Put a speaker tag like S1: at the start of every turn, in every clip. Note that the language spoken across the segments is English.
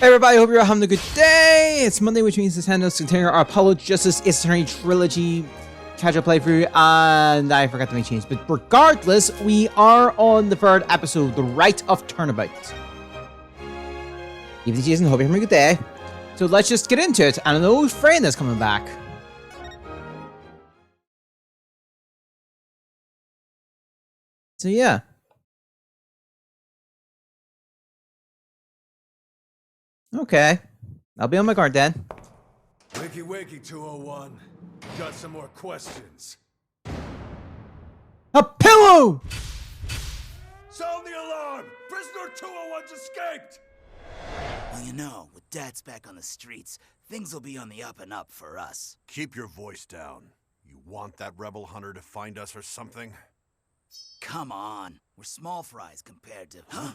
S1: Hey everybody, hope you're all having a good day. It's Monday, which means Nintendo's continuing our Apollo Justice Attorney Trilogy catch-up playthrough, and I forgot to make changes. But regardless, we are on the third episode, The Right of Turnabout. Evening, Jason. Hope you're having a good day. So let's just get into it. And an old friend is coming back. So yeah. Okay. I'll be on my guard then.
S2: Wakey wakey, 201. Got some more questions.
S1: A pillow!
S2: Sound the alarm! Prisoner 201's escaped!
S3: Well, you know, with Dad's back on the streets, things will be on the up and up for us.
S4: Keep your voice down. You want that rebel hunter to find us or something?
S3: Come on, we're small fries compared to... Huh?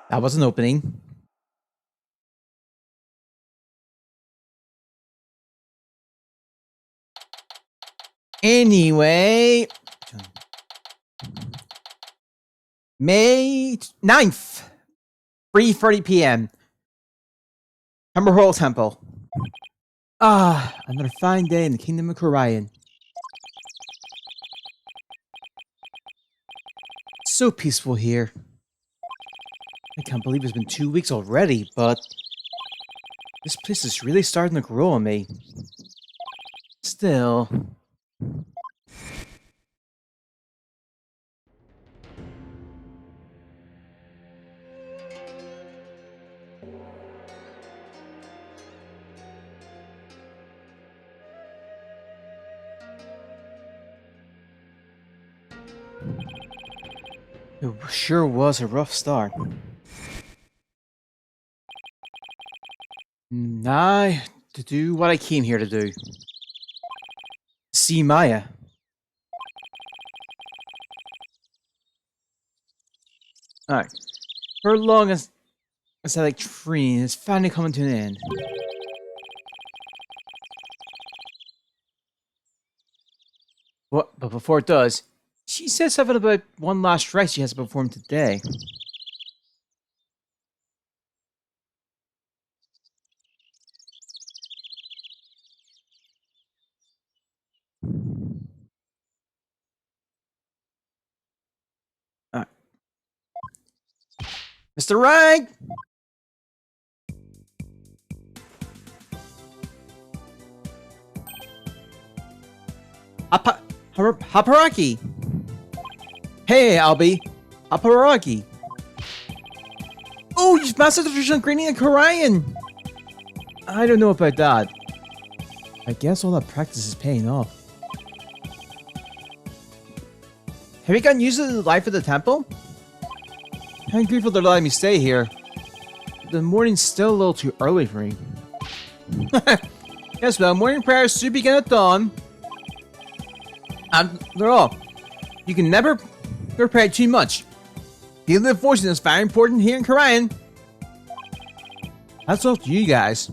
S1: That was an opening. Anyway, May 9th, 3:30 p.m. Humber Hall Temple. Ah, another fine day in the Kingdom of Orion. So peaceful here. I can't believe it's been 2 weeks already, but this place is really starting to grow on me. Still... It sure was a rough start. Now, to do what I came here to do. See Maya. Alright. For long as that like train is finally coming to an end. What? But before it does, she said something about one last rite she has to perform today. Alright. Mr. Rank! Haparaki! Hey, Albie! Haparaki! Oh, you've mastered the traditional greeting of Orion! I don't know about that. I guess all that practice is paying off. Have you gotten used to the life of the temple? I'm grateful they're letting me stay here. The morning's still a little too early for me. Yes, well, morning prayers should begin at dawn. And they're all. You can never prepare too much. Feeling the fortune is very important here in Korean. That's up to you guys.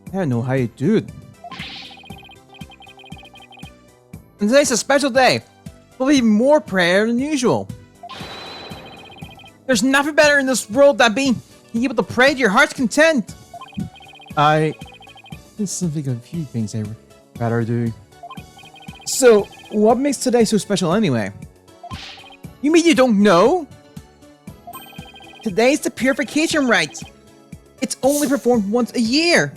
S1: I don't know how you do it. And today's a special day. There'll be more prayer than usual. There's nothing better in this world than being able to pray to your heart's content. There's something a few things I would rather do. So, what makes today so special anyway? You mean you don't know? Today's the purification rite. It's only performed once a year.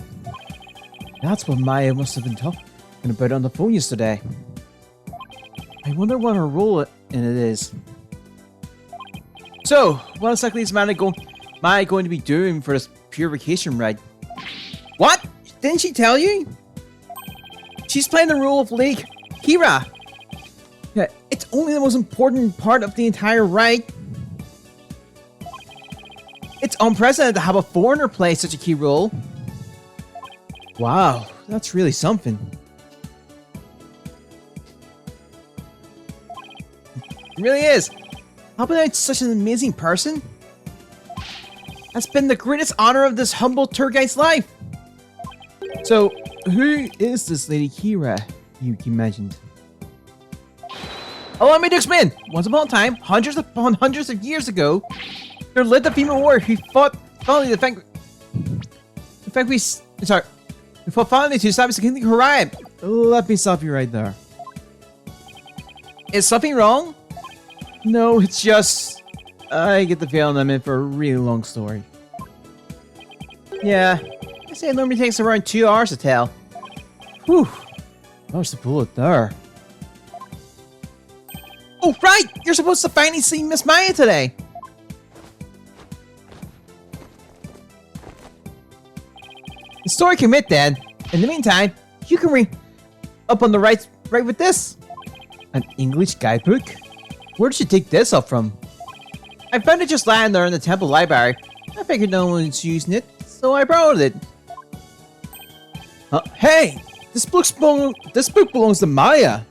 S1: That's what Maya must have been talking about on the phone yesterday. I wonder what her role in it is. So, what exactly is Maya going to be doing for this purification rite? What? Didn't she tell you? She's playing the role of Lake Kira. Yeah, it's only the most important part of the entire rite. It's unprecedented to have a foreigner play such a key role. Wow, that's really something. It really is. helping out such an amazing person has been the greatest honor of this humble tour guide's life. So, who is this Lady Kira you mentioned? Allow me to explain. Once upon a time, hundreds upon hundreds of years ago, there lived a female warrior who fought valiantly who fought valiantly to establish the kingdom of Orion. Let me stop you right there. Is something wrong? No, it's just I get the feeling I'm in for a really long story. Yeah, I say it normally takes around 2 hours to tell. Whew, dodged the bullet there. Oh, right! You're supposed to finally see Miss Maya today! The story commit then. In the meantime, you can read up on the right with this. An English guidebook? Where did you take this up from? I found it just lying there in the temple library. I figured no one's using it, so I borrowed it. Hey! This book belongs to Maya!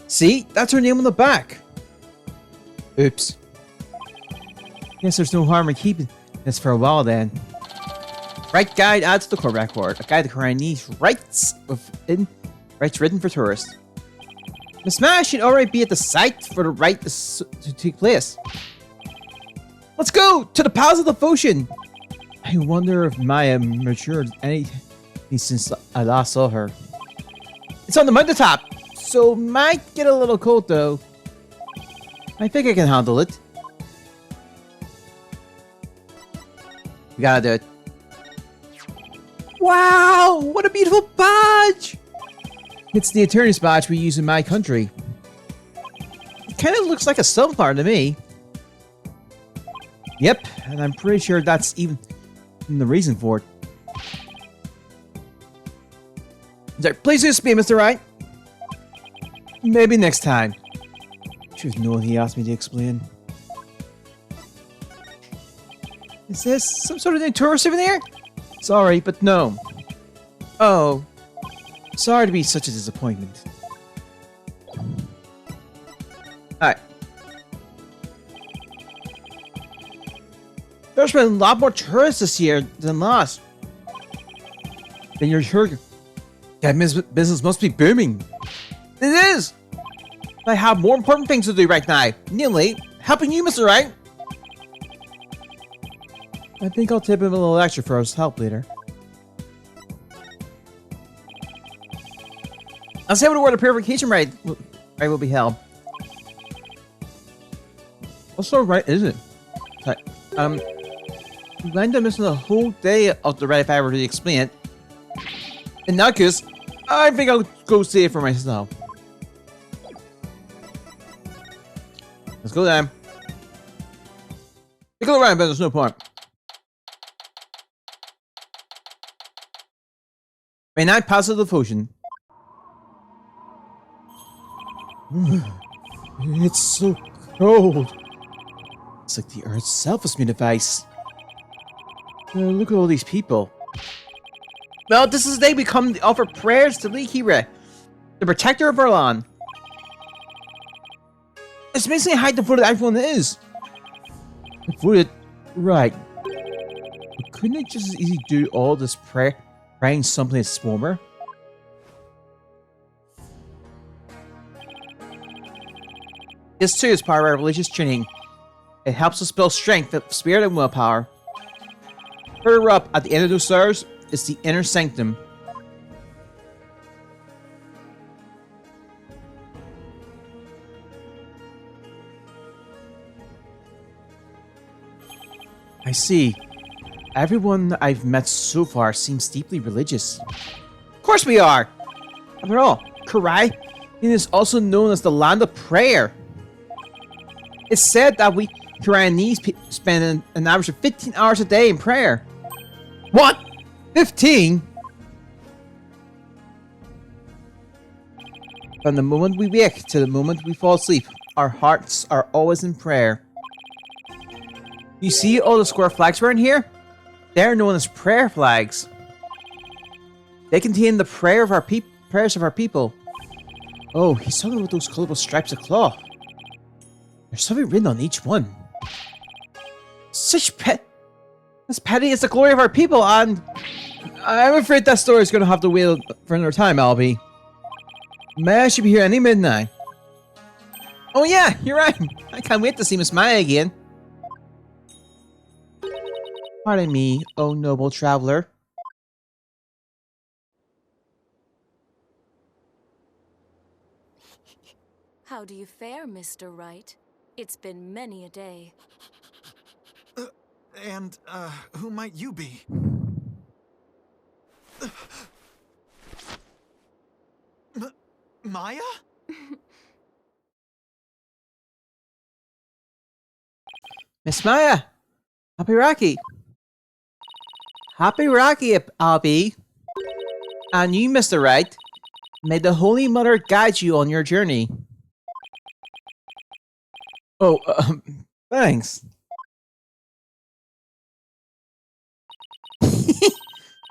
S1: See? That's her name on the back. Oops. Guess there's no harm in keeping this for a while then. Right guide adds to the core record. A guide to Chinese rights written for tourists. Miss Maya should already be at the site for the rite to take place. Let's go to the Palace of Devotion. I wonder if Maya matured anything since I last saw her. It's on the mountaintop, so might get a little cold though. I think I can handle it. We gotta do it. Wow, what a beautiful badge! It's the attorney's badge we use in my country. It kind of looks like a sunflower to me. Yep, and I'm pretty sure that's even the reason for it. Sorry, please excuse me, Mr. Wright. Maybe next time. Should know what he asked me to explain. Is this some sort of new tourist souvenir? Sorry, but no. Oh. Sorry to be such a disappointment. Alright. There's been a lot more tourists this year than last. Then you're sure that business must be booming. It is! I have more important things to do right now. Namely, helping you, Mr. Wright. I think I'll tip him a little extra for his help later. I'll say where the purification rite will be held. What sort of rite is it? We end up missing the whole day of the rite if I were to explain it. In that case, I think I'll go see it for myself. Let's go then. Take a look around, but there's no point. May not pass the devotion. It's so cold. It's like the earth itself is made of ice. Look at all these people. Well, this is the day we come to offer prayers to Lady Kira, the protector of our land. It's amazing how devoted everyone is. Devoted? Right. But couldn't it just as easily do all this praying something that's warmer? This too is part of our religious training. It helps us build strength, spirit, and willpower. Further up, at the end of those stairs, is the inner sanctum. I see. Everyone I've met so far seems deeply religious. Of course we are! After all, Karai is also known as the land of prayer. It's said that we Kyranians spend an average of 15 hours a day in prayer. What? 15? From the moment we wake to the moment we fall asleep, our hearts are always in prayer. You see all the square flags around here? They're known as prayer flags. They contain the prayers of our people. Oh, he's talking about those colorful stripes of cloth. There's something written on each one. As petty as the glory of our people, and I'm afraid that story is going to have to wait for another time, Albie. Maya should be here any midnight. Oh yeah, you're right. I can't wait to see Miss Maya again. Pardon me, oh noble traveler.
S5: How do you fare, Mr. Wright? It's been many a day.
S6: And, who might you be? Maya?
S1: Miss Maya! Happy Rocky! Happy Rocky, Albie! And you, Mr. Wright, may the Holy Mother guide you on your journey. Oh, thanks.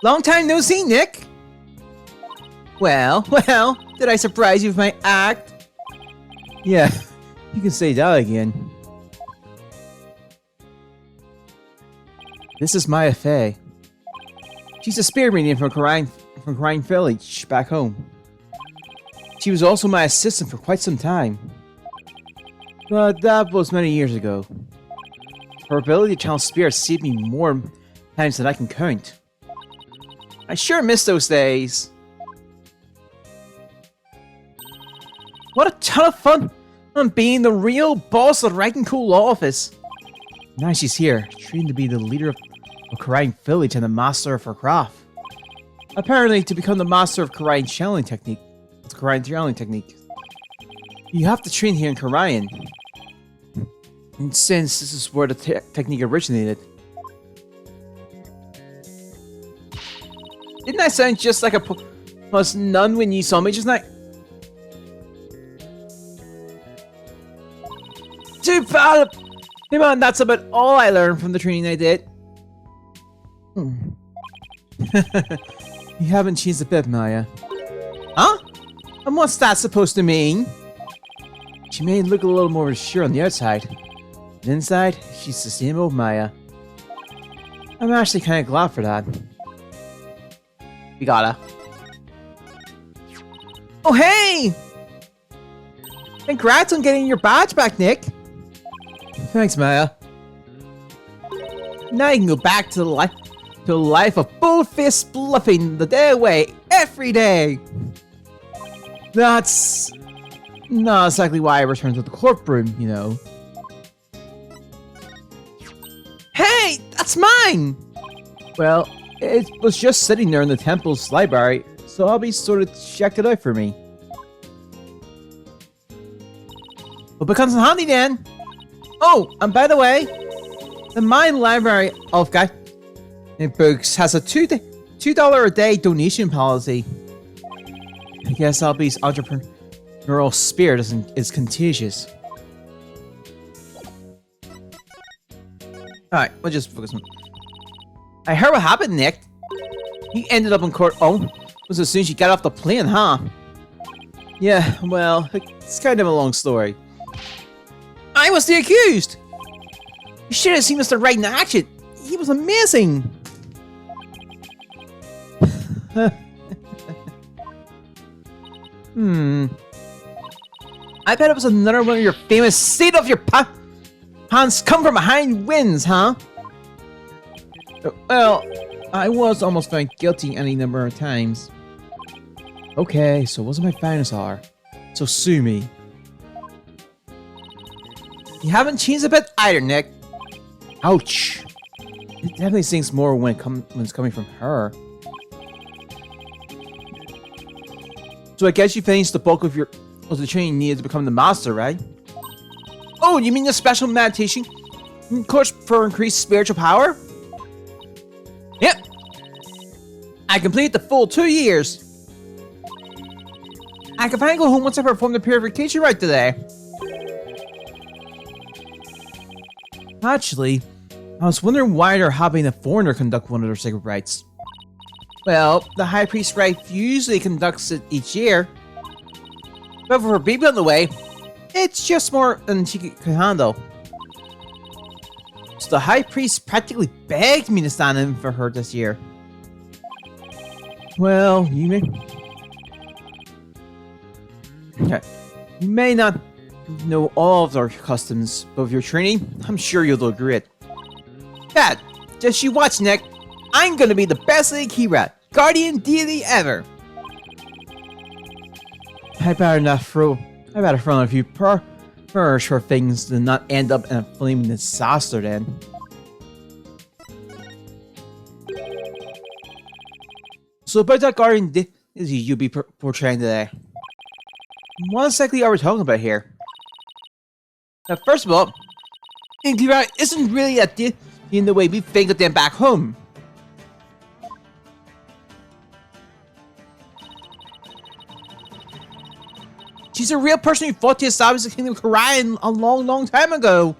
S1: Long time no see, Nick! Well, did I surprise you with my act? Yeah, you can say that again. This is Maya Fey. She's a spirit medium from Crime Village, back home. She was also my assistant for quite some time. But that was many years ago. Her ability to channel spirits saved me more times than I can count. I sure miss those days. What a ton of fun on being the real boss of the Rank and Cool office. Now she's here, trained to be the leader of Crime Village and the master of her craft. Apparently, to become the master of Karayan channeling technique, you have to train here in Karayan. And since this is where the technique originated. Didn't I sound just like a plus nun when you saw me just now? Too bad! Come on, that's about all I learned from the training I did. You haven't changed a bit, Maya. Huh? And what's that supposed to mean? She may look a little more sure on the outside. But inside, she's the same old Maya. I'm actually kind of glad for that. We gotta. Oh, hey! Congrats on getting your badge back, Nick. Thanks, Maya. Now you can go back to the life of full-fist bluffing the day away every day. That's not exactly why I returned to the courtroom, you know. Hey, that's mine! Well, it was just sitting there in the temple's library, so Albie sort of checked it out for me. Hope it comes in handy then. Oh, and by the way, the mine library of books has a $2 a day donation policy. I guess Albie's entrepreneurial spirit is contagious. Alright, we'll just focus on... I heard what happened, Nick. You ended up in court. Oh, was as soon as you got off the plane, huh? Yeah, well, it's kind of a long story. I was the accused! You should have seen Mr. Wright in action. He was amazing. I bet it was another one of your famous seat of your pants come from behind wins, huh? Well, I was almost found guilty any number of times. Okay, so it wasn't my finest hour. So sue me. You haven't changed a bit either, Nick. Ouch. It definitely stings more when it's coming from her. So I guess you finished the bulk of the training needed to become the master, right? Oh, you mean the special meditation course for increased spiritual power? Yep. I completed the full 2 years. I can finally go home once I perform the purification rite today. Actually, I was wondering why they're having a foreigner conduct one of their sacred rites. Well, the High Priest rite usually conducts it each year. But for people on the way, It's just more than she could handle. So the High Priest practically begged me to stand in for her this year. Well, you may not know all of our customs, but with your training, I'm sure you'll do great. Dad, just you watch, Nick. I'm gonna be the best Lady Kira, guardian deity ever. I better throw in a few prayers for things to not end up in a flaming disaster then. So about that guardian deity you'll be portraying today. What exactly are we talking about here? Now, first of all, Kira isn't really a deity in the way we think of them back home. She's a real person who fought to establish the Kingdom of Karian a long, long time ago.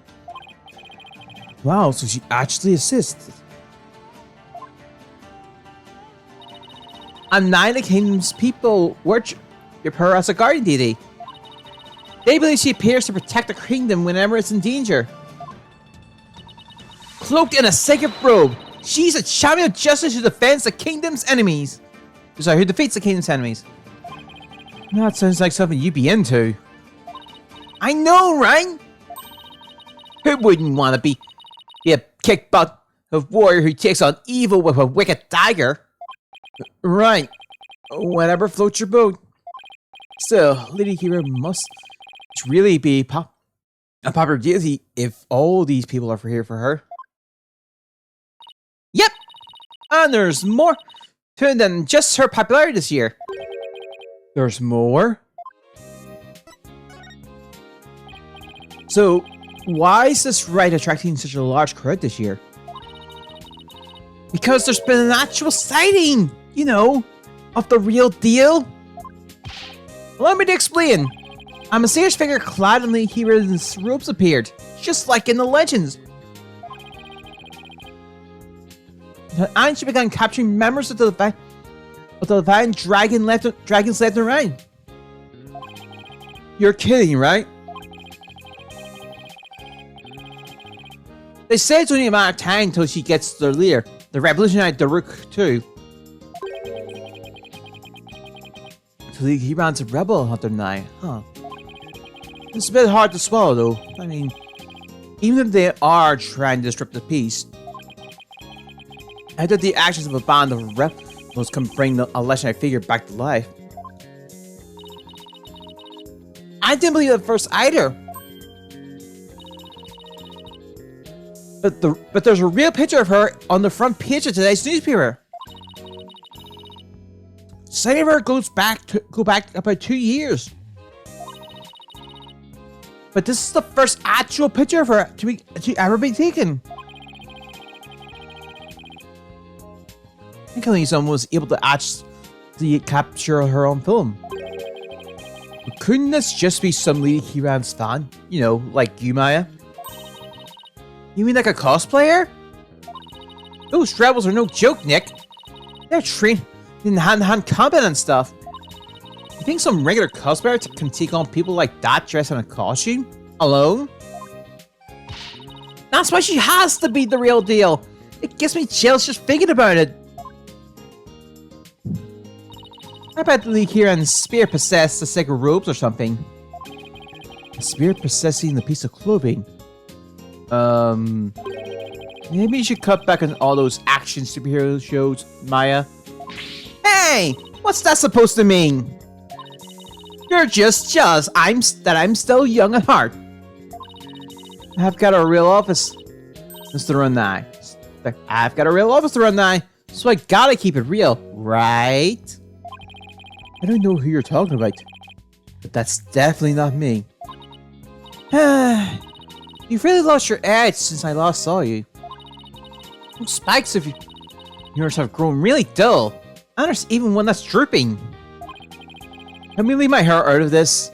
S1: Wow, so she actually assists. And nine of the Kingdom's people worship her as a guardian deity. They believe she appears to protect the kingdom whenever it's in danger. Cloaked in a sacred robe, she's a champion of justice who defends the kingdom's enemies. Sorry, who defeats the kingdom's enemies. That sounds like something you'd be into. I know, right? Who wouldn't want to be a kick butt of warrior who takes on evil with a wicked dagger? Right. Whatever floats your boat. Still, Lady Kira must really be a popular deity if all these people are here for her. Yep! And there's more to it than just her popularity this year. There's more? So, why is this ride attracting such a large crowd this year? Because there's been an actual sighting, you know, of the real deal. Let me explain. A mysterious figure clad in Lady Kira's robes appeared, just like in the legends. And she began capturing members of the divine dragons left and right. You're kidding, right? They say it's only a matter of time until she gets their leader, the revolutionary Daruk too. He runs a rebel hunter now, huh? It's a bit hard to swallow though. I mean, even if they are trying to disrupt the peace, I doubt the actions of a band of rebels can bring a legendary figure back to life. I didn't believe it at first either. But there's a real picture of her on the front page of today's newspaper. Sight of her go back about 2 years. But this is the first actual picture of her to ever be taken. I think only someone was able to actually capture her on film. But couldn't this just be some Lady Kira's fan? You know, like you, Maya? You mean like a cosplayer? Those rebels are no joke, Nick. They're trained in hand-to-hand combat and stuff. You think some regular cosplayer can take on people like that dressed in a costume? Alone? That's why she has to be the real deal. It gives me chills just thinking about it. I bet Lady Kira and Spear possess the sacred robes or something. A spear possessing the piece of clothing. Maybe you should cut back on all those action superhero shows, Maya. Hey! What's that supposed to mean? You're just jealous I'm still young at heart. I've got a real office to run now. I've got a real office to run now, so I gotta keep it real, right? I don't know who you're talking about, but that's definitely not me. You've really lost your edge since I last saw you. Those spikes of yours have grown really dull. And there's even one that's drooping. Let me leave my hair out of this.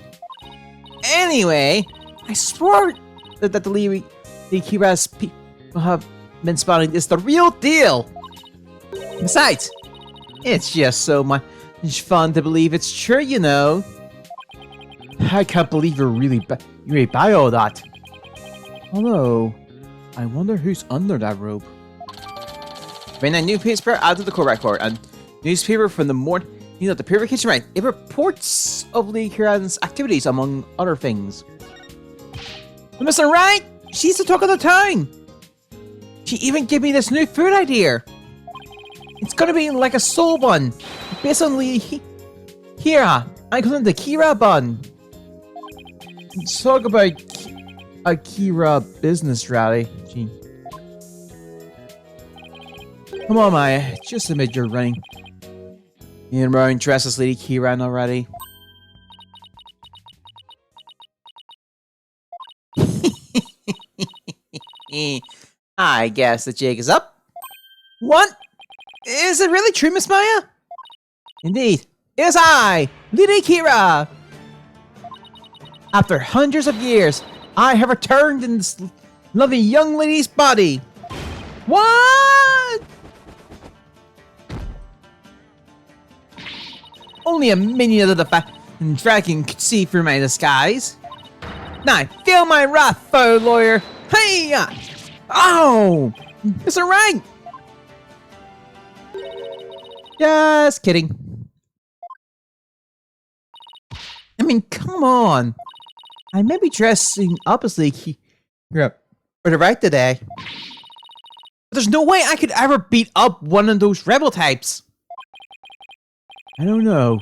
S1: Anyway, I swore that the Lady Kira's people have been spotting is the real deal. Besides, it's just so much fun to believe it's true, you know. I can't believe you really buy all that. Although, I wonder who's under that robe. Bring that newspaper out of the court record, and newspaper from the morning. You know, the purification right. It reports of Lee Kiran's activities, among other things. Mr. Right, she's the talk of the town. She even gave me this new food idea. It's gonna be like a soul bun, based on Lee Kira. I call it the Kira bun. Let's talk about a Kira business rally. Gee. Come on, Maya. Just admit you're running. You're wearing dresses, Lady Kiran already. I guess the jig is up. What? Is it really true, Miss Maya? Indeed. It is I, Lady Kira. After hundreds of years, I have returned in this lovely young lady's body. What? Only a minion of the dragon could see through my disguise. Now, feel my wrath, foe lawyer. Hey! Oh! It's alright! Just kidding. I mean, come on. I may be dressing up as Leaky for the right today. But there's no way I could ever beat up one of those rebel types. I don't know.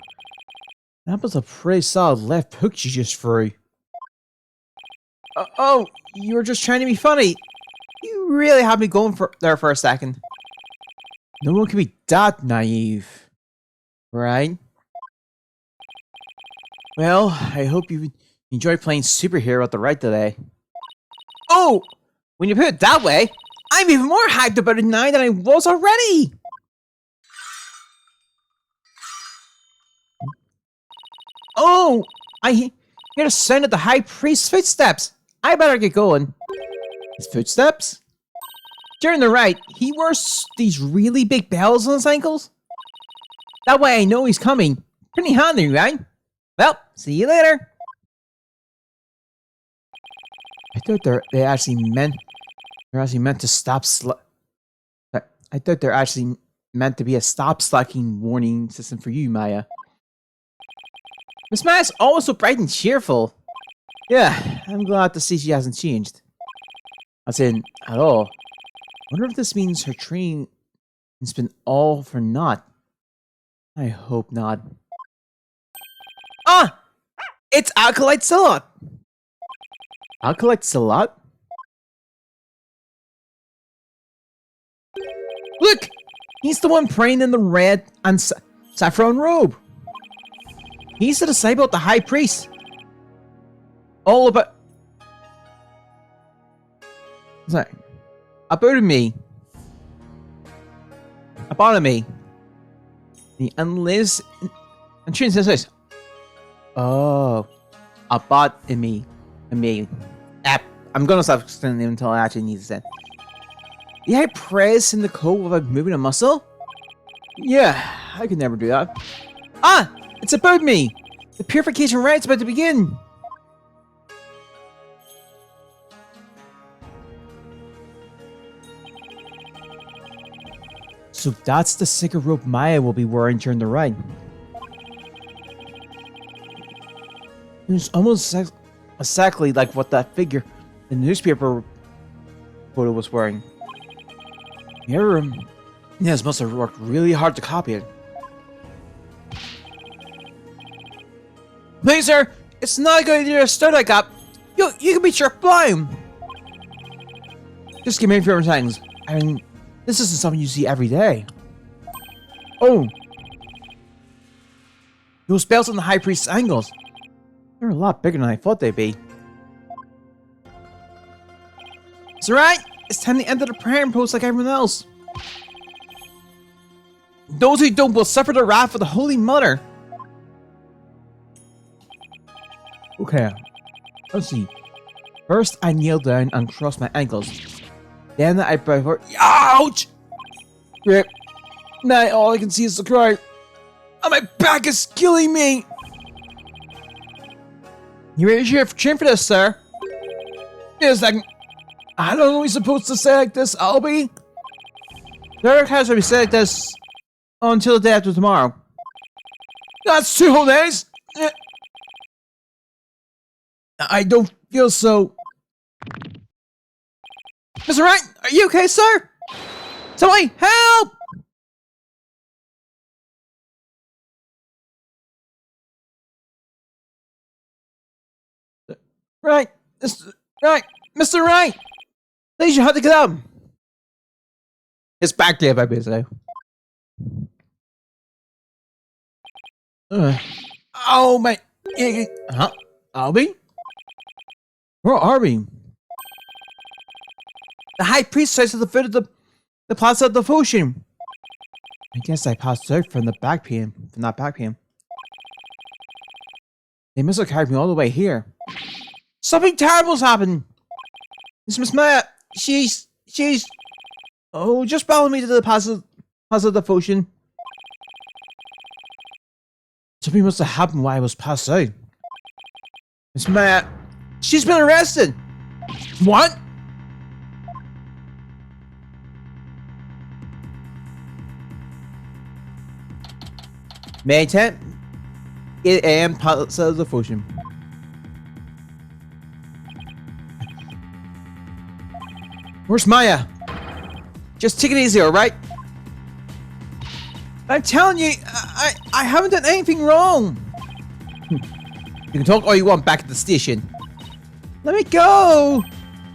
S1: That was a pretty solid left hook you just threw. Oh, you were just trying to be funny. You really had me going there for a second. No one can be that naive. Right? Well, I hope you enjoyed playing superhero at the right today. Oh! When you put it that way, I'm even more hyped about it now than I was already! Oh! I hear the sound of the High Priest's footsteps. I better get going. His footsteps? During the ride, he wears these really big bells on his ankles. That way I know he's coming. Pretty handy, right? Well, see you later. I thought they're actually meant to stop I thought they're actually meant to be a stop slacking warning system for you, Maya. Miss Maya's always so bright and cheerful. Yeah, I'm glad to see she hasn't changed. As in, at all. Wonder if this means her training has been all for naught. I hope not. Ah! It's Acolyte Salot! Acolyte Salot? Look! He's the one praying in the red and saffron robe. He's the disciple of the High Priest. All about... Sorry. About me. About me. And lives and trains his house. Oh. About me. I'm gonna stop explaining until I actually need to say. The High Priest in the cove without moving a muscle? Yeah, I could never do that. Ah! It's about me! The purification rite's about to begin! So that's the sticker rope Maya will be wearing during the ride. It's almost exactly like what that figure in the newspaper photo was wearing. Yes, must have worked really hard to copy it. Please, sir, it's not a good idea to start like that. You can be sure blind. Just give me a few things. I mean, this isn't something you see every day. Oh. Those bells on the High Priest's angles. They're a lot bigger than I thought they'd be. It's alright. It's time to enter the prayer post like everyone else. Those who don't will suffer the wrath of the Holy Mother. Okay. Let's see. First, I kneel down and cross my ankles. Then I bow for... Ouch! Rip. Now all I can see is the crowd. And my back is killing me! You ready to cheer for this, sir? Wait a second. I don't know what he's supposed to say like this, Albie. Derek has to be said like this until the day after tomorrow. That's 2 whole days? I don't feel so... Mr. Wright, are you okay, sir? Somebody, help! Right, Mr. Wright! Please, you have to get up! It's back there, by busy. Oh, my... Huh? Albie? Where are we? The High Priest says at the foot of the Plaza of Devotion. I guess I passed out from that back pain. They must have carried me all the way here. Something terrible's happened! It's Miss Maya. She's... Oh, just follow me to the Plaza of Devotion. Something must have happened while I was passed out. Miss Maya... She's been arrested! What? May 10th, 8 AM, Plaza of Devotion. Where's Maya? Just take it easy, alright? I'm telling you, I haven't done anything wrong. You can talk all you want back at the station. Let me go!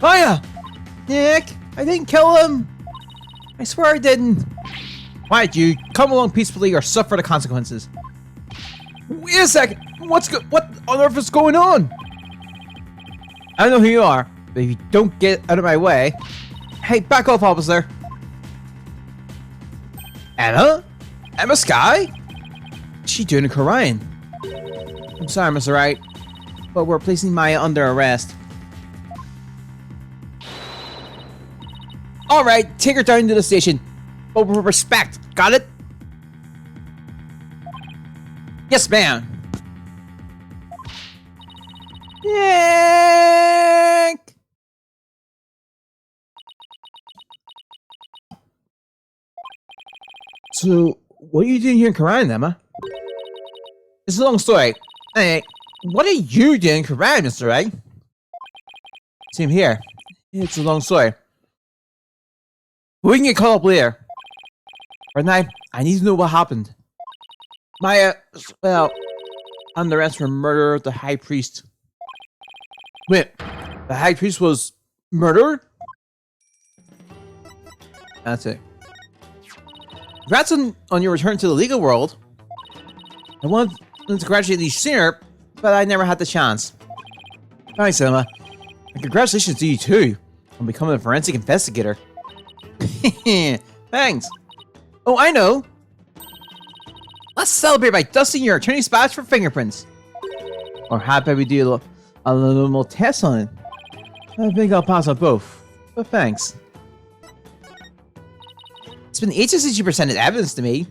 S1: Maya! Nick, I didn't kill him. I swear I didn't. Why'd you come along peacefully or suffer the consequences? Wait a second! What on earth is going on? I don't know who you are, but if you don't get out of my way... Hey, back off, officer! Emma? Emma Sky? What's she doing in Korean? I'm sorry, Mr. Wright, but we're placing Maya under arrest. Alright, take her down to the station. But with respect, got it? Yes, ma'am. Yank! So, what are you doing here in Korean, Emma? It's a long story. Hey, what are you doing in Korean, Mr. Wright? Same here. It's a long story. We can get caught up later. Right now, I need to know what happened. Maya, well, under arrest for murder of the High Priest. Wait, the High Priest was murdered? That's it. Congrats on your return to the legal world. I wanted to congratulate you sooner, but I never had the chance. Thanks, Emma. And congratulations to you too on becoming a forensic investigator. Thanks. Oh, I know. Let's celebrate by dusting your attorney's badge for fingerprints. Or how about we do a little more test on it? I think I'll pass on both, but thanks. It's been ages since you presented evidence to me.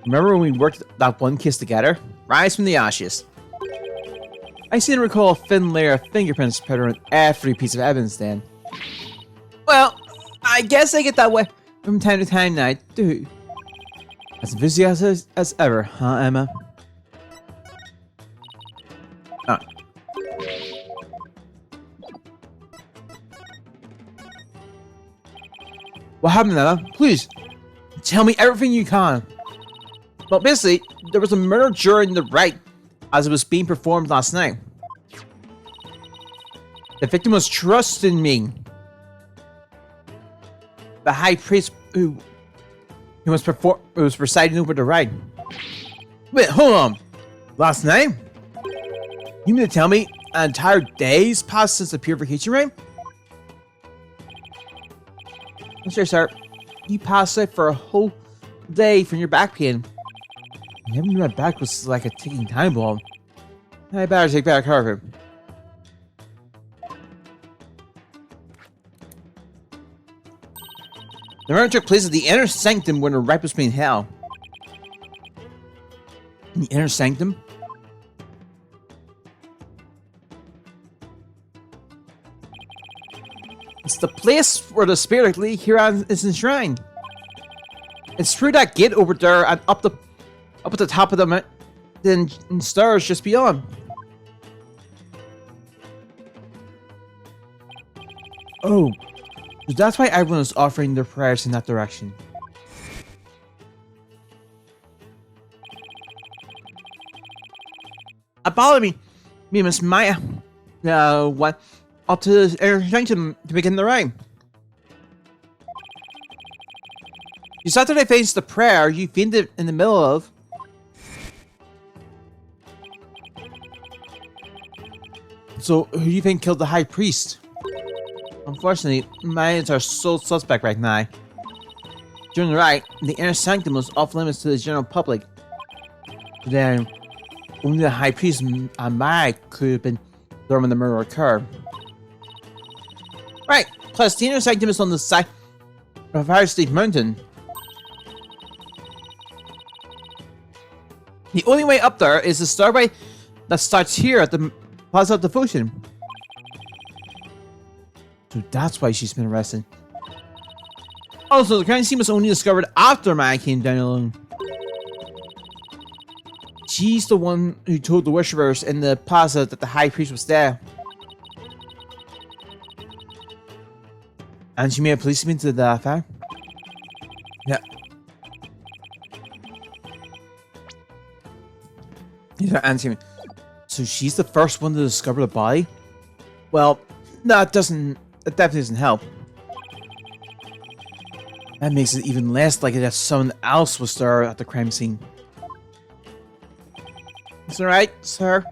S1: Remember when we worked that one kiss together? Rise from the ashes. I seem to recall a thin layer of fingerprints spread around every piece of evidence then. Well, I guess I get that way from time to time now, too. As enthusiastic as ever, huh, Emma? Ah. What happened, Emma? Please, tell me everything you can. Well, basically, there was a murder during the rite as it was being performed last night. The victim was trusting me. The High Priest who was presiding over the rite. Wait, hold on. Last night? You mean to tell me an entire day's passed since the purification rite? I'm sorry, sir. You passed out for a whole day from your back pain. Having my back was like a ticking time bomb. I better take better care of it. The murder took place at the inner sanctum when the rite was being held. In the inner sanctum? It's the place where the spirit of Lee Kira is enshrined. It's through that gate over there and up at the top of the mountain and stars just beyond. Oh, so that's why everyone is offering their prayers in that direction. Follow me, Miss Maya. What? Up to the inner sanctum to begin the rhyme. You saw that I faced the prayer you fainted in the middle of. So, who do you think killed the high priest? Unfortunately, minds are so suspect right now. During the rite, the inner sanctum was off limits to the general public. Then, only the high priest and Maya could have been there when the murder occurred. Right, plus the inner sanctum is on the side of Fire State Mountain. The only way up there is the starway that starts here at the Plaza of Devotion. So that's why she's been arrested. Also, the crime scene was only discovered after Maya came down alone. She's the one who told the worshippers in the plaza that the high priest was there. And she made a policeman to the fact. Yeah. He's answering. So she's the first one to discover the body? Well, that definitely doesn't help. That makes it even less likely that someone else was there at the crime scene. Is that right, sir?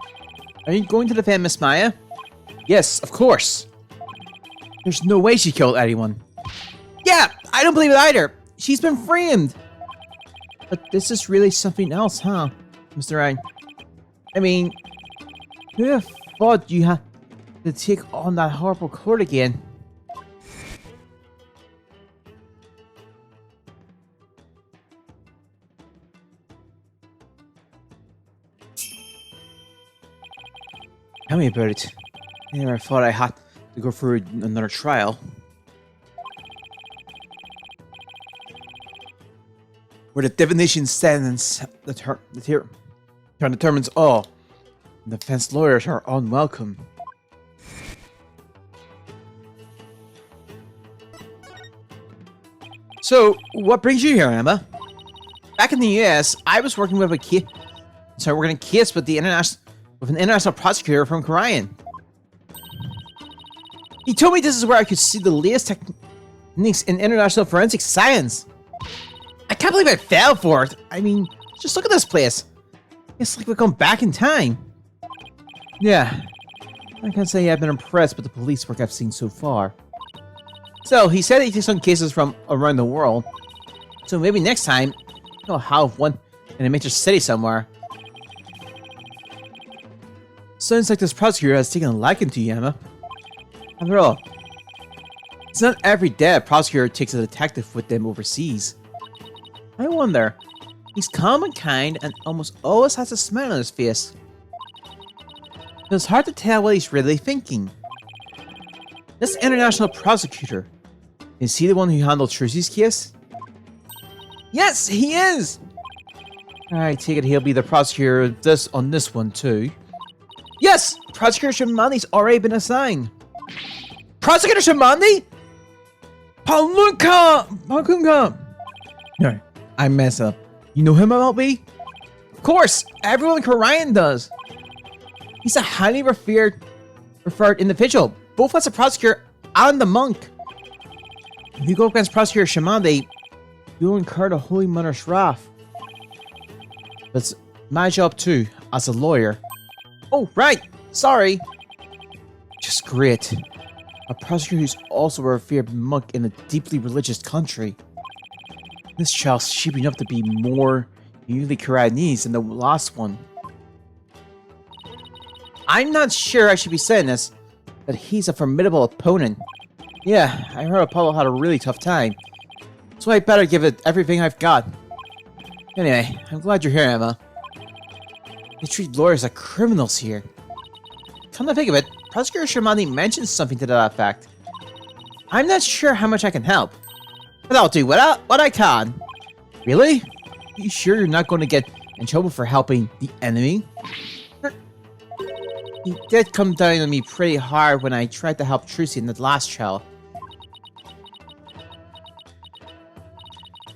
S1: Are you going to defend Miss Maya? Yes, of course. There's no way she killed anyone. Yeah, I don't believe it either. She's been framed. But this is really something else, huh, Mr. Ryan? I mean, who would have thought you had to take on that horrible court again? Tell me about it. I never thought I had to go through another trial. Where the divination stands determines all. The defense lawyers are unwelcome. So, what brings you here, Emma? Back in the US, I was working with a case with an international prosecutor from Korean. He told me this is where I could see the latest techniques in international forensic science. I can't believe I fell for it. I mean, just look at this place. It's like we're going back in time. Yeah, I can't say I've been impressed with the police work I've seen so far. So, he said he takes on cases from around the world. So maybe next time, he'll have one in a major city somewhere. Sounds like this prosecutor has taken a liking to you, Emma. After all, it's not every day a prosecutor takes a detective with them overseas. I wonder, he's calm and kind and almost always has a smile on his face. It's hard to tell what he's really thinking. This international prosecutor, is he the one who handled Trucy's case? Yes, he is! I take it he'll be the prosecutor on this one too. Yes! Prosecutor Shimani's already been assigned. Prosecutor Shimani? Palunka! No, I mess up. You know him, MLB? Of course, everyone in Korean does. He's a highly referred individual, both as a prosecutor and a monk. If you go against Prosecutor Shimani, you'll incur the Holy Mother's wrath. That's my job too, as a lawyer. Oh, right. Sorry. Just great. A prosecutor who's also a revered monk in a deeply religious country. This child's shaping up to be more uniquely Koreanese than the last one. I'm not sure I should be saying this, but he's a formidable opponent. Yeah, I heard Apollo had a really tough time, so I better give it everything I've got. Anyway, I'm glad you're here, Emma. They treat lawyers like criminals here. Come to think of it, Prosecutor Shimani mentioned something to that effect. I'm not sure how much I can help, but I'll do what I can. Really? You sure you're not going to get in trouble for helping the enemy? He did come down on me pretty hard when I tried to help Trucy in the last trial.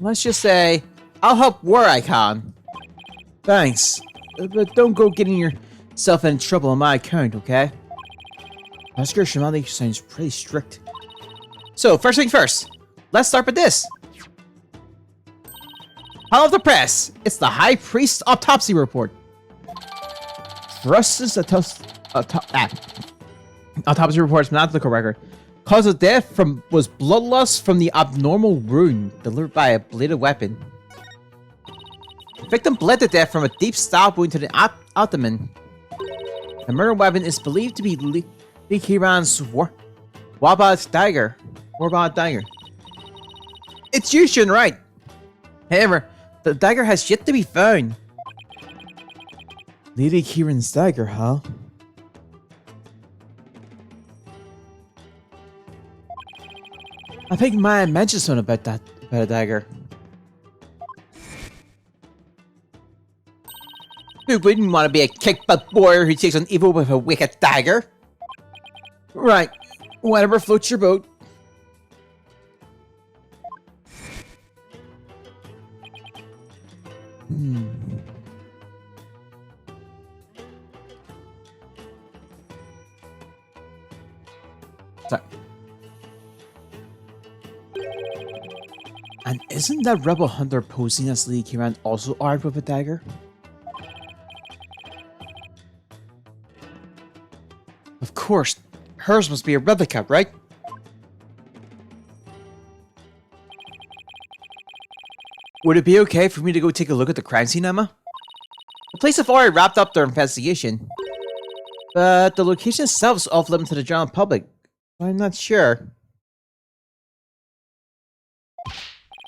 S1: Let's just say, I'll help where I can. Thanks, but don't go getting yourself in trouble on my account, okay? Oscar Shimali sounds pretty strict. So, first thing first, let's start with this. Hall of the press. It's the High Priest's autopsy report. Thrust's autopsy report is not the correct record. Cause of death was blood loss from the abnormal wound delivered by a bladed weapon. The victim bled to death from a deep stab wound to the abdomen. The murder weapon is believed to be Lee Kiran's Warbad dagger. It's usually right. However, the dagger has yet to be found. Lady Kiran's dagger, huh? I think Maya mentioned something about a dagger. Who wouldn't want to be a kick-butt warrior who takes on evil with a wicked dagger? Right, whatever floats your boat. Sorry. And isn't that rebel hunter posing as Lee Kiran also armed with a dagger? Of course, hers must be a replica, right? Would it be okay for me to go take a look at the crime scene, Emma? The police have already wrapped up their investigation. But the location itself is off limits to the general public. I'm not sure.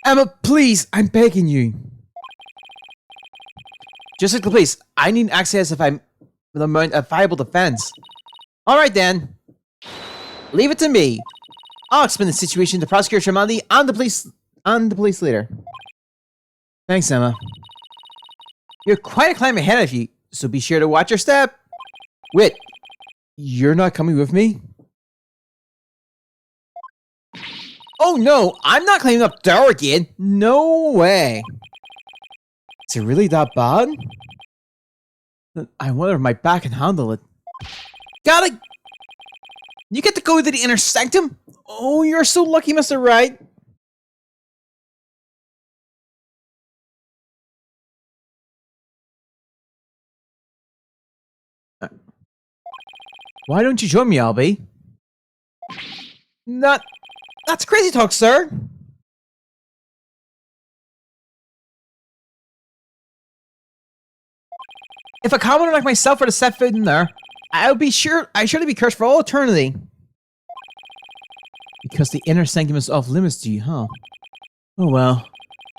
S1: Emma, please, I'm begging you. Just like the police, I need access if I'm with a viable defense. Alright then. Leave it to me. I'll explain the situation to Prosecutor Shamali and the police leader. Thanks, Emma. You're quite a climb ahead of you, so be sure to watch your step. Wait, you're not coming with me? Oh no, I'm not climbing up there again. No way. Is it really that bad? I wonder if my back can handle it. Got it! You get to go to the inner sanctum? Oh, you're so lucky, Mr. Wright. Why don't you join me, Albie? That's crazy talk, sir. If a commoner like myself were to set foot in there, I surely be cursed for all eternity. Because the inner sanctum is off limits to you, huh? Oh well.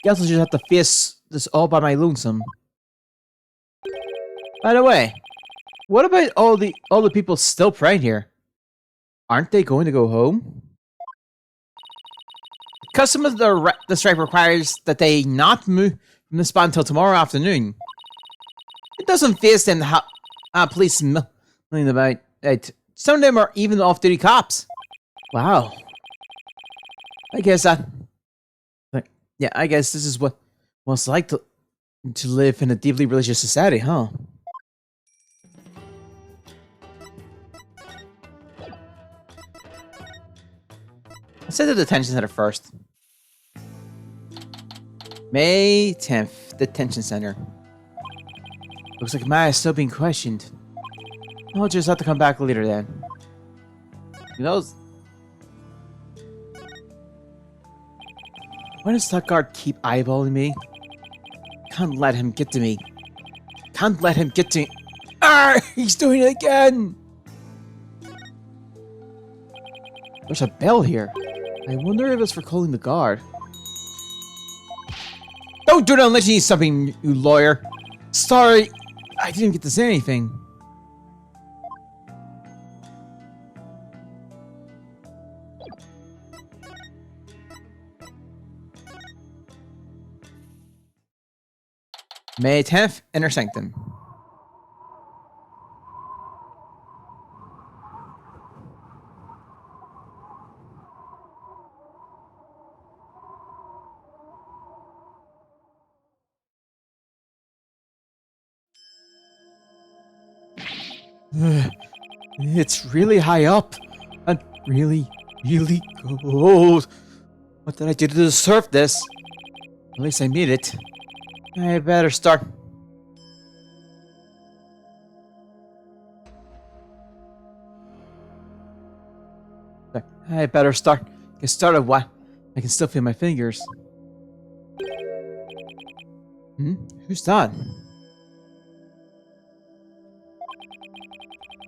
S1: Guess I'll just have to face this all by my lonesome. By the way, what about all the people still praying here? Aren't they going to go home? Custom of the strike requires that they not move from the spot until tomorrow afternoon. It doesn't face them police milling about. Some of them are even off-duty cops. Wow. I guess yeah, I guess this is what it's like to live in a deeply religious society, huh? Let's say the detention center first. May 10th, detention center. Looks like Maya is still being questioned. I'll just have to come back later then. Who knows? Why does that guard keep eyeballing me? Can't let him get to me. Can't let him get to me. Ah! He's doing it again! There's a bell here. I wonder if it's for calling the guard. Don't do that unless you need something, you lawyer. Sorry, I didn't get to say anything. May 10th, Inner Sanctum. It's really high up and really, really cold. What did I do to deserve this? At least I made it. I better start. I better start. Get started. What? I can still feel my fingers. Who's that?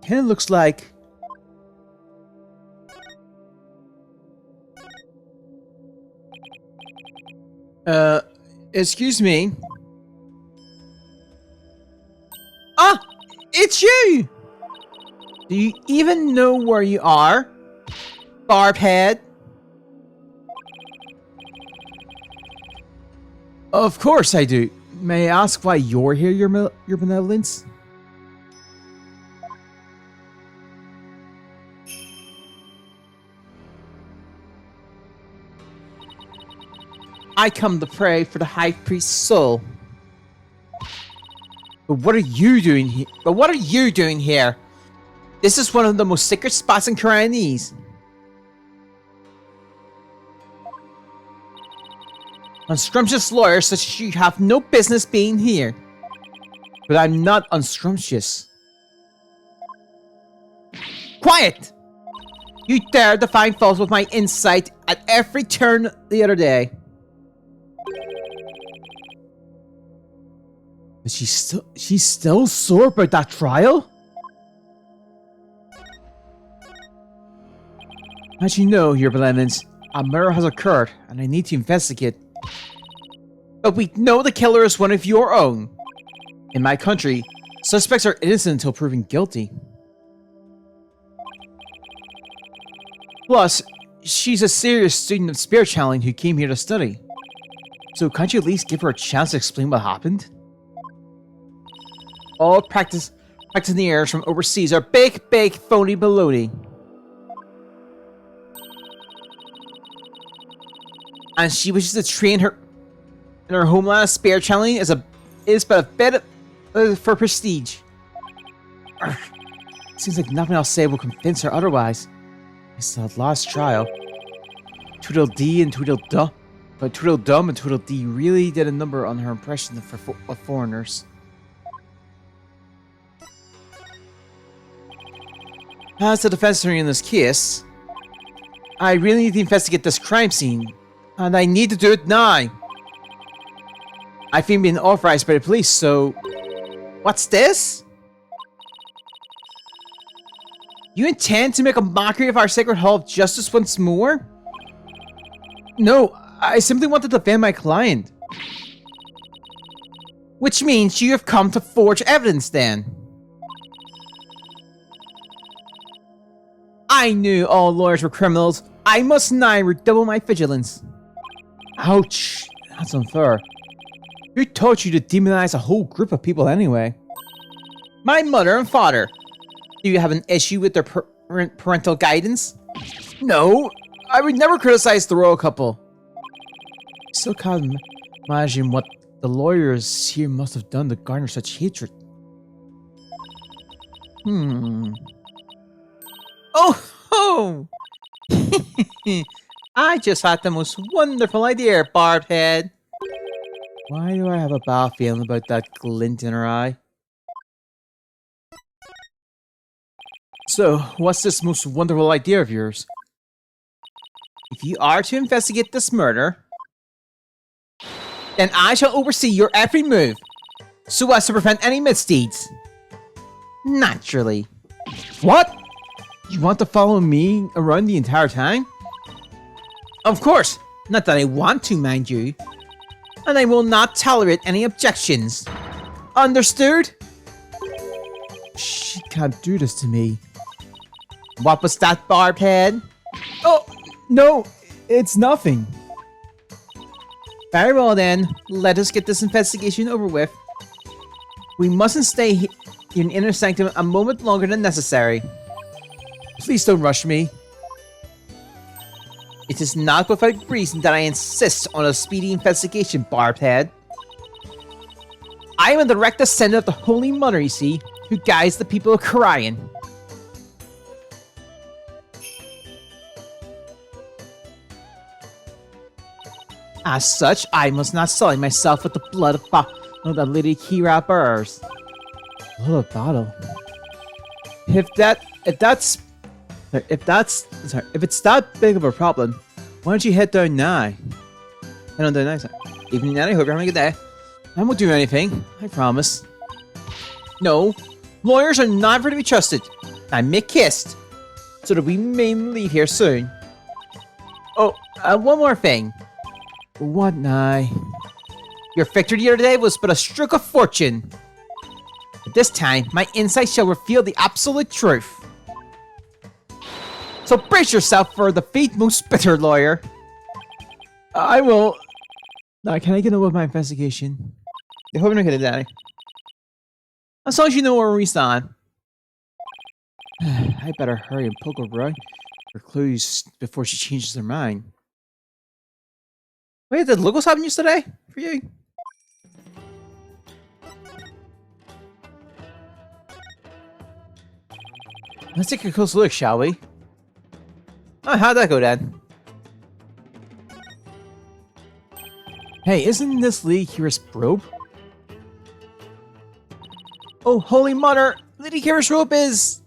S1: Kinda looks like... excuse me? Ah! It's you! Do you even know where you are? Barbhead? Of course I do. May I ask why you're here, your benevolence? I come to pray for the High Priest's soul. But what are you doing here? This is one of the most sacred spots in Karanis. Unscrumptious lawyers such as you have no business being here. But I'm not unscrumptious. Quiet! You dare to find fault with my insight at every turn the other day. But she's still sore about that trial? As you know, your benevolence, a murder has occurred and I need to investigate. But we know the killer is one of your own. In my country, suspects are innocent until proven guilty. Plus, she's a serious student of spirit channeling who came here to study. So can't you at least give her a chance to explain what happened? All practitioners from overseas are big phony baloney. And she wishes to train her in her homeland. Spirit channeling is but a bit for prestige. Seems like nothing I'll say will convince her otherwise. It's the last trial. Tweedledee and Tweedledum. But Tweedledum and Tweedledee really did a number on her impression of foreigners. As the defense attorney in this case, I really need to investigate this crime scene. And I need to do it now. I've been authorized by the police, so... What's this? You intend to make a mockery of our Sacred Hall of Justice once more? No, I simply want to defend my client. Which means you have come to forge evidence then. I knew all lawyers were criminals. I must now redouble my vigilance. Ouch, that's unfair. Who taught you to demonize a whole group of people anyway? My mother and father. Do you have an issue with their parental guidance? No, I would never criticize the royal couple. I still can't imagine what the lawyers here must have done to garner such hatred. Oh! I just had the most wonderful idea, Barbhead. Why do I have a bad feeling about that glint in her eye? So, what's this most wonderful idea of yours? If you are to investigate this murder, then I shall oversee your every move, so as to prevent any misdeeds. Naturally. What? You want to follow me around the entire time? Of course! Not that I want to, mind you. And I will not tolerate any objections. Understood? She can't do this to me. What was that, Barbhead? Oh, no! It's nothing. Very well then, let us get this investigation over with. We mustn't stay here in Inner Sanctum a moment longer than necessary. Please don't rush me. It is not without reason that I insist on a speedy investigation, Barbed Head. I am a direct descendant of the Holy Mother, you see, who guides the people of Karian. As such, I must not sully myself with the blood of the Lady Kira bears. Blood of battle. If it's that big of a problem, why don't you head down now? Head on down now, sir. Evening, Nanny. Hope you're having a good day. I won't do anything. I promise. No, lawyers are never to be trusted. I make kissed, so that we may leave here soon. Oh, one more thing. What now? Your victory the other day was but a stroke of fortune. But this time, my insight shall reveal the absolute truth. So brace yourself for the fate most bitter, lawyer. I will. Now, can I get on with my investigation? I hope I'm not gonna die. As long as you know where we stand. I better hurry and poke around for clues before she changes her mind. Wait, did locals have news today for you? Let's take a close look, shall we? Oh, how'd that go then? Hey, isn't this Lady Kira's robe? Oh, Holy Mother! Lady Kira's robe is...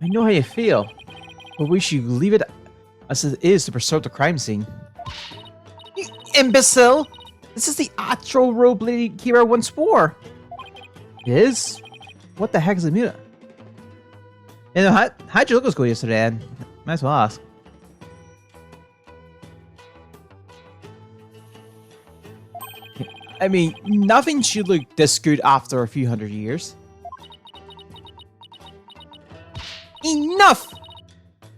S1: I know how you feel, but we should leave it as it is to preserve the crime scene. You imbecile! This is the actual robe Lady Kira once wore. It is? What the heck is the mute? You know, how'd your locals go yesterday, Ed? Might as well ask. I mean, nothing should look this good after a few hundred years. Enough!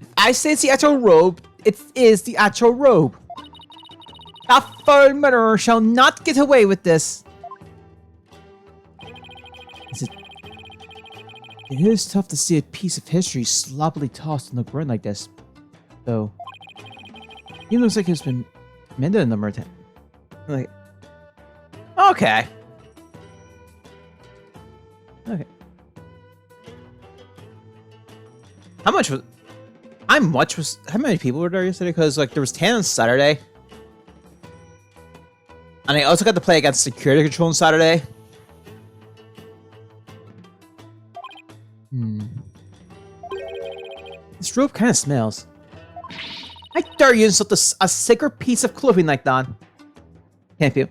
S1: If I say it's the actual robe, it is the actual robe. That foul murderer shall not get away with this. It is tough to see a piece of history sloppily tossed on the ground like this, though. It looks like it's been mended a number of times. Like, okay. Okay. How many people were there yesterday? Because like there was 10 on Saturday, and I also got to play against Security Control on Saturday. This robe kind of smells. I dare you insult a sacred piece of clothing like that. Can't you?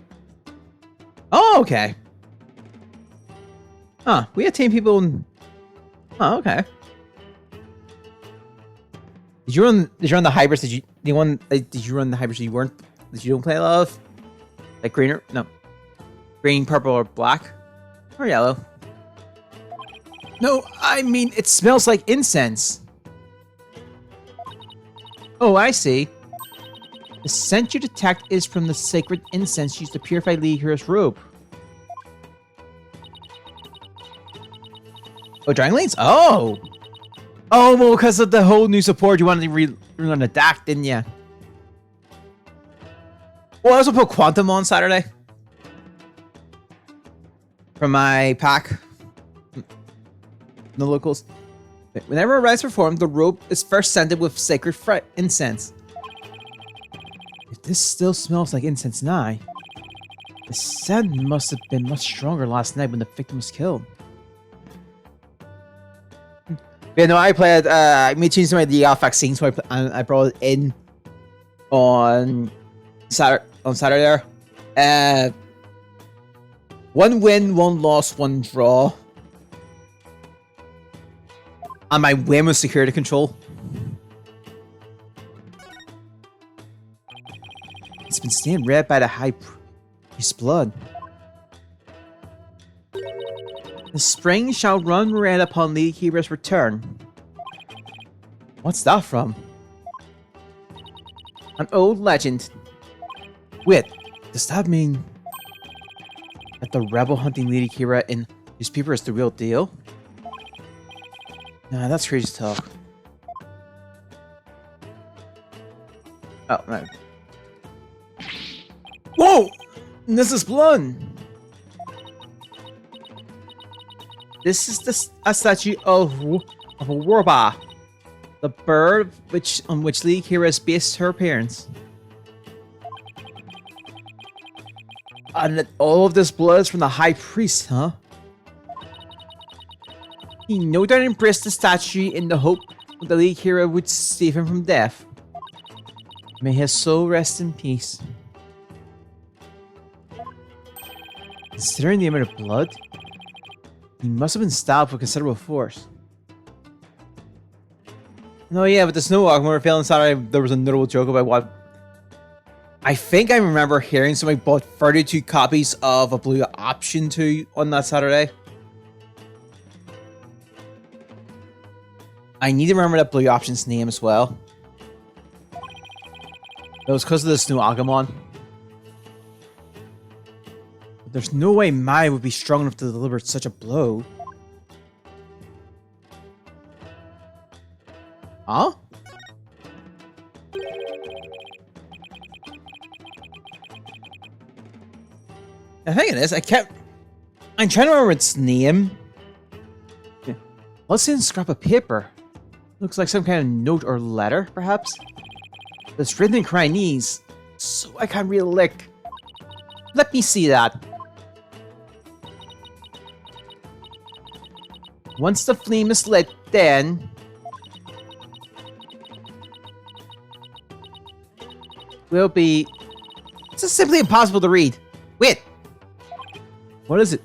S1: Oh, okay. Huh, we had 10 people in... Oh, okay. Did you run the hybrids? Did you run the hybrids you don't play a lot of? Like green or... No. Green, purple, or black? Or yellow? No, I mean, it smells like incense. Oh, I see. The scent you detect is from the sacred incense used to purify Lady Kira's robe. Oh, Dragon Lanes? Oh! Oh, well, because of the whole new support, you wanted to rerun the DAC, didn't you? Well, I also put Quantum on Saturday. From my pack. The locals. Whenever a rites performed, the robe is first scented with sacred incense. If this still smells like incense now, the scent must have been much stronger last night when the victim was killed. Yeah, no, I played, I made changes to my DL vaccine, so I brought it in on Saturday there. 1 win, 1 loss, 1 draw. And my win was Security Control. It's been stained red by the high priest's blood. The spring shall run red upon Lady Kira's return. What's that from? An old legend. Wait, does that mean that the rebel hunting Lady Kira in newspaper is the real deal? Nah, that's crazy talk. Oh, no. Whoa! This is blood! This is a statue of a warba, the bird on which Lady Kira has based her appearance. And all of this blood is from the High Priest, huh? He no doubt embraced the statue in the hope that Lady Kira would save him from death. May his soul rest in peace. Considering the amount of blood, he must have been stabbed with considerable force. No, yeah, but the snow walk when we were feeling Saturday, there was a notable joke about what. I think I remember hearing somebody bought 32 copies of a blue option 2 on that Saturday. I need to remember that blue option's name as well. It was because of this new Agumon. There's no way Mai would be strong enough to deliver such a blow. Huh? I think it is. I'm trying to remember its name. Yeah. What's in a scrap of paper? Looks like some kind of note or letter, perhaps? It's written in Chinese, so I can't read a lick. Let me see that. Once the flame is lit, then... will be... It's just simply impossible to read. Wait! What is it?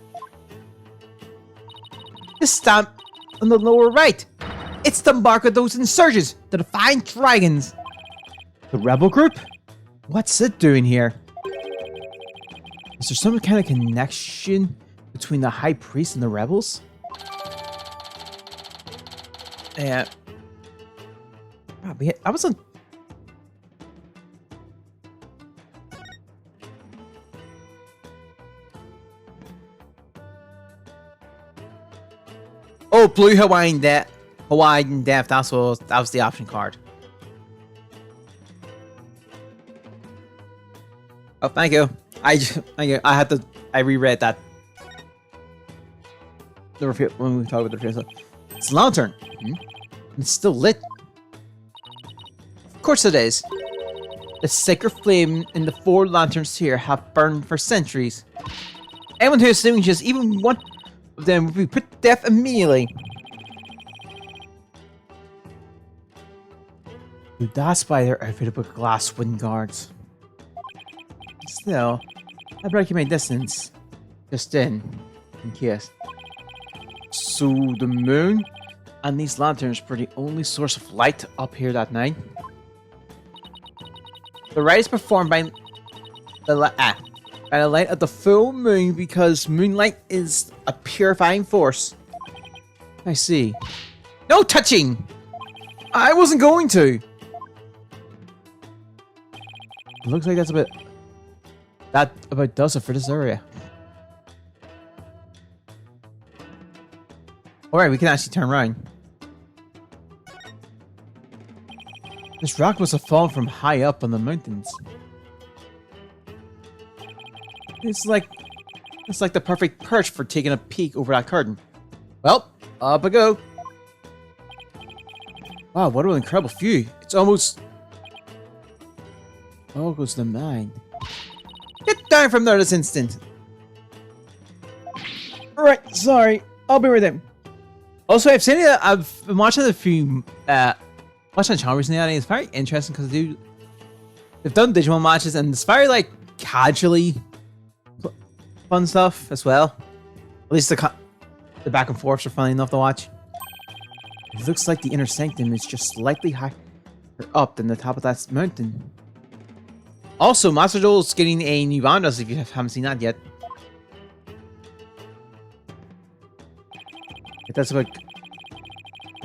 S1: The stamp on the lower right. It's the mark of those insurgents, the Defiant Dragons. The rebel group? What's it doing here? Is there some kind of connection between the High Priest and the rebels? Yeah. I was on... Oh, blue Hawaiian Death. That was the option card. Oh, thank you. I reread that. When we talk about the reveal. It's a lantern. It's still lit. Of course it is. The sacred flame in the 4 lanterns here have burned for centuries. Anyone who extinguishes even one of them will be put to death immediately. That's why they're outfitted with glass wooden guards. Still, I better keep my distance. Just in case. So the moon and these lanterns were the only source of light up here that night. The rite is performed by the light of the full moon because moonlight is a purifying force. I see. No touching! I wasn't going to! It looks like that about does it for this area. Alright, we can actually turn around. This rock must have fallen from high up on the mountains. It's like the perfect perch for taking a peek over that curtain. Well, up I go. Wow, what an incredible view. It's almost... Oh, goes the mind. Get down from there this instant. Alright, sorry. I'll be right there. Also, I've been watching a few, watching the channel recently, and it's very interesting because they've done Digimon matches, and it's very, like, casually fun stuff as well. At least the back and forths are funny enough to watch. It looks like the inner sanctum is just slightly higher up than the top of that mountain. Also, Master Joel's getting a new Vandas if you haven't seen that yet. I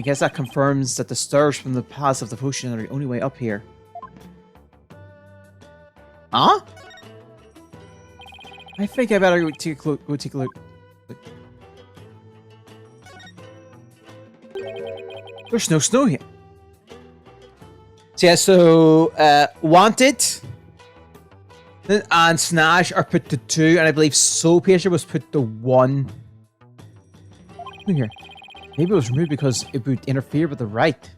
S1: guess that confirms that the stars from the paths of the potion are the only way up here. I think I better go take a look. Go take a look. There's no snow here. So yeah, so Wanted and Snatch are put to 2, and I believe Soul Piercer was put to 1. Look here. Maybe it was removed because it would interfere with the right.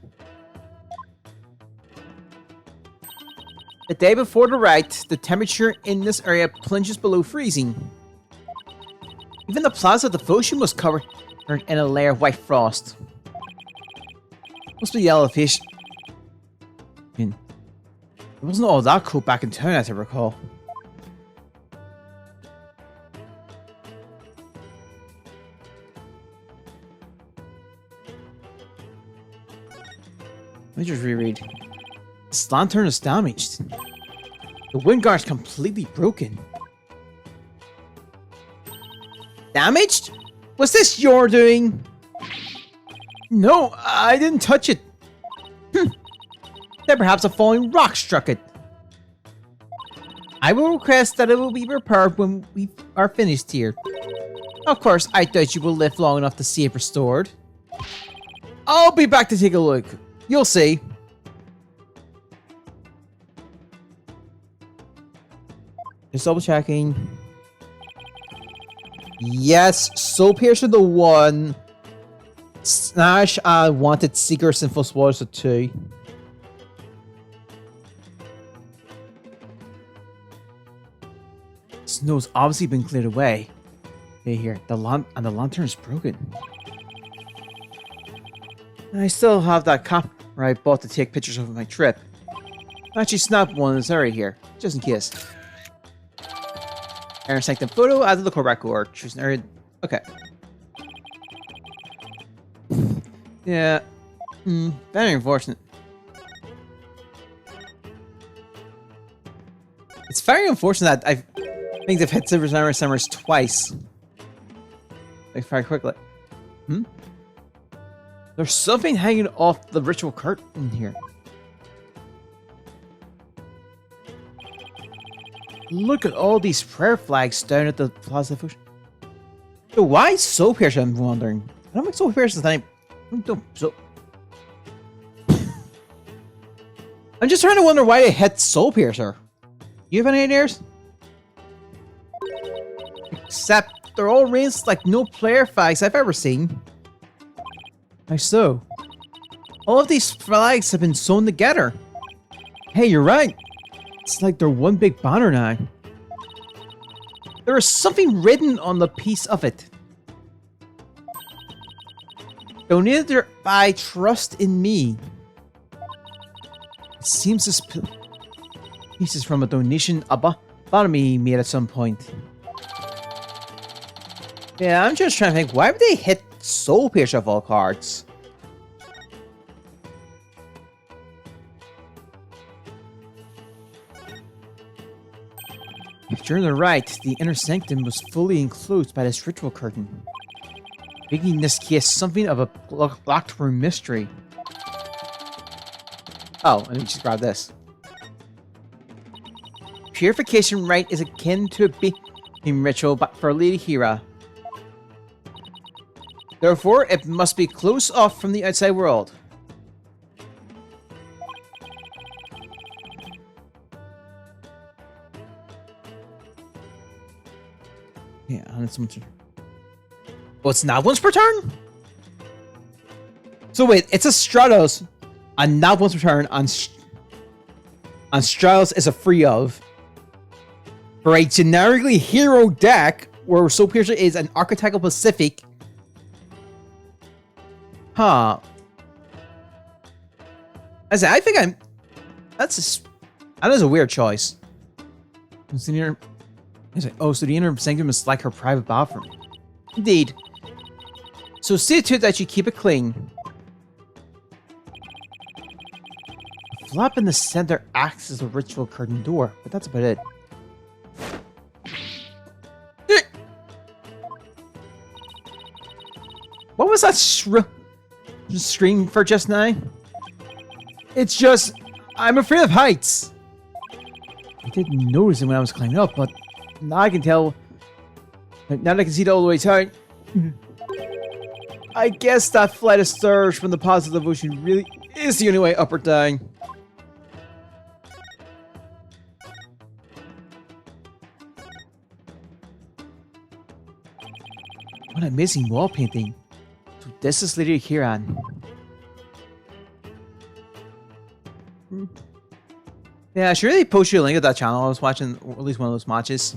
S1: The day before the rite, the temperature in this area plunges below freezing. Even the Plaza Devotion was covered in a layer of white frost. Must be the elevation. I mean, it wasn't all that cold back in town, as I recall. Let me just reread. This lantern is damaged. The wind guard's completely broken. Damaged? Was this your doing? No, I didn't touch it. Then perhaps a falling rock struck it. I will request that it will be repaired when we are finished here. Of course, I doubt you will live long enough to see it restored. I'll be back to take a look. You'll see. Just double checking. Yes, Soul Piercer the 1. Snatch Wanted Seeker Sinful Swallows the 2. Snow's obviously been cleared away. Hey here, the lantern is broken. I still have that camera I bought to take pictures of my trip. I actually snapped one that's already here, just in case. Aaron Sanctum photo, add to the core record. Choose an area. Okay. Yeah. Very unfortunate. It's very unfortunate that I think they've hit Silver Summers twice. Like, very quickly. There's something hanging off the ritual curtain here. Look at all these prayer flags down at the Plaza Devotion. So why Soul Piercer, I'm wondering? I don't think Soul Piercer's the name. I'm just trying to wonder why they hit Soul Piercer. You have any ideas? Except they're all arranged like no player flags I've ever seen. How so? All of these flags have been sewn together. Hey, you're right. It's like they're one big banner now. There is something written on the piece of it. Donated by Trust in Me. It seems this piece is from a donation Abotomy made at some point. Yeah, I'm just trying to think, why would they hit Soul Piercer of all cards? During the rite, the inner sanctum was fully enclosed by this ritual curtain, making this case something of a locked room mystery. Oh, let me just grab this. Purification rite is akin to a being ritual for Lady Hera. Therefore, it must be closed off from the outside world. Yeah, and it's well, it's not once per turn? So wait, it's a Stratos, and not once per turn, on Stratos is a free of. For a generically hero deck, where Soul Piercer is an archetypal Pacific. Huh. I think I'm... that is a weird choice. Oh, so the inner sanctum is like her private bathroom. Indeed. So see to it that you keep it clean. The flap in the center acts as a ritual curtain door, but that's about it. What was that scream for just now? It's just... I'm afraid of heights. I didn't notice it when I was climbing up, but now I can tell Now that I can see it all the way down. I guess that flight of stairs from the positive ocean really is the only way up or down. What an amazing wall painting. So this is Lady Kiran. Yeah, I should really post you a link of that channel. I was watching at least one of those matches.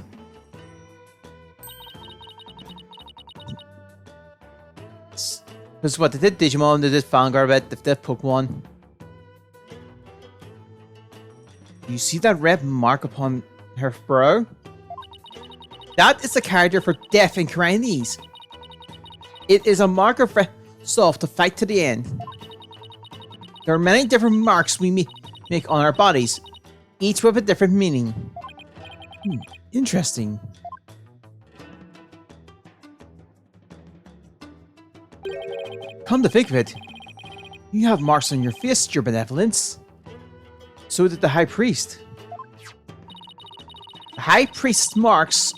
S1: Because what, they did Digimon, they did Vanguard, they did Pokemon. You see that red mark upon her brow? That is the character for death in Chinese. It is a marker for resolve to fight to the end. There are many different marks we make on our bodies, each with a different meaning. Interesting. Come to think of it, you have marks on your fist, your benevolence. So did the High Priest. The High Priest's marks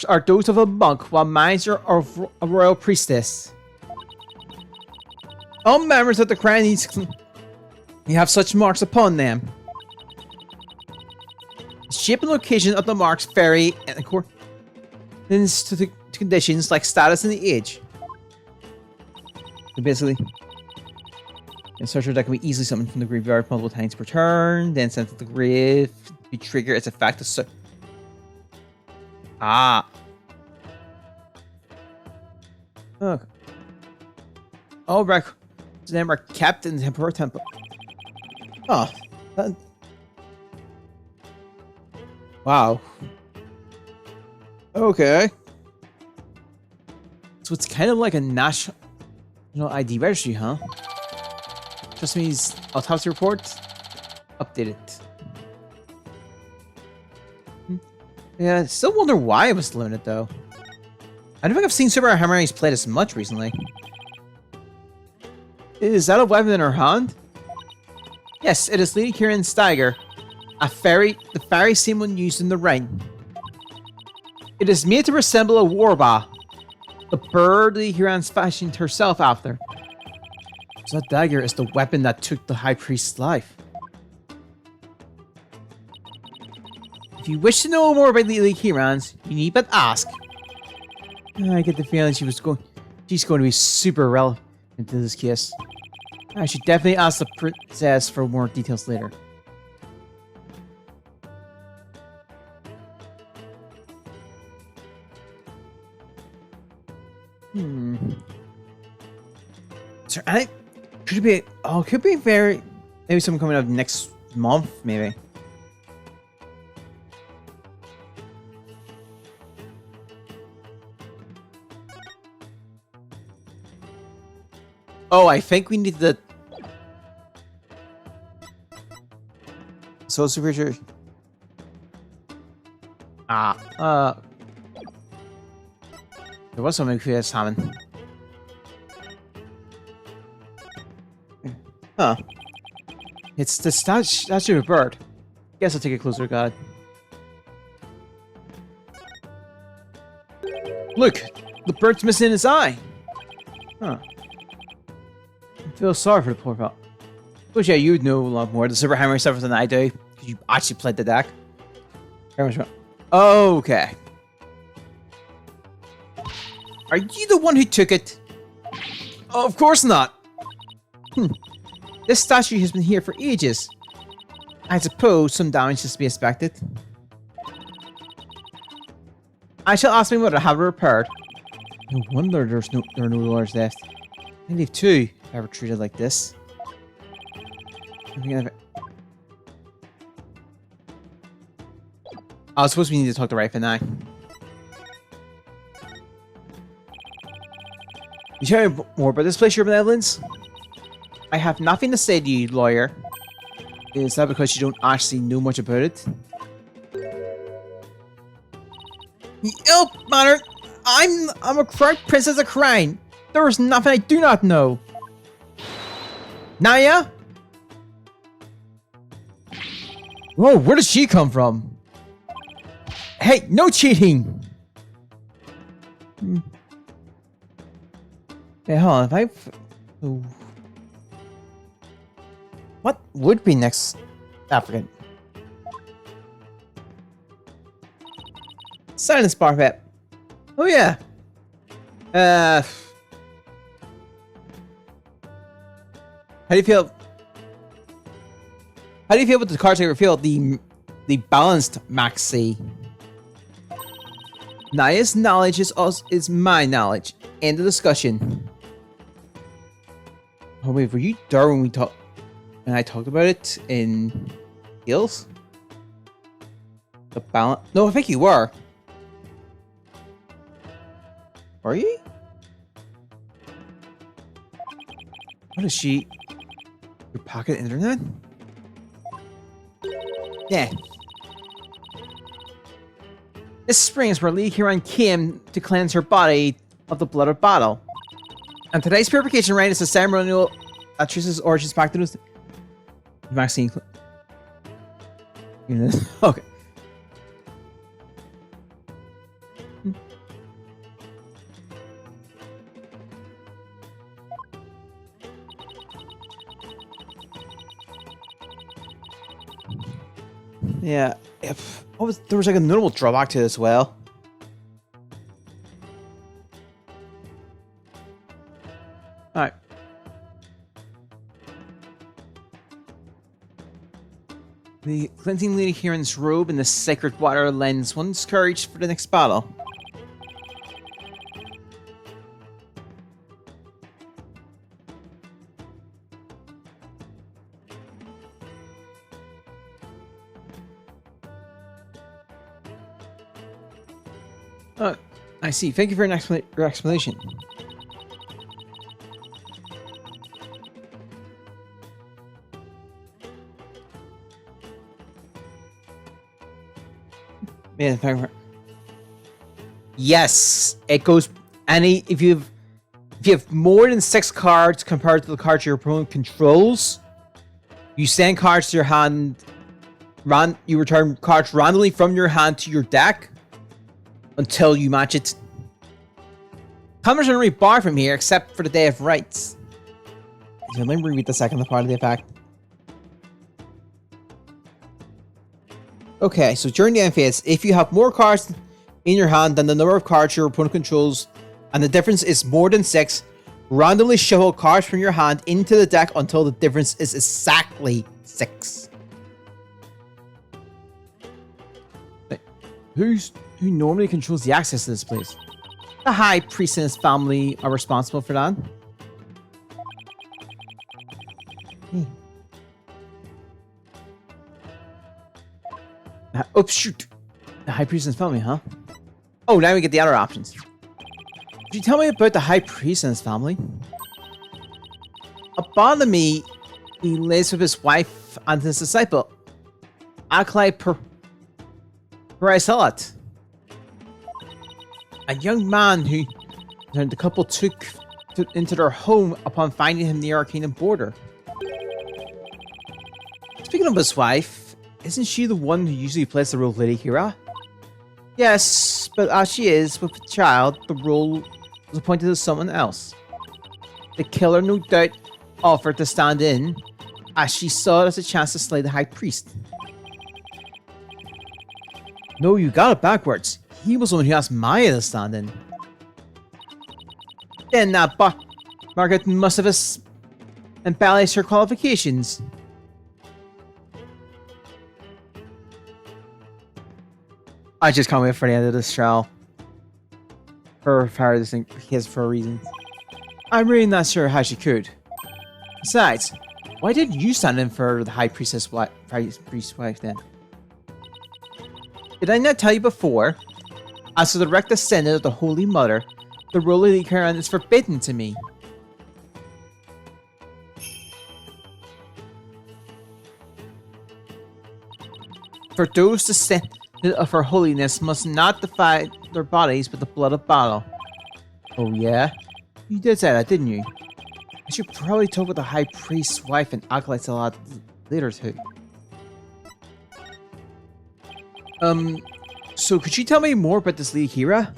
S1: are those of a monk, while mine are of a royal priestess. All members of the Crown have such marks upon them. The shape and location of the marks vary in accordance to conditions like status and the age. So basically, a sorcerer that can be easily summoned from the graveyard multiple times per turn, then sent to the grave to trigger its effect of Okay. All records of them are kept in the Emperor Temple. Oh. Wow. Okay. So it's kind of like a national ID registry, huh? Just means autopsy report. Update it. Yeah, I still wonder why it was limited though. I don't think I've seen Super Harmonies play this much recently. Is that a weapon in her hand? Yes, it is Lady Kiran's dagger. The very same one used in the ring. It is made to resemble a warba, the bird Lady Kiran's fashioned herself after. So that dagger is the weapon that took the High Priest's life. If you wish to know more about Lady Kiran's, you need but ask. I get the feeling she's going to be super relevant to this case. I should definitely ask the princess for more details later. So I could be maybe something coming up next month, maybe. Oh, I think we need the Soul Supervision. There was something for this salmon. Huh. It's the statue of a bird. Guess I'll take a closer look at it. Look! The bird's missing its eye! Huh. I feel sorry for the poor fellow. But yeah, you'd know a lot more. The Super Hammer stuff than I do. Because you actually played the deck. Very much. Okay. Are you the one who took it? Oh, of course not. This statue has been here for ages. I suppose some damage is to be expected. I shall ask my mother to have it repaired. No wonder there are no dollars left. I leave two if I were treated like this. I suppose we need to talk to Rife now. You tell me more about this place, Your Benevolence? I have nothing to say to you, lawyer. Is that because you don't actually know much about it? Oh, matter. I'm a crown princess of Crown. There is nothing I do not know. Naya? Whoa, where did she come from? Hey, no cheating! Yeah, hold on. If I... Ooh. What would be next? African. Silence bar pet. Oh yeah. How do you feel? How do you feel with the cards I revealed? The balanced maxi. Naya's knowledge is my knowledge. End of discussion. Oh wait, were you there when we talked? And I talked about it in Heels? The balance? No, I think you were. Are you? What is she? Your pocket internet? Yeah. This spring is where Lee Huron came to cleanse her body of the blood of battle. And today's purification rite is a ceremonial that traces origins back to the vaccine. Okay. Yeah, there was like a notable drawback to it as well. Alright. The cleansing Lady Huron's robe and the sacred water lends one's courage for the next battle. I see. Thank you for your explanation. Man, yes, it goes. If you have more than 6 cards compared to the cards your opponent controls, you send cards to your hand. You return cards randomly from your hand to your deck until you match it. Comments are not barred from here except for the Day of Rights. Let me read the second part of the effect. Okay, so during the end phase, if you have more cards in your hand than the number of cards your opponent controls, and the difference is more than 6, randomly shuffle cards from your hand into the deck until the difference is exactly 6. Who normally controls the access to this place? The High Priest and his family are responsible for that. Oh, shoot. The High Priest and his family, huh? Oh, now we get the other options. Could you tell me about the High Priest and his family? Upon me, he lives with his wife and his disciple, Acolyte Paraisalat. A young man who the couple took into their home upon finding him near our kingdom border. Speaking of his wife, isn't she the one who usually plays the role of Lady Hira? Yes, but as she is with a child, the role was appointed to someone else. The killer no doubt offered to stand in, as she saw it as a chance to slay the High Priest. No, you got it backwards. He was the one who asked Maya to stand in. Then that Margaret must have embellished her qualifications. I just can't wait for the end of this trial. For this thing, his for a reason. I'm really not sure how she could. Besides, why did you stand in for the High Priest's wife then? Did I not tell you before? As the direct descendant of the Holy Mother, the role of the Karen is forbidden to me. For those descendants of her holiness must not defile their bodies with the blood of battle. Oh yeah? You did say that, didn't you? I should probably talk with the High Priest's wife and acolytes a lot later too. So could you tell me more about this Lady Hira?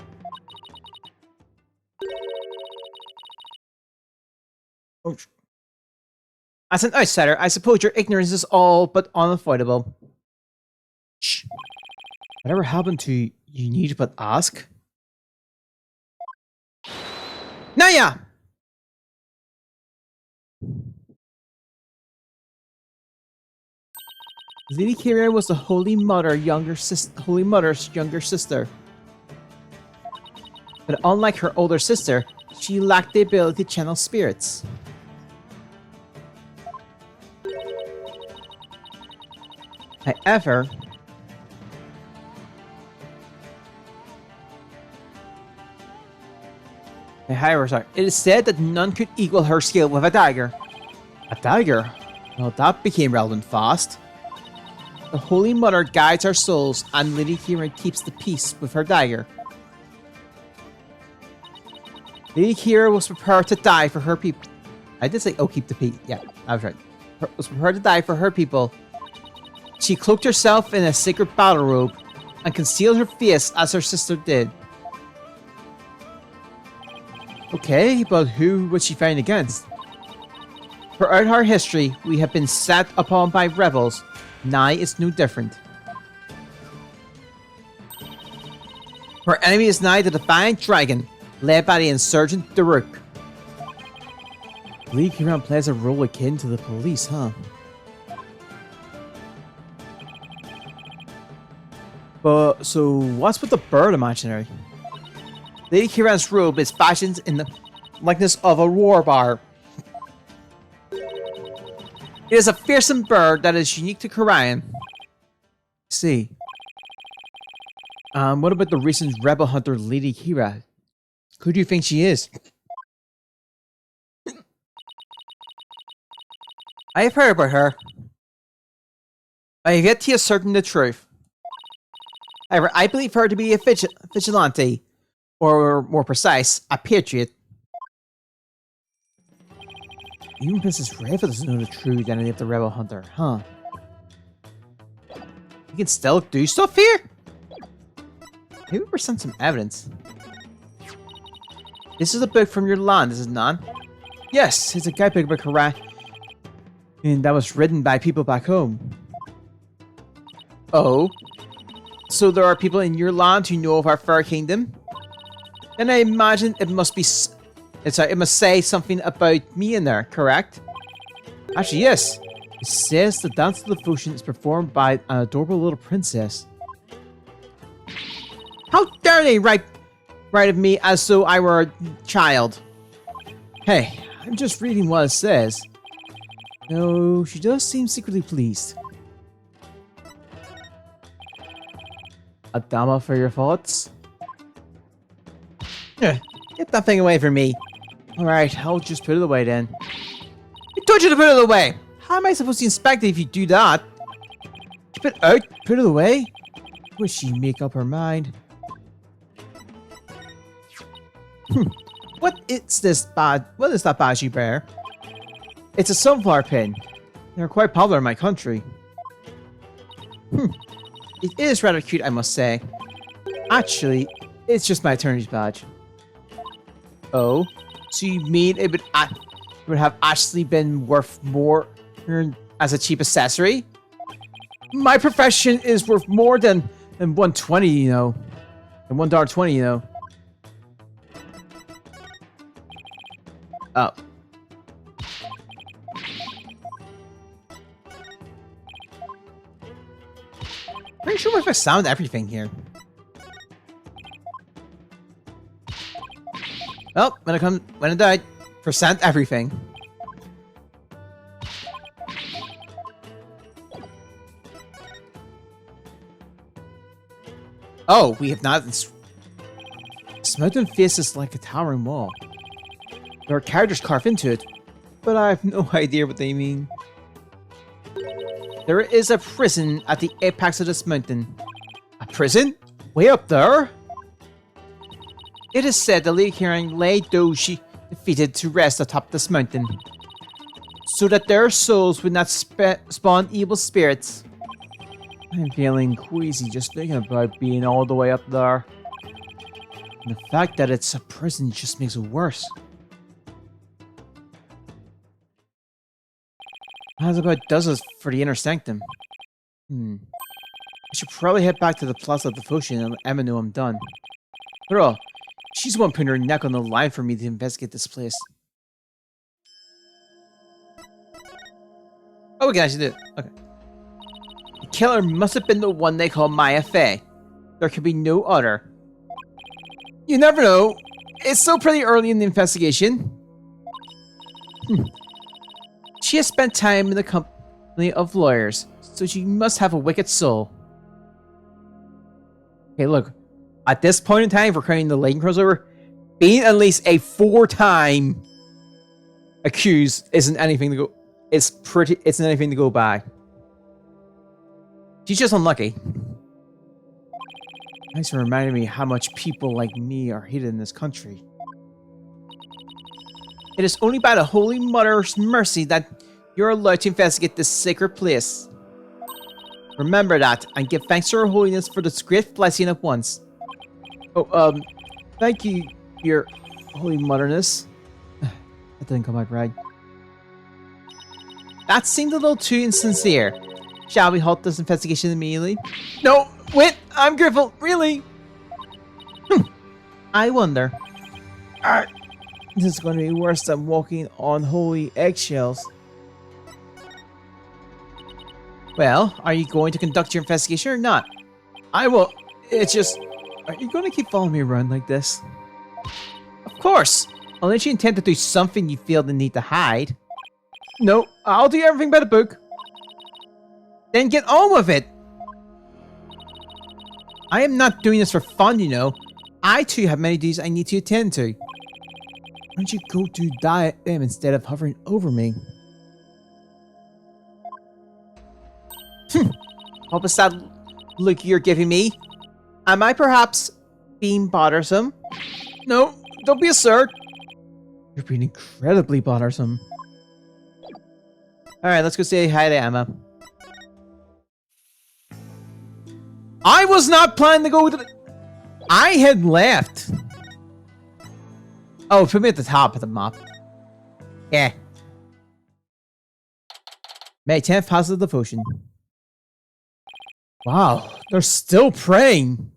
S1: Oh. As an outsider, I suppose your ignorance is all but unavoidable. Shh. Whatever happened to you need but ask? Naya! Lady Kira was the Holy Mother's younger sister. But unlike her older sister, she lacked the ability to channel spirits. However, it is said that none could equal her skill with a dagger. A dagger? Well, that became relevant fast. The Holy Mother guides our souls, and Lady Kira keeps the peace with her dagger. Lady Kira was prepared to die for her people. I did say, oh, keep the peace. Yeah, I was right. Was prepared to die for her people. She cloaked herself in a sacred battle robe and concealed her face as her sister did. Okay, but who was she fighting against? Throughout our history, we have been set upon by rebels. Now it's no different. Her enemy is now the Defiant Dragon, led by the insurgent Daruk. Lee Kiran plays a role akin to the police, huh? But, so, what's with the bird imaginary? Lady Kiran's robe is fashioned in the likeness of a war bar. It is a fearsome bird that is unique to Korean. See. What about the recent rebel hunter Lady Kira? Who do you think she is? I have heard about her. I have yet to ascertain the truth. However, I believe her to be a vigilante, or more precise, a patriot. Even Princess Reva doesn't know the true identity of the rebel hunter, huh? You can still do stuff here? Maybe we present some evidence. This is a book from your land, is it not? Yes, it's a guidebook about Korea, and that was written by people back home. Oh? So there are people in your land who know of our fair kingdom? Then I imagine it must be... it must say something about me in there, correct? Actually, yes. It says the dance of devotion is performed by an adorable little princess. How dare they write of me as though I were a child? Hey, I'm just reading what it says. No, she does seem secretly pleased. A dama for your thoughts? Get that thing away from me. Alright, I'll just put it away then. I told you to put it away! How am I supposed to inspect it if you do that? Keep it out, put it away? Will she make up her mind? What is that badge you bear? It's a sunflower pin. They're quite popular in my country. It is rather cute, I must say. Actually, it's just my attorney's badge. Oh? So you mean it would have actually been worth more as a cheap accessory? My profession is worth more than $1.20, you know. Than $1.20, you know. Oh. Pretty sure if I sound everything here. Well, when it died, percent everything. Oh, we have not. This mountain faces like a towering wall. There are characters carved into it, but I have no idea what they mean. There is a prison at the apex of this mountain. A prison? Way up there? It is said that Lady Kiran laid those she defeated to rest atop this mountain, so that their souls would not spawn evil spirits. I'm feeling queasy just thinking about being all the way up there. And the fact that it's a prison just makes it worse. How's about does us for the inner sanctum? I should probably head back to the Plaza of Devotion and let Emma know I'm done. After all, she's the one putting her neck on the line for me to investigate this place. Oh, we can actually do it. Okay. The killer must have been the one they call Maya Fey. There could be no other. You never know. It's still pretty early in the investigation. She has spent time in the company of lawyers, so she must have a wicked soul. Okay, look. At this point in time, for creating the Lane crossover, being at least a 4-time accused isn't anything to go. It's anything to go by. She's just unlucky. Thanks for reminding me how much people like me are hated in this country. It is only by the Holy Mother's mercy that you're allowed to investigate this sacred place. Remember that, and give thanks to Her Holiness for this great blessing at once. Oh, thank you, Your Holy Motherness. That didn't come out right. That seemed a little too insincere. Shall we halt this investigation immediately? No, wait, I'm grateful, really? I wonder. This is going to be worse than walking on holy eggshells. Well, are you going to conduct your investigation or not? I will. It's just... Are you going to keep following me around like this? Of course! Unless you intend to do something you feel the need to hide. No, I'll do everything by the book. Then get on with it! I am not doing this for fun, you know. I too have many duties I need to attend to. Why don't you go do them instead of hovering over me? What was that look you're giving me? Am I perhaps being bothersome? No, don't be absurd. You're being incredibly bothersome. Alright, let's go say hi to Emma. I was not planning to go to the... I had left. Oh, put me at the top of the map. Yeah. May 10th, House of Devotion. Wow, they're still praying.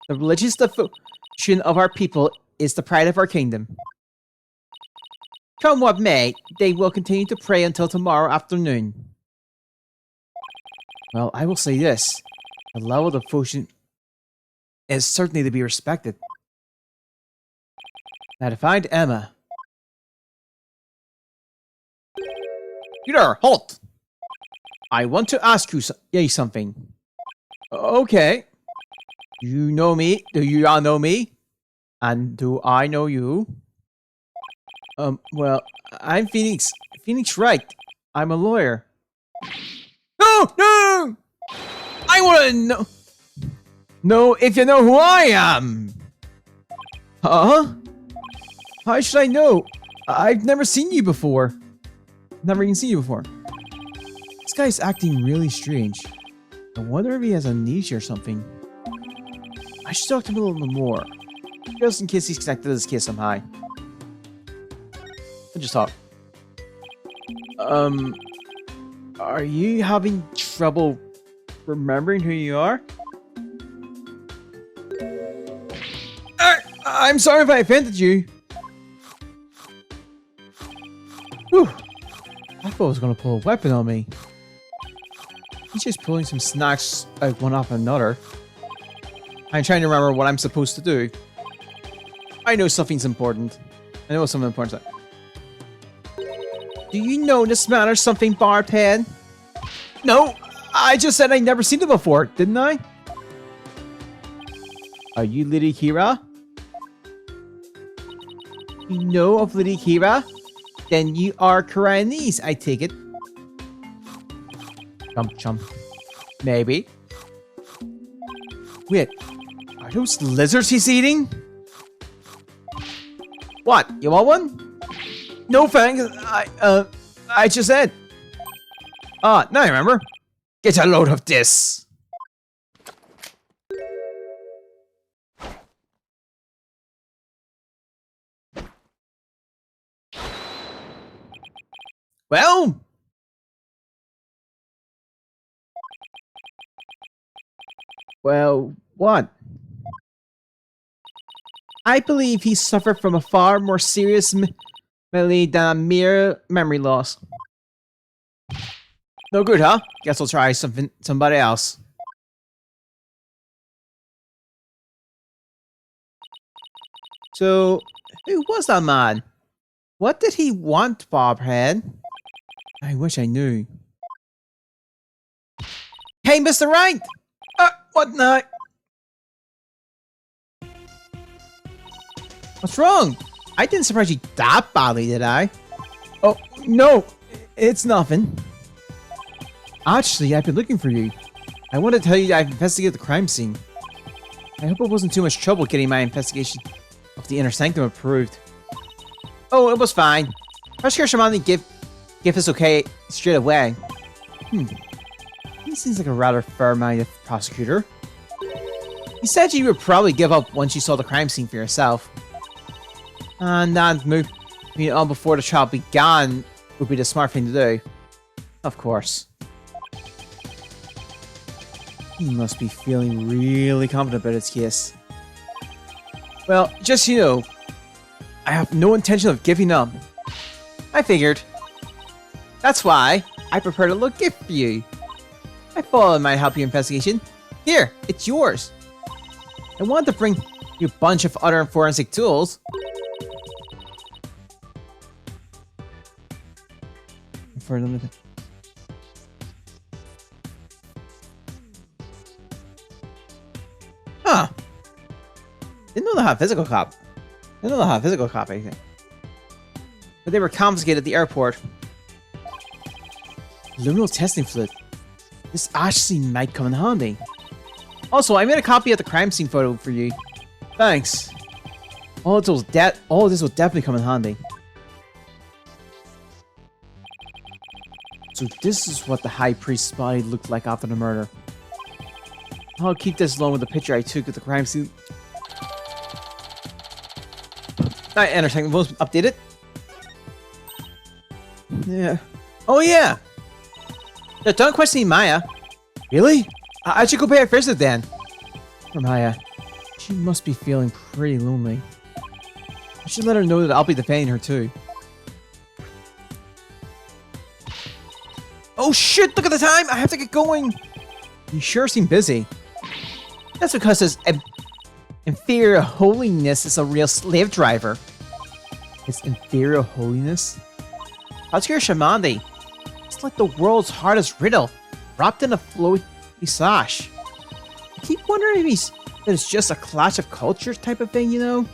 S1: The religious devotion of our people is the pride of our kingdom. Come what may, they will continue to pray until tomorrow afternoon. Well, I will say this. The level of devotion is certainly to be respected. Now to find Emma. Peter, halt! I want to ask you something. Okay. You know me? Do you all know me? And do I know you? Well, I'm Phoenix. Phoenix Wright. I'm a lawyer. No! No! I want to know... Know if you know who I am! Huh? How should I know? I've never seen you before. Never even seen you before. This guy's acting really strange. I wonder if he has amnesia or something. I should talk to him a little more. Just in case he's connected to this case somehow. I'll just talk. Are you having trouble remembering who you are? I'm sorry if I offended you. Whew. I thought I was gonna pull a weapon on me. He's just pulling some snacks out one after another. I'm trying to remember what I'm supposed to do. I know something's important. I know something important. Do you know this man or something, Barthead? No, I just said I'd never seen it before, didn't I? Are you Lady Kira? You know of Lady Kira? Then you are Koreanese, I take it. Chump chump. Maybe. Wait, are those lizards he's eating? What? You want one? No thanks. I just said. Ah, now I remember. Get a load of this. Well, what? I believe he suffered from a far more serious malady than a mere memory loss. No good, huh? Guess I'll try somebody else. So, who was that man? What did he want, Bobhead? I wish I knew. Hey, Mr. Right! What now? What's wrong? I didn't surprise you that badly, did I? Oh, no. It's nothing. Actually, I've been looking for you. I want to tell you that I've investigated the crime scene. I hope it wasn't too much trouble getting my investigation of the inner sanctum approved. Oh, it was fine. Prosecutor Shimani give us okay straight away. He seems like a rather fair-minded prosecutor. He said you would probably give up once you saw the crime scene for yourself. And that moving on before the trial began would be the smart thing to do. Of course. He must be feeling really confident about his case. Well, just so you know, I have no intention of giving up. I figured. That's why I prepared a little gift for you. I thought it might help your investigation. Here, it's yours. I wanted to bring you a bunch of other forensic tools. For limited. Huh. Didn't know they had a physical copy. Didn't know they had a physical copy. But they were confiscated at the airport. Luminal testing fluid. This actually might come in handy. Also, I made a copy of the crime scene photo for you. Thanks. All this will definitely come in handy. So this is what the High Priest's body looked like after the murder. I'll keep this along with the picture I took of the crime scene. Alright, entertainment was updated. Yeah. Oh yeah! Yeah, don't question Maya. Really? I should go pay her visit then. For Maya. She must be feeling pretty lonely. I should let her know that I'll be defending her too. Oh shit, look at the time! I have to get going! You sure seem busy. That's because his inferior holiness is a real slave driver. His inferior holiness? Prosecutor Shamandi. It's like the world's hardest riddle, wrapped in a flowy sash. I keep wondering if it's just a clash of cultures type of thing, you know?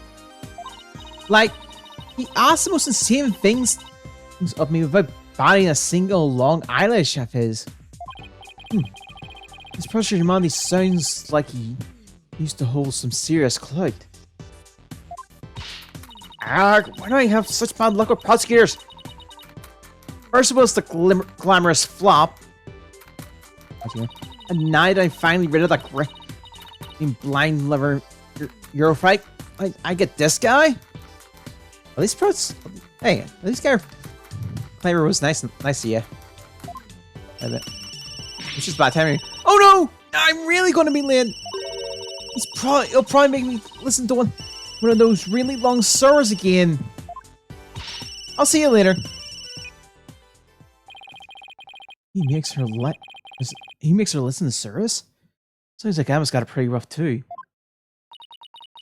S1: Like, he asks the most insane things of me without batting a single long eyelash of his. This Prosecutor Shamandi sounds like he used to hold some serious clout. Why do I have such bad luck with prosecutors? First was the glamorous flop. And now that I'm finally rid of that blind liver Eurofight, I get this guy? At least hey, at least guy Claimer was nice to you. It's just bad timing. Oh no! I'm really gonna be late. He'll probably make me listen to one of those really long servers again. I'll see you later. He makes her listen to service? Sounds like Emma's got it pretty rough too.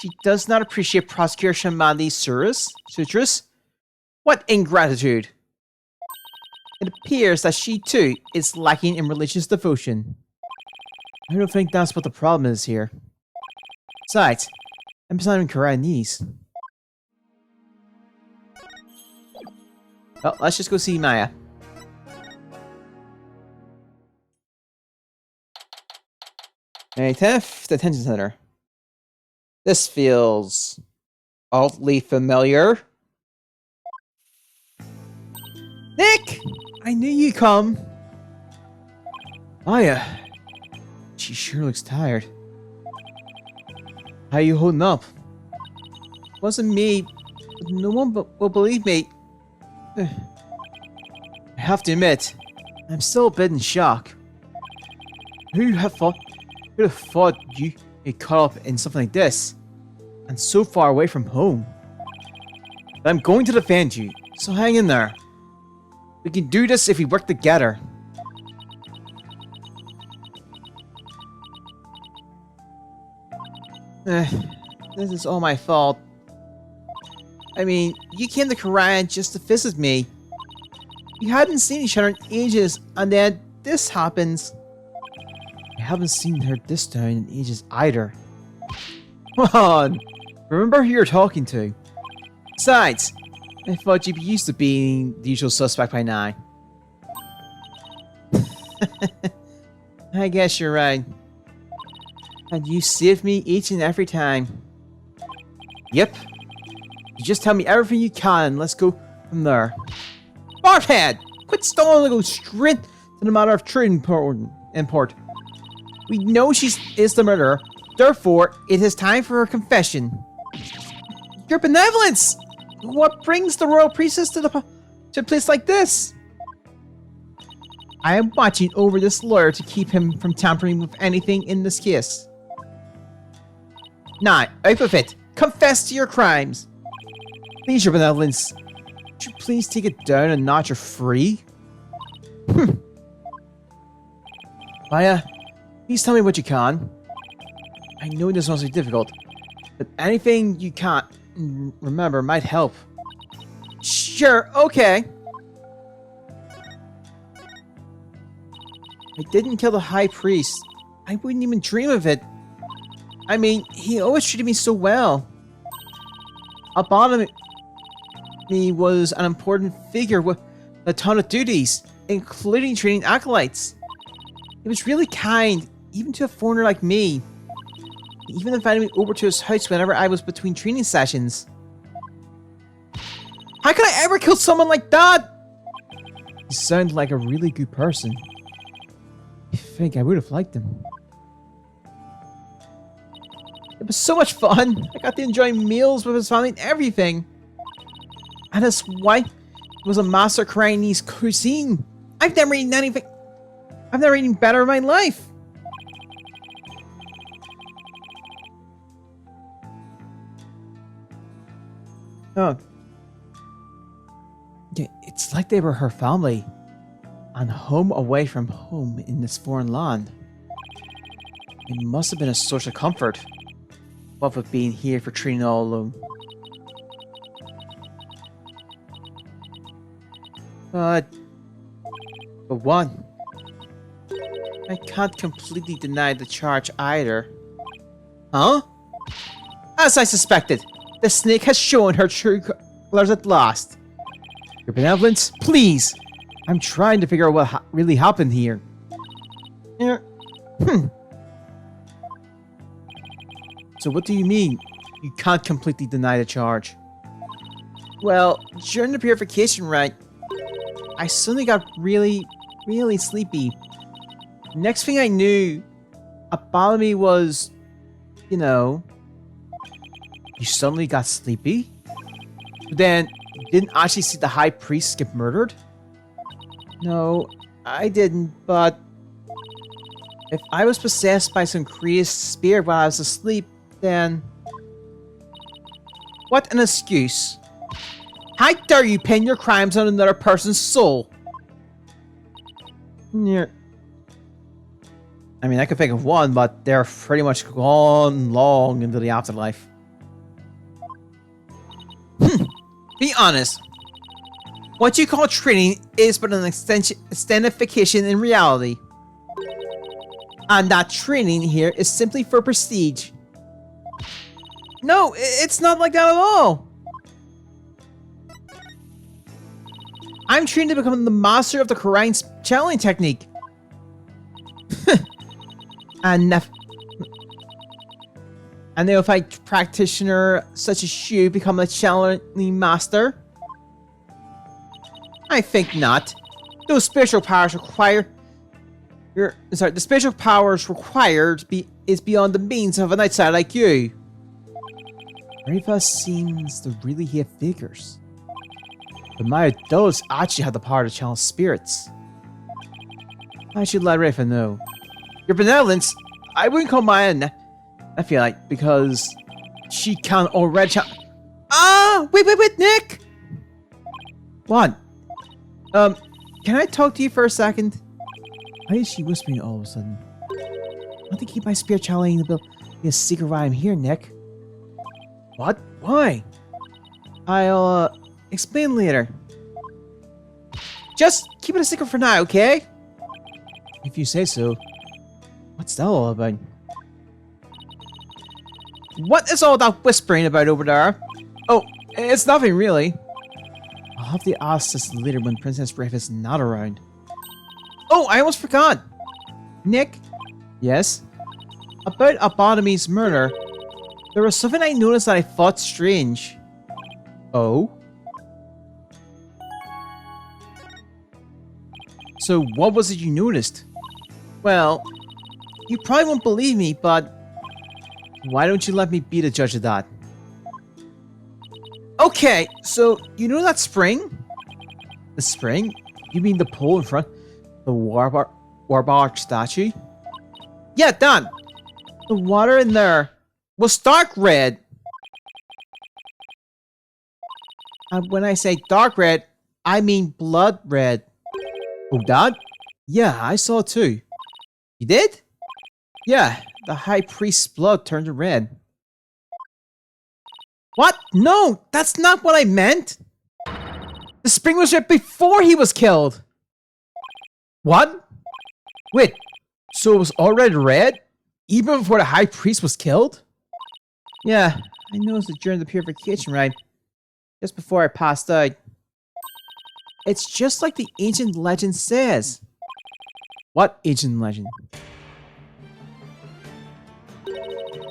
S1: She does not appreciate Prosecutor Shamandi's citrus? What ingratitude! It appears that she too is lacking in religious devotion. I don't think that's what the problem is here. Besides, Emma's not even Koreanese. Well, let's just go see Maya. Hey, Tiff, detention center. This feels awfully familiar. Nick! I knew you'd come. Maya. She sure looks tired. How you holding up? Wasn't me. No one will believe me. I have to admit, I'm still a bit in shock. Who'd have thought you'd get caught up in something like this? And so far away from home. But I'm going to defend you, so hang in there. We can do this if we work together. This is all my fault. I mean, you came to Korea just to visit me. We hadn't seen each other in ages, and then this happens. I haven't seen her this down in ages either. Come on, remember who you're talking to. Besides, I thought you'd be used to being the usual suspect by now. I guess you're right. And you saved me each and every time. Yep. You just tell me everything you can and let's go from there. Barthead! Quit stalling and go straight to the matter of truth import. We know she is the murderer, therefore it is time for her confession. Your benevolence! What brings the royal priestess to a place like this? I am watching over this lawyer to keep him from tampering with anything in this case. Now, out with it. Confess to your crimes. Please, your benevolence. Would you please take it down a notch or free? Maya, please tell me what you can. I know this must be difficult, but anything you can't remember might help. Sure, okay. I didn't kill the high priest. I wouldn't even dream of it. I mean, he always treated me so well. Above me was an important figure with a ton of duties, including training acolytes. He was really kind, even to a foreigner like me. He even invited me over to his house whenever I was between training sessions. How could I ever kill someone like that? He sounded like a really good person. I think I would have liked him. It was so much fun. I got to enjoy meals with his family and everything. And his wife was a master Chinese cuisine. I've never eaten better in my life. Oh. Yeah, it's like they were her family. And home away from home in this foreign land. It must have been a source of comfort. What with being here for training all alone. But one, I can't completely deny the charge either. Huh? As I suspected, the snake has shown her true colors at last. Your benevolence, please. I'm trying to figure out what really happened here. So what do you mean, you can't completely deny the charge? Well, during the purification rite, I suddenly got really sleepy. Next thing I knew, a part of me was, you know... You suddenly got sleepy? But then, you didn't actually see the high priest get murdered? No, I didn't, but... If I was possessed by some crazy spirit while I was asleep, then... What an excuse. How dare you pin your crimes on another person's soul? Yeah. I mean, I could think of one, but they're pretty much gone long into the afterlife. Be honest. What you call training is but an extendification in reality. And that training here is simply for prestige. No, it's not like that at all. I'm trained to become the master of the Korean channeling technique. And a neophyte practitioner such as you become a channeling master? I think not. Those spiritual powers require... the spiritual powers required is beyond the means of an outsider like you. Riva seems to really have figures. But Maya does actually have the power to channel spirits. I should let Rafa know. Your benevolence, I wouldn't call Maya I feel like, because she can already channel. Ah! Wait, Nick! What? Can I talk to you for a second? Why is she whispering all of a sudden? I want to keep my spirit channeling the bill. Be a secret why I'm here, Nick. What? Why? I'll explain later. Just keep it a secret for now, okay? If you say so. What's that all about? What is all that whispering about over there? Oh, it's nothing really. I'll have to ask this later when Princess Brave is not around. Oh, I almost forgot. Nick? Yes? About Abotomy's murder, there was something I noticed that I thought strange. Oh? So what was it you noticed? Well, you probably won't believe me, but why don't you let me be the judge of that? Okay, so you know that spring? The spring? You mean the pole in front? The Warbark statue? Yeah, done. The water in there was dark red. And when I say dark red, I mean blood red. Oh, Dad? Yeah, I saw it too. You did? Yeah, the High Priest's blood turned red. What? No, that's not what I meant. The spring was red before he was killed. What? Wait, so it was already red? Even before the High Priest was killed? Yeah, I noticed it during the purification rite. Just before I passed out. It's just like the ancient legend says. What ancient legend?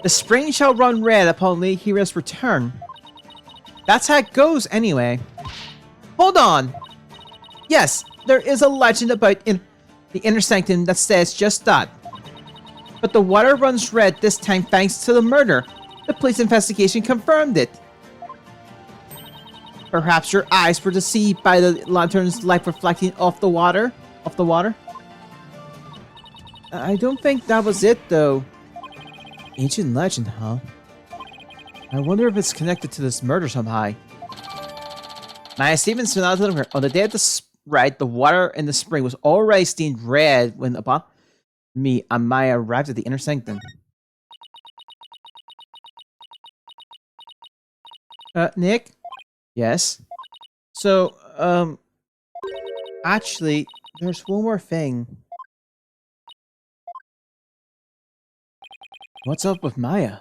S1: The spring shall run red upon Lady Hira's return. That's how it goes anyway. Hold on! Yes, there is a legend about the inner sanctum that says just that. But the water runs red this time thanks to the murder. The police investigation confirmed it. Perhaps your eyes were deceived by the lantern's light reflecting off the water? I don't think that was it, though. Ancient legend, huh? I wonder if it's connected to this murder somehow. Maya Stevens went out to her. On the day of the rite, the water in the spring was already stained red when me and Maya arrived at the inner sanctum. Nick? Yes? So, actually, there's one more thing. What's up with Maya?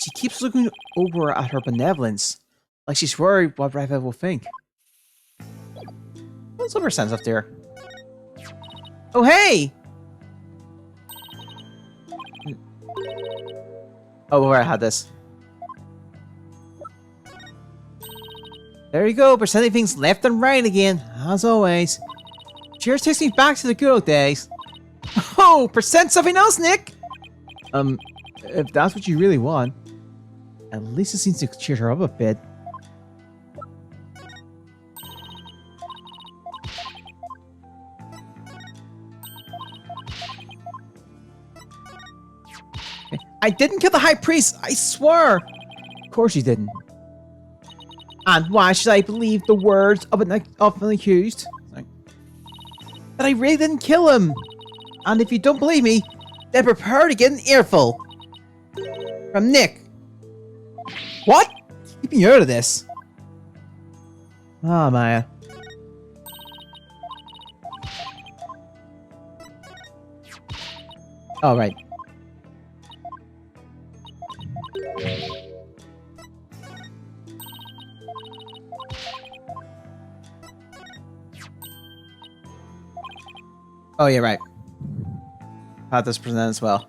S1: She keeps looking over at her benevolence, like she's worried what Rafa will think. What's up her sense up there? Oh, hey! Oh, where I had this. There you go, presenting things left and right again, as always. Cheers takes me back to the good old days. Oh, present something else, Nick! If that's what you really want. At least it seems to cheer her up a bit. I didn't kill the High Priest, I swear! Of course you didn't. And why should I believe the words of an accused? Sorry. That I really didn't kill him! And if you don't believe me, then prepare to get an earful. From Nick. What? Keep me out of this. Ah, Maya. All right. Oh, yeah, right. Had this present as well.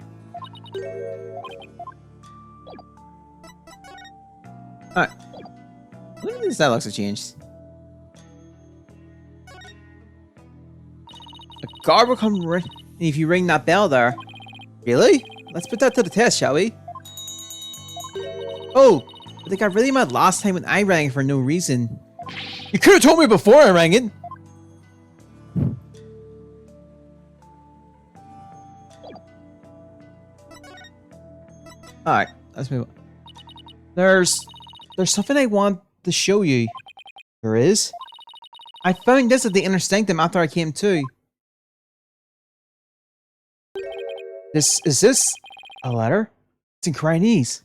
S1: Alright. Look at these dialogues have changed. A guard will come if you ring that bell there. Really? Let's put that to the test, shall we? Oh, but they got really mad last time when I rang for no reason. You could have told me before I rang it. Alright, let's move on. There's something I want to show you. There is? I found this at the inner sanctum after I came to. Is this a letter? It's in Chinese.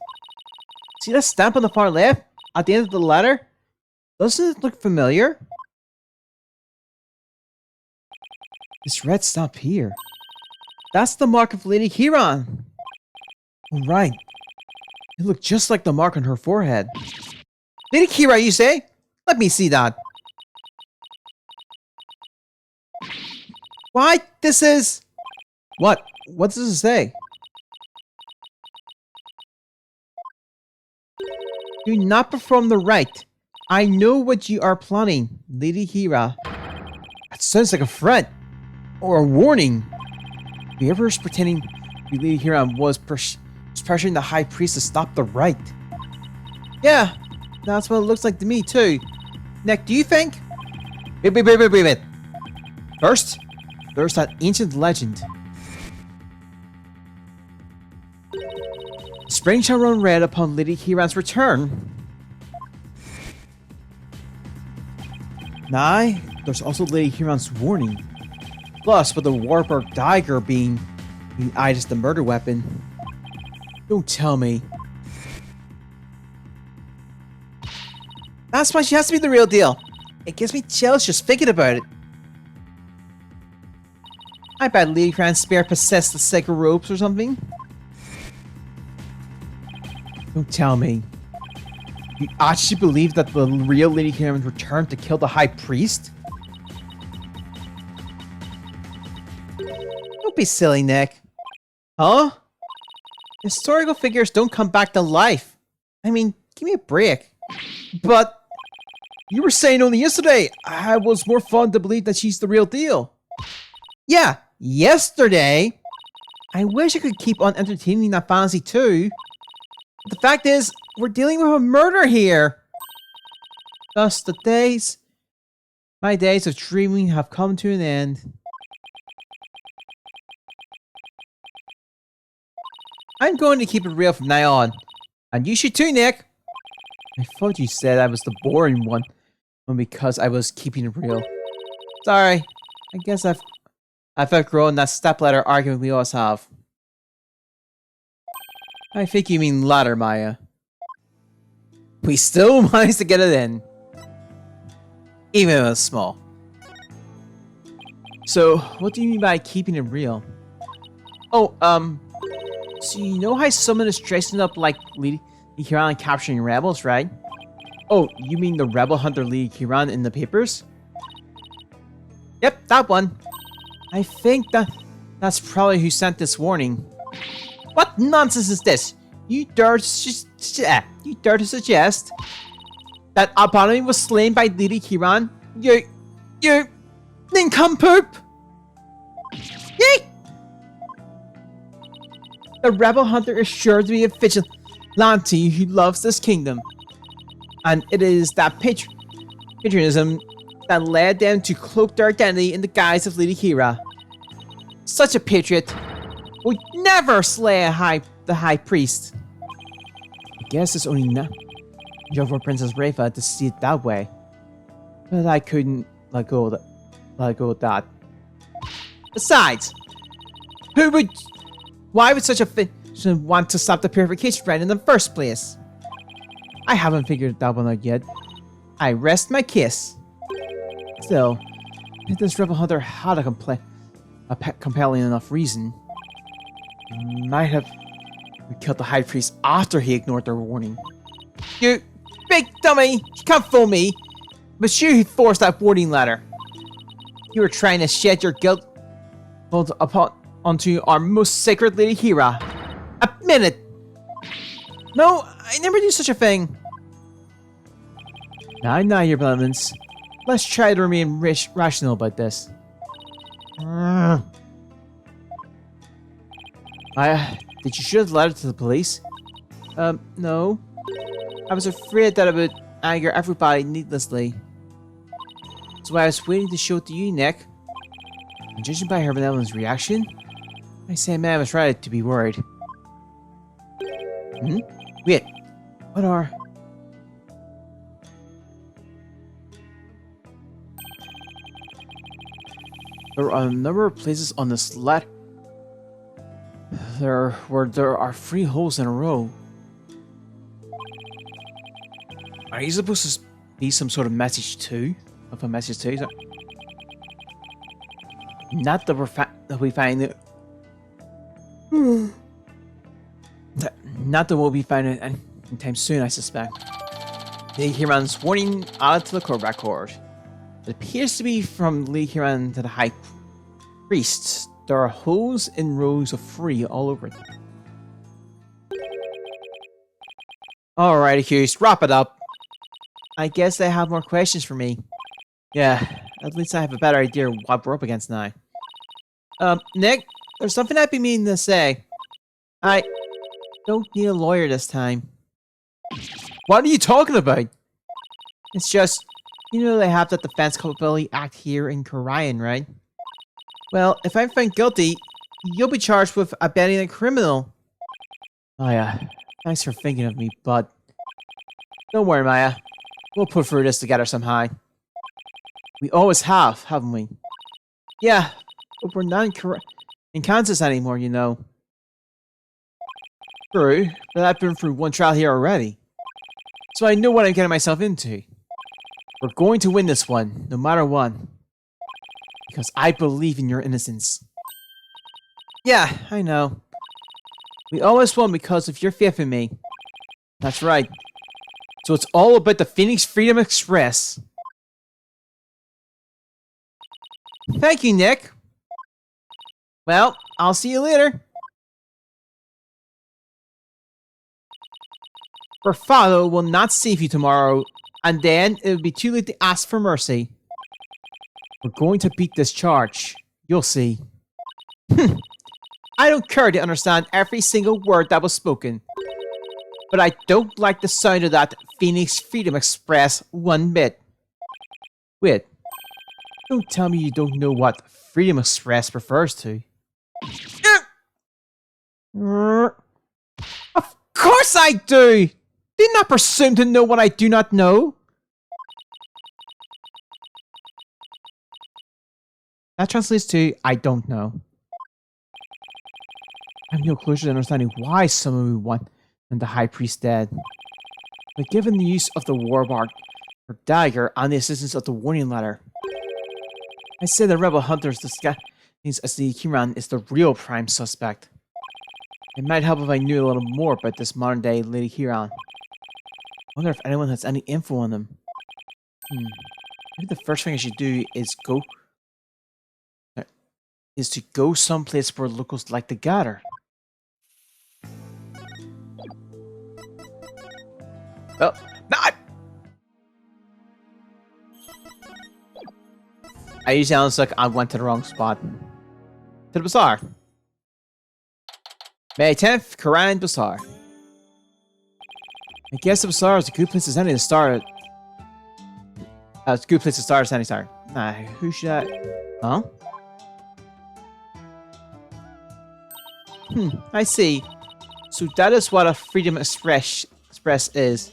S1: See that stamp on the far left? At the end of the letter? Doesn't it look familiar? This red stamp here. That's the mark of Lady Kiran. Oh, right. It looked just like the mark on her forehead. Lady Kira, you say? Let me see that. Why? This is... What? What does it say? Do not perform the rite. I know what you are planning, Lady Hira. That sounds like a threat. Or a warning. Whoever's pretending to be Lady Hira was pressuring the High Priest to stop the rite. Yeah, that's what it looks like to me too. Nick, do you think? Wait. First, there's that ancient legend. Spring shall run red upon Lady Kiran's return. Nah, there's also Lady Kiran's warning. Plus, with the Warburg dagger being eyed as the murder weapon. Don't tell me. That's why she has to be the real deal. It gives me chills just thinking about it. I bet Lady Kiran's spirit possessed the sacred ropes or something. Don't tell me. You actually believe that the real Lady Kiran returned to kill the High Priest? Don't be silly, Nick. Huh? Historical figures don't come back to life. I mean, give me a break. But you were saying only yesterday I was more fun to believe that she's the real deal. Yeah, yesterday. I wish I could keep on entertaining that fantasy too. But the fact is, we're dealing with a murder here. Thus, my days of dreaming have come to an end. I'm going to keep it real from now on. And you should too, Nick. I thought you said I was the boring one because I was keeping it real. Sorry. I guess I've outgrown that stepladder argument we always have. I think you mean ladder, Maya. We still managed to get it in. Even if it was small. So, what do you mean by keeping it real? Oh, so you know how someone is dressing up like Lady Kiran and capturing rebels, right? Oh, you mean the rebel hunter Lady Kiran in the papers? Yep, that one. I think that's probably who sent this warning. What nonsense is this? You dare to suggest that Abomination was slain by Lady Kiran? You nincompoop! Yeek! The rebel hunter is sure to be a vigilante who loves this kingdom. And it is that patriotism that led them to cloak their identity in the guise of Lady Kira. Such a patriot would never slay the High Priest. I guess it's only job for Princess Rafa to see it that way. But I couldn't let go of that. Besides, why would such a fiction want to stop the purification rite in the first place? I haven't figured that one out yet. I rest my case. Still, if this rebel hunter had a compelling enough reason, he might have killed the High Priest after he ignored their warning. You big dummy! You can't fool me! But you who forced that warning letter. You were trying to shed your guilt onto our most sacred Lady Hira. Admit it! No, I never do such a thing. Now, your beloveds. Let's try to remain rational about this. Did you shoot the letter to the police? No. I was afraid that it would anger everybody needlessly. That's why I was waiting to show it to you, Nick. And judging by her benevolence reaction, I say man was right to be worried. Hmm? Wait, what are... There are a number of places on this let where there are 3 holes in a row. Are you supposed to be some sort of message too? Of a message too? Not that we find it. Not that we'll be finding it anytime soon, I suspect. Lee Hiran's warning added to the quarterback cord. It appears to be from Lee Hiran to the High Priest. There are holes in rows of 3 all over it. Alright, accused, wrap it up. I guess they have more questions for me. Yeah, at least I have a better idea of what we're up against now. Nick, there's something I've been meaning to say. I don't need a lawyer this time. What are you talking about? It's just, you know they have that Defense Culpability Act here in Korean, right? Well, if I'm found guilty, you'll be charged with abetting a criminal. Oh yeah, thanks for thinking of me, bud. Don't worry, Maya. We'll put through this together somehow. We always have, haven't we? Yeah, but we're not in Kansas anymore, you know. True, but I've been through one trial here already. So I know what I'm getting myself into. We're going to win this one, no matter what. Because I believe in your innocence. Yeah, I know. We always won because of your faith in me. That's right. So it's all about the Phoenix Freedom Express. Thank you, Nick. Well, I'll see you later. Your father will not save you tomorrow, and then it will be too late to ask for mercy. We're going to beat this charge. You'll see. I don't care to understand every single word that was spoken. But I don't like the sound of that Phoenix Freedom Express one bit. Wait. Don't tell me you don't know what Freedom Express refers to. Of course I do! Do not presume to know what I do not know. That translates to, I don't know. I have no closure to understanding why someone would want the High Priest dead. But given the use of the Warbark, or dagger, and the assistance of the warning letter, I say the rebel hunters disguised as the Kiran is the real prime suspect. It might help if I knew a little more about this modern-day Lady Hiran. I wonder if anyone has any info on them. Maybe the first thing I should do is to go someplace where locals like to gather. Well, not. I usually sounds like I went to the wrong spot. To the bazaar. May 10th, Koran Bazaar. I guess the bazaar is a good place as any to start. It's a good place to start as any start. Nah, who should I? Huh? I see. So that is what a Freedom Express is.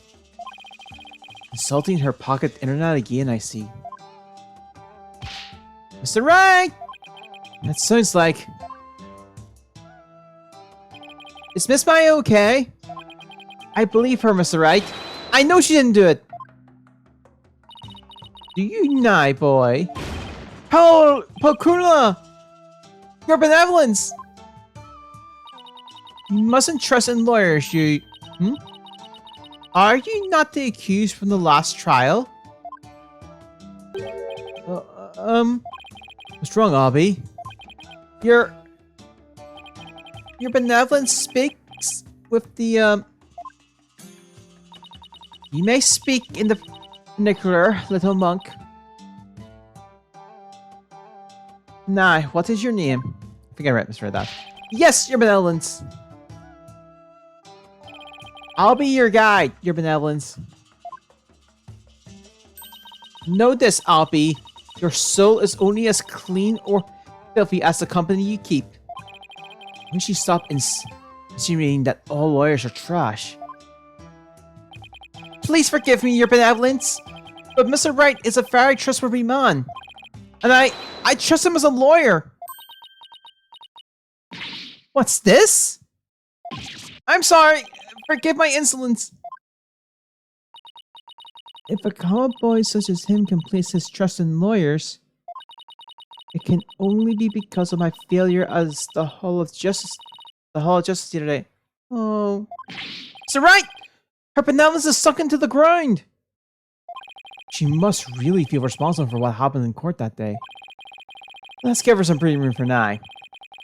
S1: Consulting her pocket internet again, I see. Mr. Wright! That sounds like... Is Miss Maya okay? I believe her, Mr. Wright. I know she didn't do it. Do you not, boy? Pokuna! Your benevolence! You mustn't trust in lawyers, you... Are you not the accused from the last trial? What's wrong, Abby? Your benevolence speaks with the, You may speak in the vernacular, little monk. Nah, what is your name? I think I misread that. Yes, your benevolence! I'll be your guide, your benevolence. Know this, Alpi. Your soul is only as clean or filthy as the company you keep. When she stopped insinuating that all lawyers are trash. Please forgive me, your benevolence, but Mr. Wright is a very trustworthy man. And I trust him as a lawyer. What's this? I'm sorry. Forgive my insolence. If a common boy such as him can place his trust in lawyers, it can only be because of my failure as the Hall of Justice the other day. Oh. Mr. Wright! Her benevolence is sunk into the ground! She must really feel responsible for what happened in court that day. Let's give her some breathing room for now.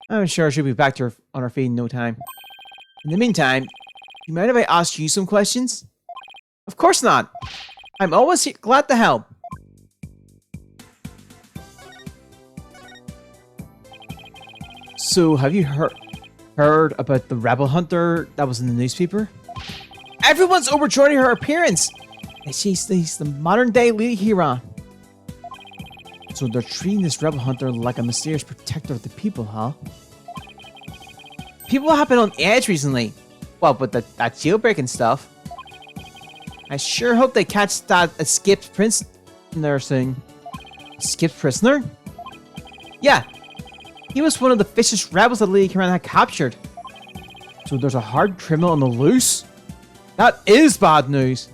S1: I'm sure she'll be back to her on her feet in no time. In the meantime, do you mind if I ask you some questions? Of course not! I'm always glad to help. So, have you heard about the rebel hunter that was in the newspaper? Everyone's overjoyed at her appearance! She's the modern-day Lady hero. So they're treating this rebel hunter like a mysterious protector of the people, huh? People have been on edge recently. Well, with that jailbreaking stuff. I sure hope they catch that escaped prisoner soon. Escaped prisoner? Yeah. He was one of the vicious rebels that Lady Kiran had captured. So there's a hard criminal on the loose? That is bad news.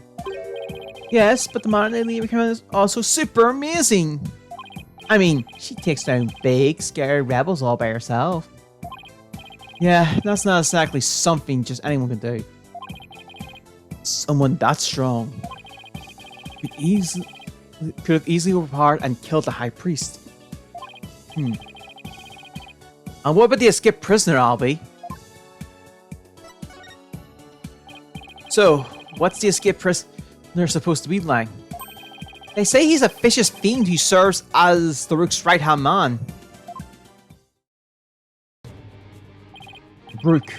S1: Yes, but the modern day Lady Kiran is also super amazing. I mean, she takes down big, scary rebels all by herself. Yeah, that's not exactly something just anyone can do. Someone that strong could have easily overpowered and killed the High Priest. And what about the escaped prisoner, Albie? So, what's the escaped prisoner supposed to be like? They say he's a vicious fiend who serves as the Rook's right-hand man. Rook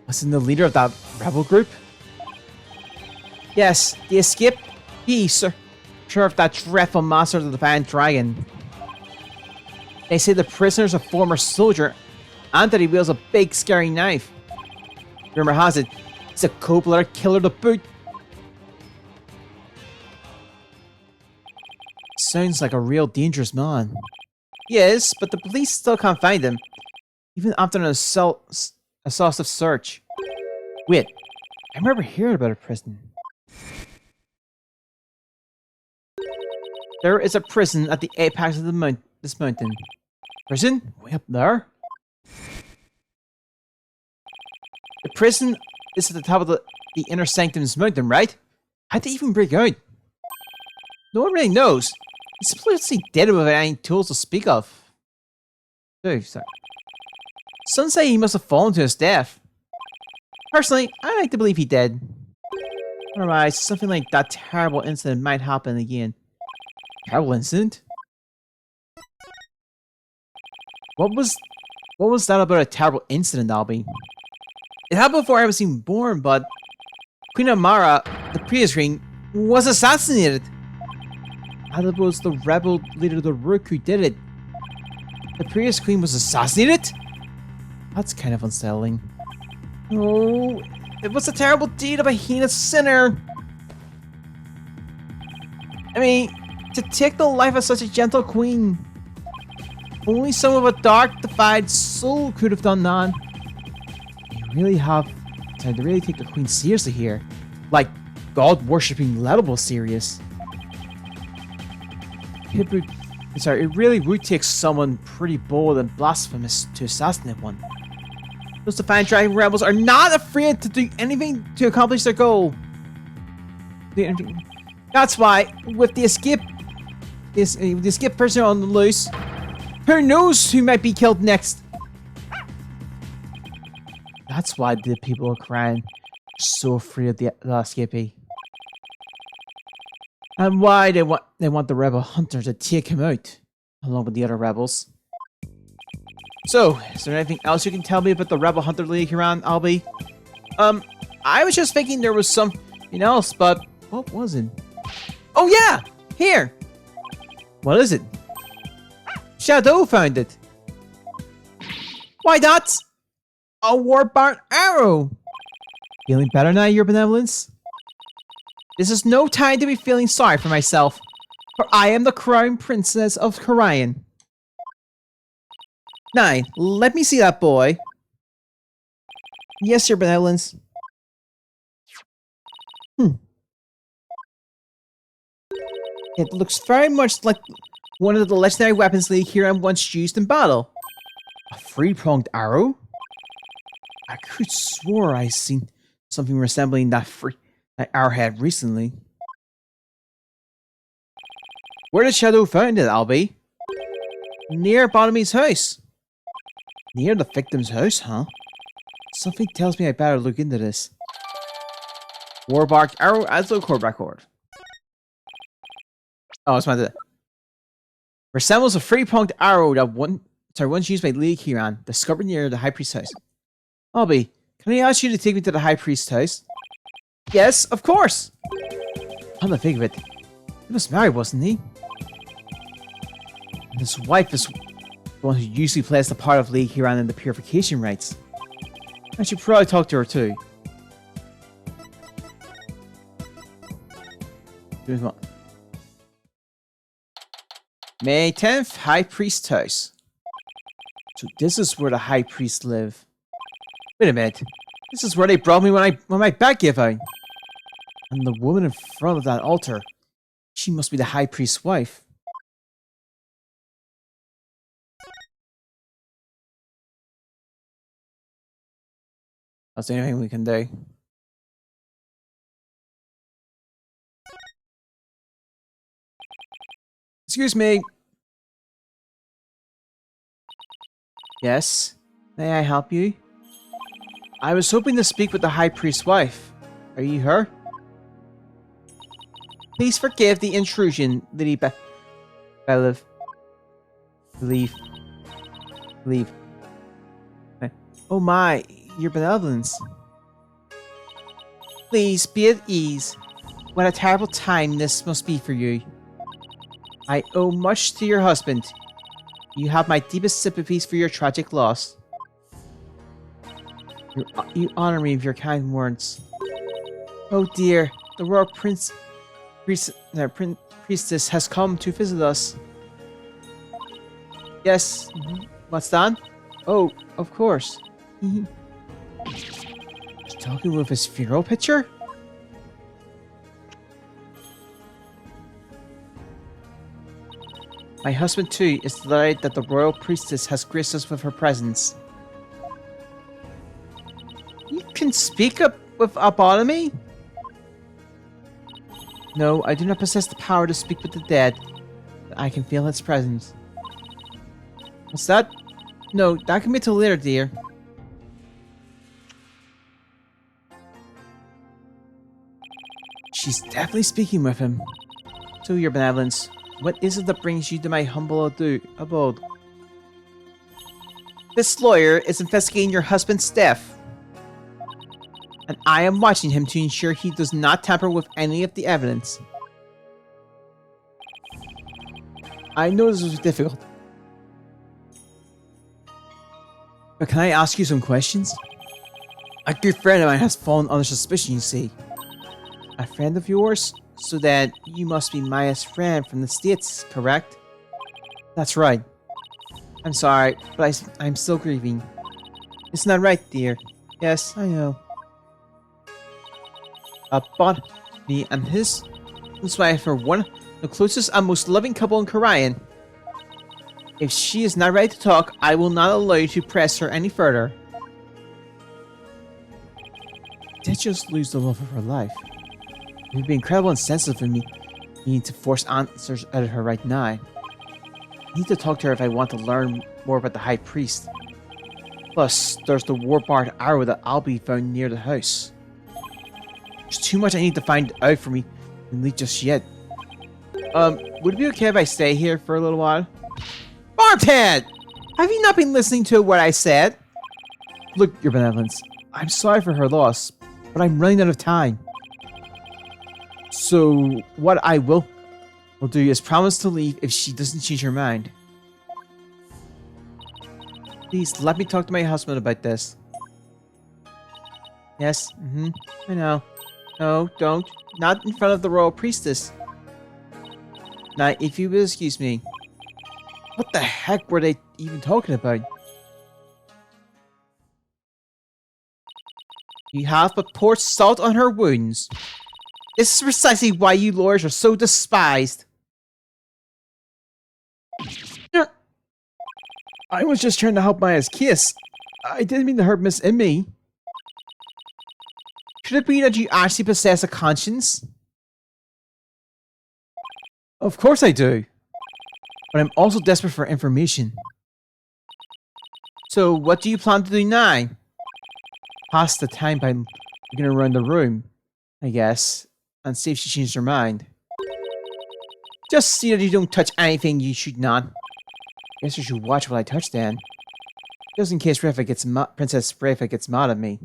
S1: wasn't the leader of that rebel group? Yes, the escape. He served that dreadful master of the Defiant Dragon. They say the prisoner's a former soldier and that he wields a big scary knife. Rumor has it, he's a cold-blooded killer to boot. Sounds like a real dangerous man. He is, but the police still can't find him, even after an exhaustive search. Wait, I remember hearing about a prison. There is a prison at the apex of this mountain. Prison? Way up there? The prison is at the top of the inner sanctum's mountain, right? How'd they even break out? No one really knows. He's supposedly dead without any tools to speak of. Oh, sorry. Some say he must have fallen to his death. Personally, I like to believe he did. Otherwise, something like that terrible incident might happen again. Terrible incident? What was that about a terrible incident, Albie? It happened before I was even born, but Queen Amara, the previous queen, was assassinated. And it was the rebel leader, the Rook, who did it. The previous queen was assassinated? That's kind of unsettling. Oh, it was a terrible deed of a heinous sinner. I mean, to take the life of such a gentle queen. Only someone with a dark, defied soul could have done that. They really take the queen seriously here. Like, God-worshipping Letable serious. It really would take someone pretty bold and blasphemous to assassinate one. Those Defiant Dragon rebels are not afraid to do anything to accomplish their goal. That's why, with the escape prisoner on the loose, who knows who might be killed next? That's why the people are crying, so afraid of the escapee. And why they want the rebel hunter to take him out, along with the other rebels. So, is there anything else you can tell me about the rebel hunter Lady Kiran, Albie? I was just thinking there was something else, but what was it? Oh yeah! Here! What is it? Shadow found it. Why, that's a war-bound arrow. Feeling better now, your benevolence? This is no time to be feeling sorry for myself, for I am the crown princess of Karian. Now, let me see that boy. Yes, your benevolence. It looks very much like one of the legendary weapons Lady Kiran once used in battle. A three-pronged arrow? I could swear I seen something resembling that arrowhead recently. Where did Shadow find it, Albie? Near Bottomy's house. Near the victim's house, huh? Something tells me I better look into this. Warbarked arrow adds to the core record. Oh, it's my resembles a three-pronged arrow that once used by Lady Kiran, discovered near the High Priest's house. Albie, can I ask you to take me to the High Priest's house? Yes, of course! Come to think of it, he was married, wasn't he? And his wife is the one who usually plays the part of Lady Kiran in the purification rites. I should probably talk to her too. Doing what? May 10th, High Priest's house. So this is where the High Priests live. Wait a minute. This is where they brought me when my back gave out. And the woman in front of that altar, she must be the High Priest's wife. That's the only thing we can do. Excuse me. Yes? May I help you? I was hoping to speak with the High Priest's wife. Are you her? Please forgive the intrusion, Lady Beliv. Leave. Oh my, your benevolence. Please, be at ease. What a terrible time this must be for you. I owe much to your husband. You have my deepest sympathies for your tragic loss. You honor me with your kind words. Oh dear, the royal priestess has come to visit us. Yes, what's that? Oh, of course. He's talking with his funeral picture? My husband too is delighted that the royal priestess has graced us with her presence. You can speak up with Abotomy? No, I do not possess the power to speak with the dead, but I can feel its presence. What's that? No, that can be till later, dear. She's definitely speaking with him. To your benevolence, what is it that brings you to my humble abode? This lawyer is investigating your husband's death, and I am watching him to ensure he does not tamper with any of the evidence. I know this was difficult, but can I ask you some questions? A good friend of mine has fallen under suspicion, you see. A friend of yours? So that you must be Maya's friend from the States, correct? That's right. I'm sorry, but I'm still grieving. Isn't that right, dear? Yes, I know. But me and his wife are one of the closest and most loving couple in Karian. If she is not ready to talk, I will not allow you to press her any further. Did just lose the love of her life. It would be incredible and sensitive of me needing to force answers out of her right now. I need to talk to her if I want to learn more about the High Priest. Plus, there's the war-barred arrow that Albie found near the house. There's too much I need to find out for me to leave just yet. Would it be okay if I stay here for a little while? Barthead! Have you not been listening to what I said? Look, your benevolence, I'm sorry for her loss, but I'm running out of time. So, what Will do is promise to leave if she doesn't change her mind. Please, let me talk to my husband about this. Yes, I know. No, don't. Not in front of the royal priestess. Now, if you will excuse me. What the heck were they even talking about? You have but poured salt on her wounds. This is precisely why you lawyers are so despised. I was just trying to help Maya's case. I didn't mean to hurt Miss Emmy. Could it be that you actually possess a conscience? Of course I do. But I'm also desperate for information. So, what do you plan to do now? Pass the time by looking around the room, I guess, and see if she changed her mind. Just see that you don't touch anything you should not. Guess you should watch what I touch then. Just in case Princess Rafa gets mad at me.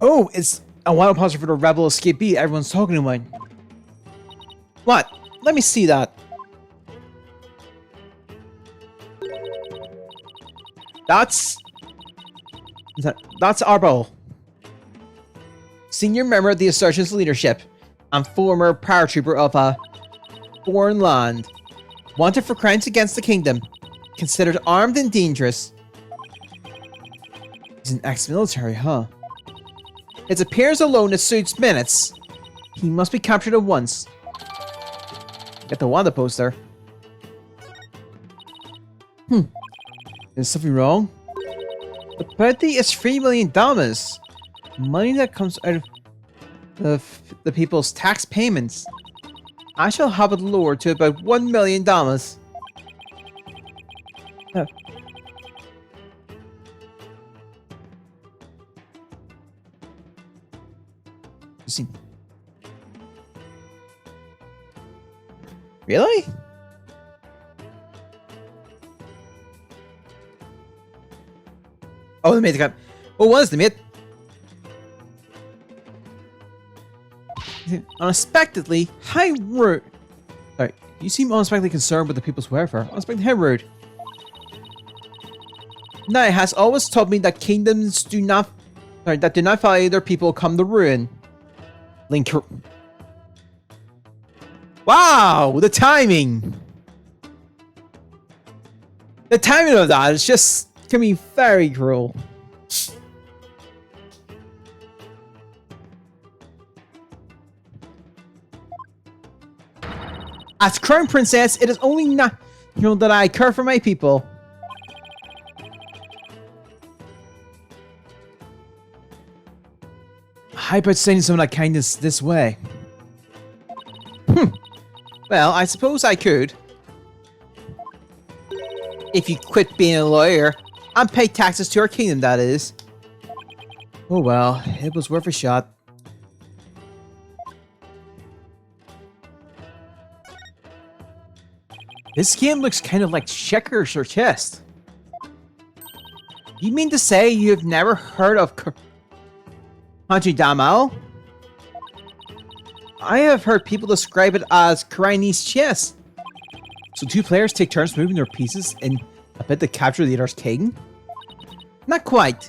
S1: Oh, it's a wild poster for the rebel escapee everyone's talking about. What? Let me see that. That's Arbol. Senior member of the Insurgents leadership and former paratrooper of a foreign land. Wanted for crimes against the kingdom. Considered armed and dangerous. He's an ex-military, huh? His appearance alone suits minutes. He must be captured at once. Get the Wanda poster. Is something wrong? The penalty is $3 million. Money that comes out of the people's tax payments. I shall have it lowered to about $1 million. Really? Oh, they made the cut. What was the mate? Unexpectedly, how rude. Sorry, you seem unexpectedly concerned with the people's welfare. Unexpectedly, how rude. Nai has always taught me that kingdoms do not follow their people come to ruin. Link. Wow, the timing. The timing of that is just can be very cruel. As Crown Princess, it is only natural that I care for my people. How about saying some of that kindness this way? Well, I suppose I could. If you quit being a lawyer and pay taxes to our kingdom, that is. Oh well, it was worth a shot. This game looks kind of like checkers or chess. You mean to say you have never heard of Country Damal? I have heard people describe it as Chinese chess. So two players take turns moving their pieces in a bid to capture the other's king? Not quite.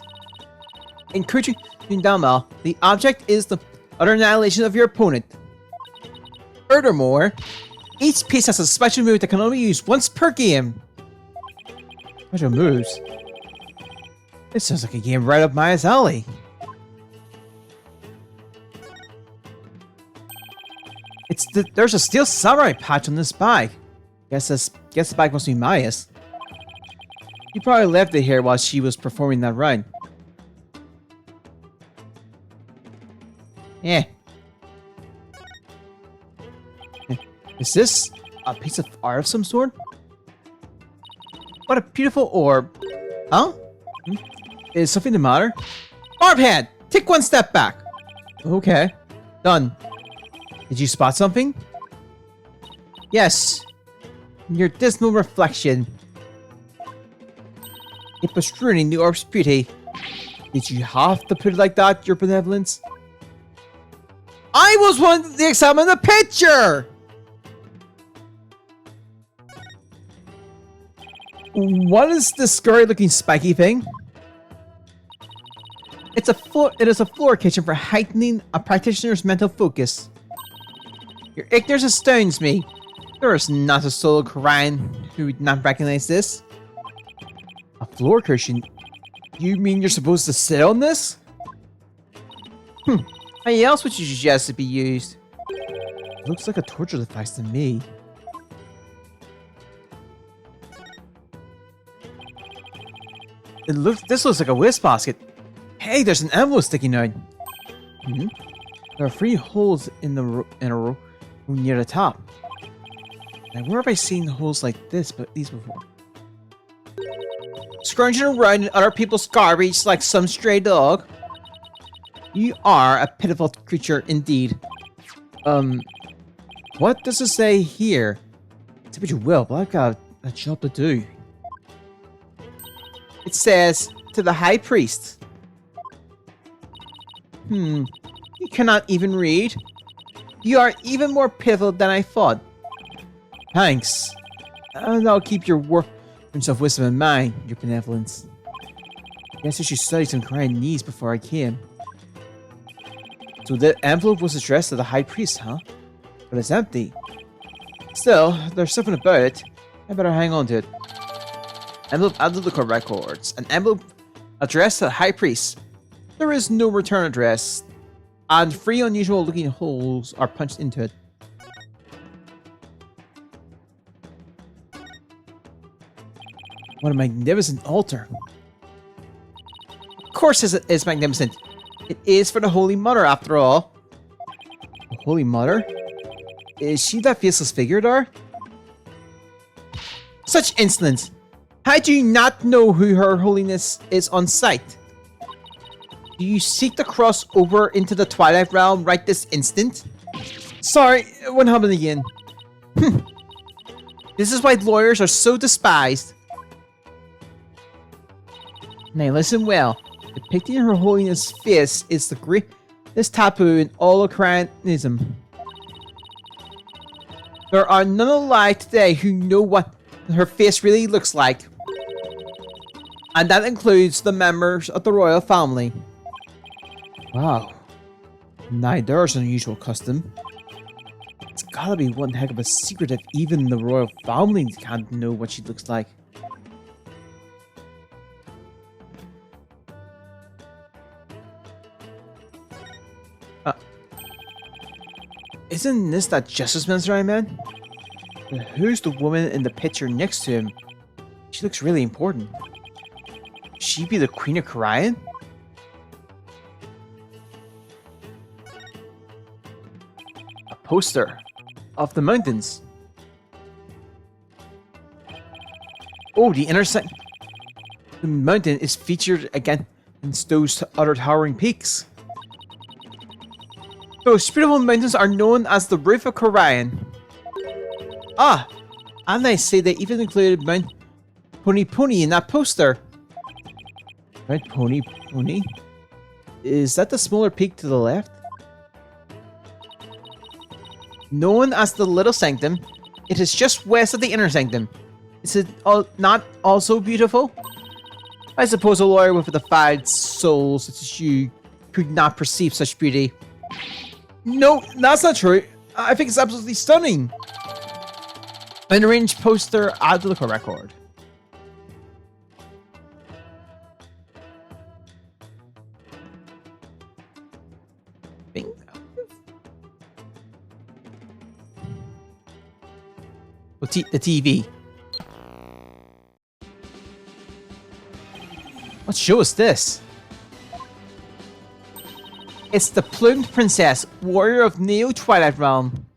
S1: In Country Damal, the object is the utter annihilation of your opponent. Furthermore, each piece has a special move that can only be used once per game. Special moves? This sounds like a game right up Maya's alley. There's a steel samurai patch on this bag. Guess the bag must be Maya's. He probably left it here while she was performing that run. Yeah. Is this a piece of art of some sort? What a beautiful orb. Huh? Is something the matter? Orb head! Take one step back. Okay. Done. Did you spot something? Yes. Your dismal reflection. It was ruining the orb's beauty. Did you have to put it like that, your benevolence? I was one to examine the picture! What is this scary looking spiky thing? It is a floor kitchen for heightening a practitioner's mental focus. Your ignorance astounds me. There is not a soul of Korean who would not recognize this. A floor cushion? You mean you're supposed to sit on this? How else would you suggest it be used? It looks like a torture device to me. This looks like a wastebasket. Hey, there's an envelope sticking out. There are 3 holes in a row near the top. Now, where have I seen holes like these before? Scrounging around in other people's garbage like some stray dog. You are a pitiful creature indeed. What does it say here? It's what you will, but I've got a job to do. It says, to the High Priest. You cannot even read. You are even more pitiful than I thought. Thanks. And I'll keep your words of wisdom in mind, your benevolence. Guess I should study some Korean knees before I came. So the envelope was addressed to the High Priest, huh? But it's empty. Still, there's something about it. I better hang on to it. Envelope added to the court records. An envelope addressed to the High Priest. There is no return address, and 3 unusual looking holes are punched into it. What a magnificent altar. Of course it is magnificent. It is for the Holy Mother after all. The Holy Mother? Is she that faceless figure there? Such insolence! How do you not know who Her Holiness is on sight? Do you seek to cross over into the Twilight Realm right this instant? Sorry, what happened again? This is why lawyers are so despised. Now listen well. Depicting Her Holiness' face is the greatest taboo in all of Koreanism. There are none alive today who know what her face really looks like. And that includes the members of the royal family. Wow. Now there's an unusual custom. It's gotta be one heck of a secret if even the royal family can't know what she looks like. Isn't this that Justice Minister I met? But who's the woman in the picture next to him? She looks really important. Could she be the Queen of Korean? A poster of the mountains. Oh, the intersect. The mountain is featured against those other towering peaks. Those beautiful mountains are known as the Roof of Korean. Ah, and I say they even included Mount Pony Pony in that poster. Mount Pony Pony? Is that the smaller peak to the left? Known as the Little Sanctum, it is just west of the Inner Sanctum. Is it not also beautiful? I suppose a lawyer with a defiled soul such as you could not perceive such beauty. No, that's not true. I think it's absolutely stunning. An arranged poster added to the court record. Bingo. Oh, the TV. What show is this? It's the Plumed Princess, warrior of Neo Twilight Realm.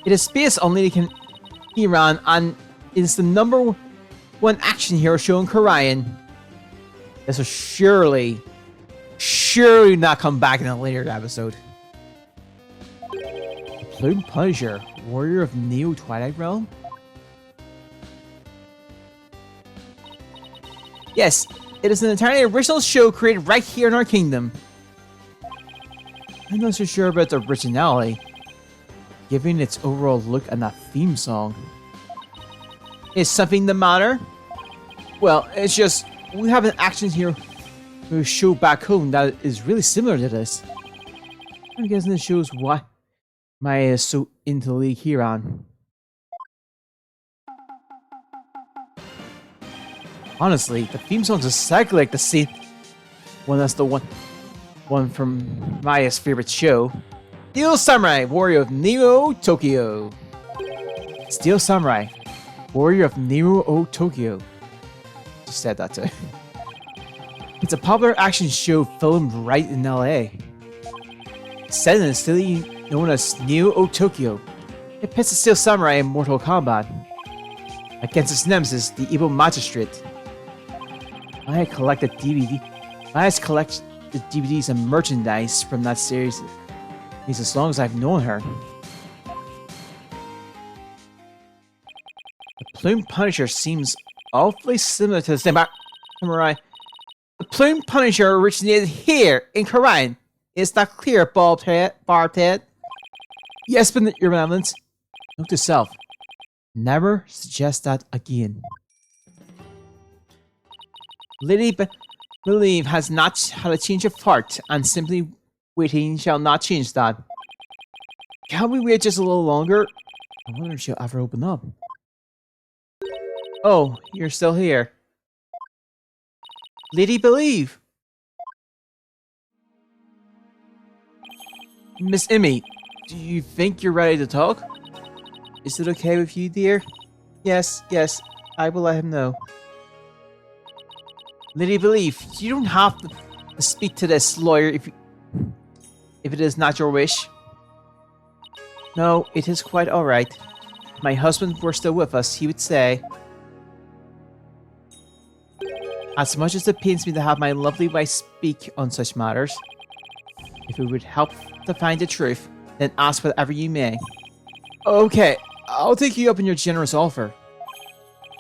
S1: It is based on Lady Iran and is the #1 action hero show in Korean. This will surely not come back in a later episode. The Plumed Punisher, warrior of Neo Twilight Realm? Yes, It is an entirely original show created right here in our kingdom. I'm not so sure about the originality, given its overall look and that theme song. Is something the matter? Well, it's just, we have an action hero who show back home that is really similar to this. I'm guessing this shows why Maya is so into League Huron. Honestly, the theme song is exactly like the same one as the one from Maya's favorite show. Steel Samurai, Warrior of Neo Tokyo. Steel Samurai, Warrior of Neo Tokyo. Just said that too. It's a popular action show filmed right in LA. Set in a city known as Neo Tokyo, it pits the Steel Samurai in Mortal Kombat against its nemesis, the evil magistrate. Maya collected Maya's collected DVDs and merchandise from that series as long as I've known her. The Plume Punisher seems awfully similar to the Samurai. The Plume Punisher originated here in Korean. Is that clear, barbed head? Yes, but your benevolence. Note to self. Never suggest that again. Lady Believe has not had a change of heart, and simply waiting shall not change that. Can we wait just a little longer? I wonder if she'll ever open up. Oh, you're still here. Lady Believe! Miss Emmy, do you think you're ready to talk? Is it okay with you, dear? Yes, I will let him know. Lady Believe, you don't have to speak to this lawyer if it is not your wish. No, it is quite alright. If my husband were still with us, he would say, as much as it pains me to have my lovely wife speak on such matters, if it would help to find the truth, then ask whatever you may. Okay, I'll take you up on your generous offer.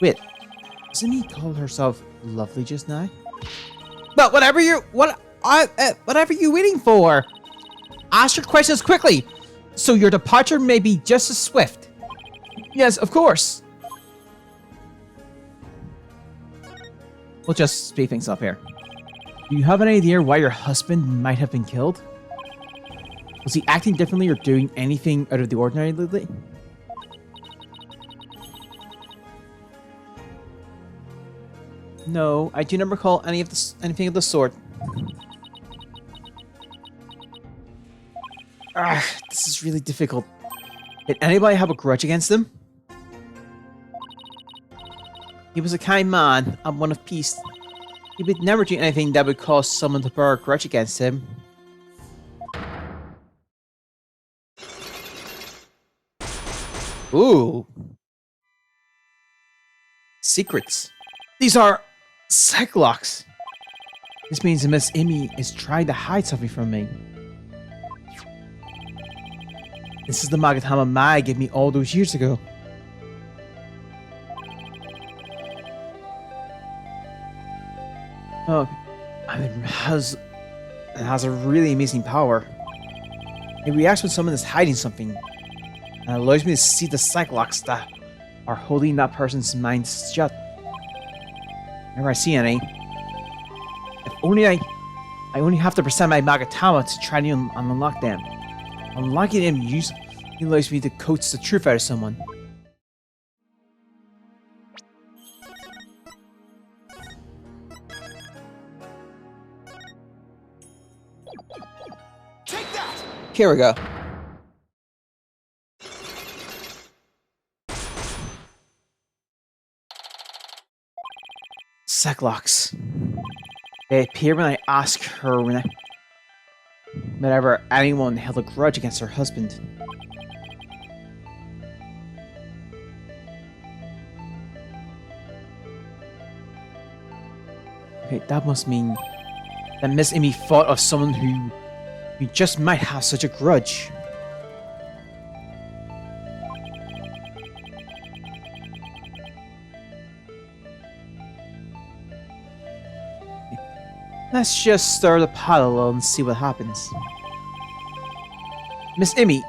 S1: Wait, doesn't he call herself lovely just now? But whatever you're waiting for? Ask your questions quickly, so your departure may be just as swift. Yes, of course. We'll just speed things up here. Do you have any idea why your husband might have been killed? Was he acting differently or doing anything out of the ordinary lately? No, I do not recall anything of the sort. This is really difficult. Did anybody have a grudge against him? He was a kind man and one of peace. He would never do anything that would cause someone to bear a grudge against him. Ooh. Secrets. These are Cyclocks. This means that Miss Amy is trying to hide something from me. This is the Magatama Mai gave me all those years ago. Oh, it has a really amazing power. It reacts when someone is hiding something, and allows me to see the Cyclocks that are holding that person's mind shut. Whenever I see any, if only I only have to present my Magatama to try to unlock them. Unlocking them allows me to coax the truth out of someone.
S6: Take that!
S1: Here we go. Cyclocks. They appear when I ask her whenever anyone held a grudge against her husband. Okay, that must mean that Miss Amy thought of someone who just might have such a grudge. Let's just stir the pot a little and see what happens. Miss Emmy,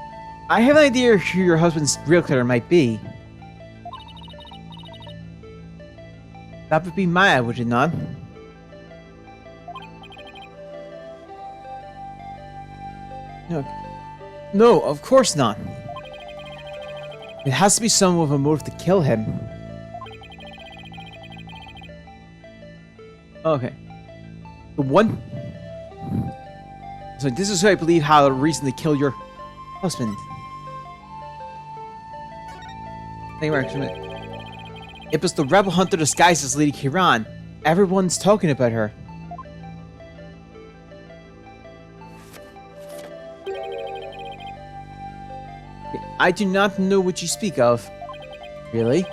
S1: I have an idea who your husband's real killer might be. That would be Maya, would it not? No, of course not. It has to be someone with a motive to kill him. Okay. The one? So this is who I believe had a reason to kill your husband. Thank you very much. It was the rebel hunter disguised as Lady Kiran. Everyone's talking about her. I do not know what you speak of. Really?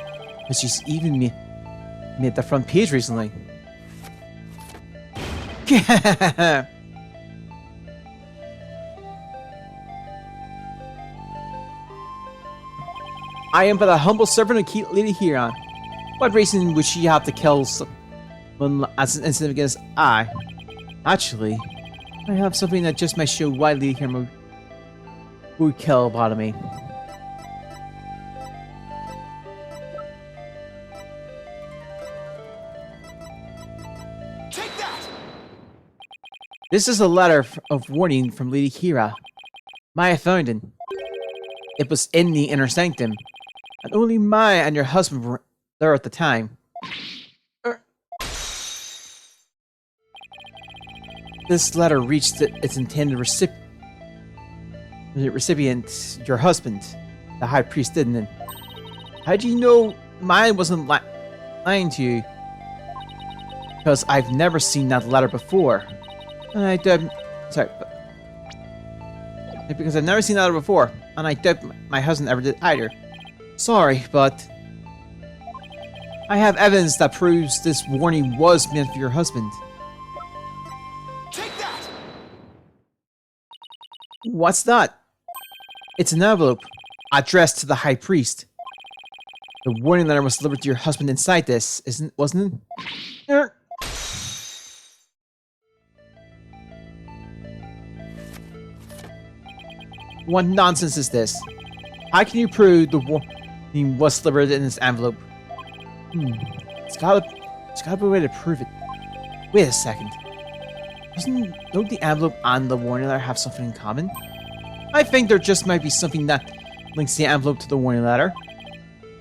S1: But she's even made the front page recently. I am but a humble servant of Lady Huron. What reason would she have to kill someone as insignificant as I? Actually, I have something that just might show why Lady Huron would kill Bottomy.
S6: Take that!
S1: This is a letter of warning from Lady Kira. Maya found it. It was in the inner sanctum, and only Maya and your husband were there at the time. This letter reached its intended recipient, your husband, the High Priest, didn't it? How do you know Maya wasn't lying to you? Because I've never seen that letter before. And I doubt... Sorry, because I've never seen that letter before, and I doubt my husband ever did either. Sorry, but... I have evidence that proves this warning was meant for your husband.
S6: Take that!
S1: What's that? It's an envelope addressed to the High Priest. The warning letter was delivered to your husband inside this, wasn't it? What nonsense is this? How can you prove the warning was delivered in this envelope? It's gotta be a way to prove it. Wait a second. Don't the envelope and the warning letter have something in common? I think there just might be something that links the envelope to the warning letter.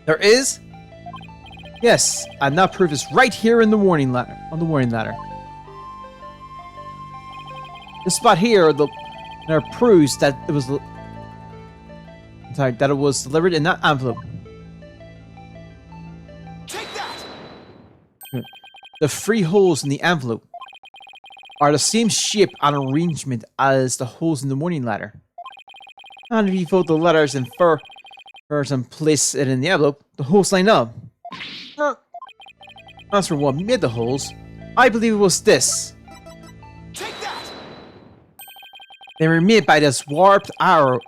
S1: There is? Yes, and that proof is right here in the warning letter. On the warning letter. This spot here, the letter proves that it was that it was delivered in that envelope.
S6: Take that!
S1: The 3 holes in the envelope are the same shape and arrangement as the holes in the warning letter. And if you fold the letters in first and place it in the envelope, the holes line up. As for what made the holes, I believe it was this.
S6: Take that!
S1: They were made by this barbed arrow,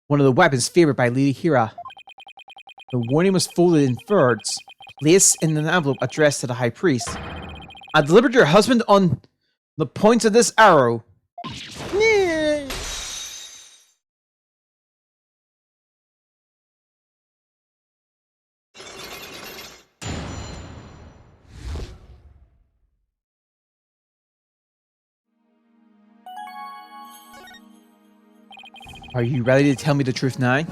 S1: one of the weapons favored by Lady Hira. The warning was folded in thirds, placed in an envelope addressed to the High Priest. I delivered your husband on the points of this arrow. Are you ready to tell me the truth now?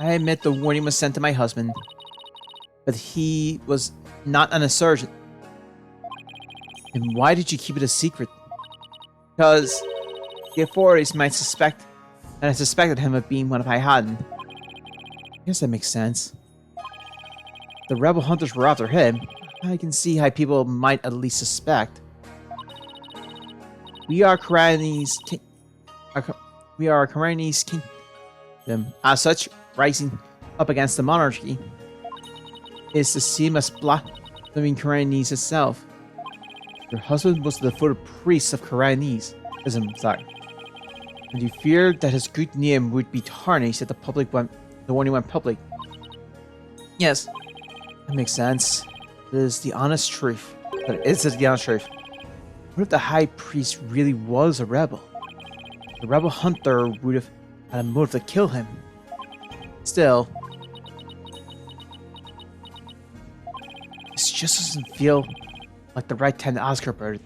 S1: I admit the warning was sent to my husband, but he was not an insurgent. And why did you keep it a secret? Because the authorities might suspect that I suspected him of being one if I hadn't. I guess that makes sense. The rebel hunters were after him. I can see how people might at least suspect. We are Karani's kingdom. As such, rising up against the monarchy is the same as blaspheming Karanis itself. Your husband was the devoted priest of Karanism, and you feared that his good name would be tarnished if the warning went public. Yes, that makes sense. It is the honest truth. But it is the honest truth. What if the High Priest really was a rebel? The rebel hunter would have had a motive to kill him. Still, this just doesn't feel like the right time to ask her about it.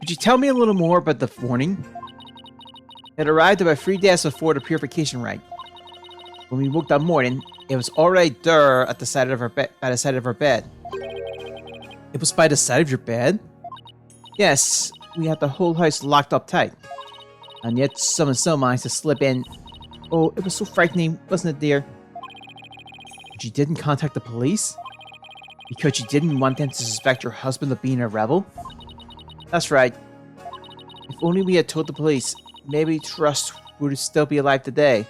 S1: Could you tell me a little more about the warning? It arrived about 3 days before the purification rite. When we woke that morning, it was already there at the side of our bed. By the side of our bed. It was by the side of your bed? Yes, we had the whole house locked up tight. And yet someone still managed to slip in. Oh, it was so frightening, wasn't it, dear? But you didn't contact the police? Because you didn't want them to suspect your husband of being a rebel? That's right. If only we had told the police, maybe Trust would still be alive today.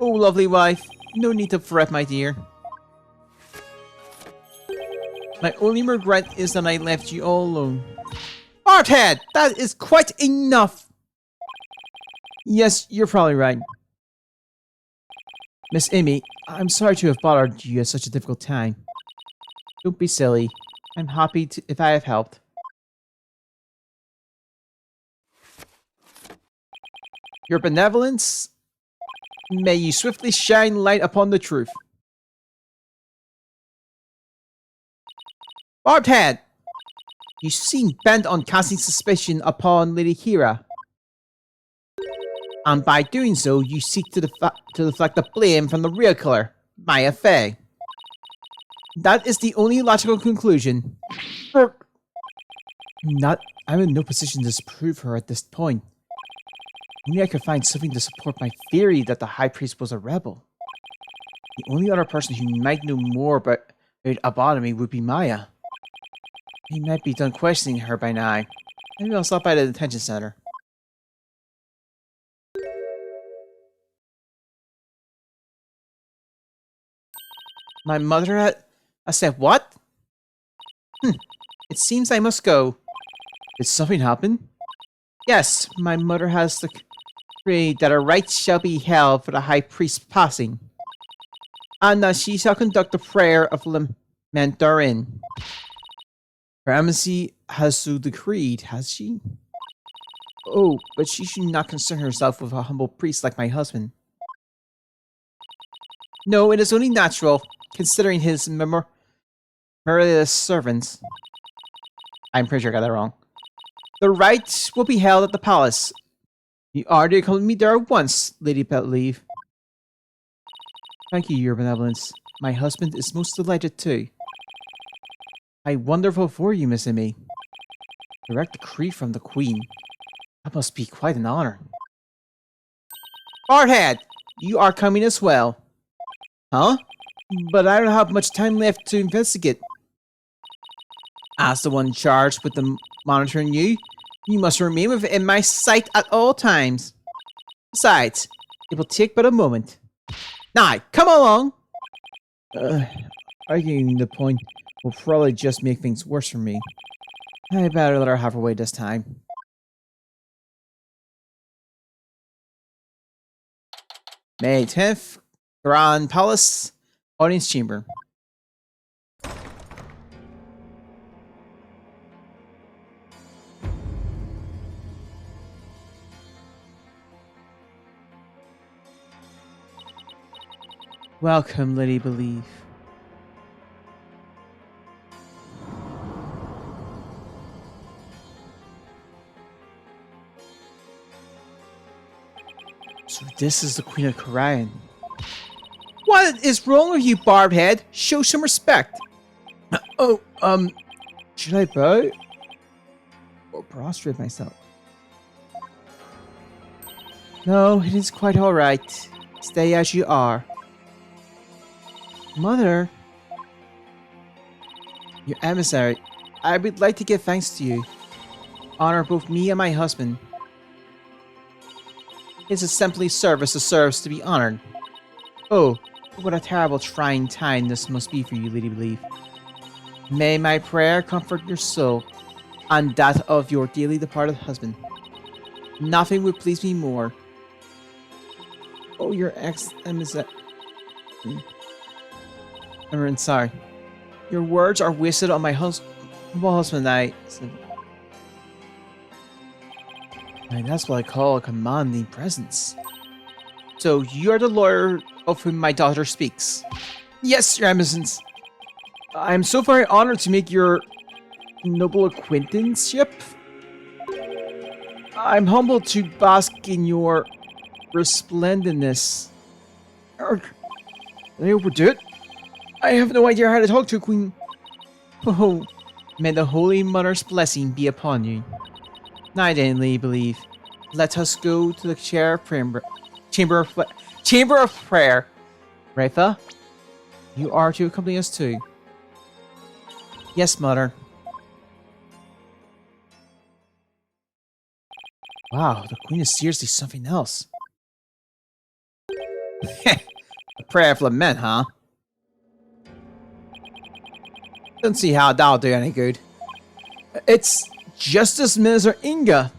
S1: Oh, lovely wife. No need to fret, my dear. My only regret is that I left you all alone. Barthead! That is quite enough! Yes, you're probably right. Miss Amy, I'm sorry to have bothered you at such a difficult time. Don't be silly. I'm happy if I have helped. Your benevolence, may you swiftly shine light upon the truth. Barthead! You seem bent on casting suspicion upon Lady Kira. And by doing so, you seek to deflect the blame from the real killer, Maya Fey. That is the only logical conclusion. I'm in no position to disprove her at this point. Only I could find something to support my theory that the High Priest was a rebel. The only other person who might know more about Abotomy would be Maya. I might be done questioning her by now. Maybe I'll stop by the detention center. My mother had... I said, what? It seems I must go. Did something happen? Yes, my mother has decreed that a rite shall be held for the High Priest's passing, and that she shall conduct a prayer of lament therein. Her Embassy has so decreed, has she? Oh, but she should not concern herself with a humble priest like my husband. No, it is only natural, considering his meritorious servants. I'm pretty sure I got that wrong. The rite will be held at the palace. You are to accompany me there at once, Lady Petleave. Thank you, your benevolence. My husband is most delighted too. How wonderful for you, Miss Amy. Direct decree from the Queen. That must be quite an honor. Barthead, you are coming as well. Huh? But I don't have much time left to investigate. As the one charged with monitoring you, you must remain within my sight at all times. Besides, it will take but a moment. Now, come along! Arguing the point will probably just make things worse for me. I better let her have her way this time. May 10th, Grand Palace, Audience Chamber. Welcome, Lady Believe. So this is the Queen of Karayan. What is wrong with you, Barbhead? Show some respect. Should I bow? Or prostrate myself? No, it is quite alright. Stay as you are. Mother? Your emissary, I would like to give thanks to you. Honor both me and my husband. It's a simply service that serves to be honored. Oh, what a terrible trying time this must be for you, Lady Believe. May my prayer comfort your soul and that of your dearly departed husband. Nothing would please me more. Oh, your ex emissary. I'm sorry. Your words are wasted on my husband. I said. And that's what I call a commanding presence. So you're the lawyer of whom my daughter speaks. Yes, Your Eminence. I'm so very honored to make your noble acquaintanceship. I'm humbled to bask in your resplendentness. Did I overdo it? I have no idea how to talk to a queen. Oh, may the Holy Mother's blessing be upon you. I didn't believe. Let us go to the chamber of prayer. Rafa, you are to accompany us too. Yes, Mother. Wow, the Queen is seriously something else. A prayer of lament, huh? Don't see how that'll do any good. It's Justice Minister Inga.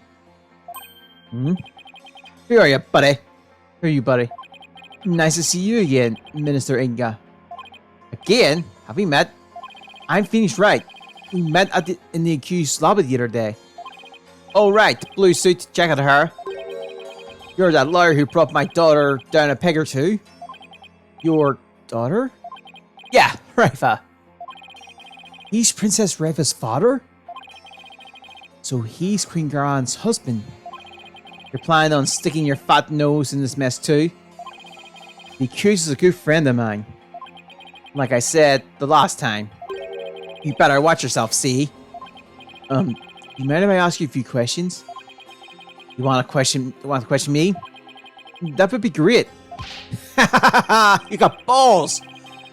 S1: Hmm? Who are you, buddy? Who are you, buddy? Nice to see you again, Minister Inga. Again? Have we met? I'm Phoenix Wright. We met in the accused lobby the other day. Oh, right. Blue suit, jacket hair. You're that lawyer who brought my daughter down a peg or two. Your daughter? Yeah, Rafa. He's Princess Rafa's father? So he's Queen Garan's husband. You're planning on sticking your fat nose in this mess too? The accused is a good friend of mine. Like I said the last time. You better watch yourself, see? You mind if I ask you a few questions? You want to question me? That would be great. You got balls!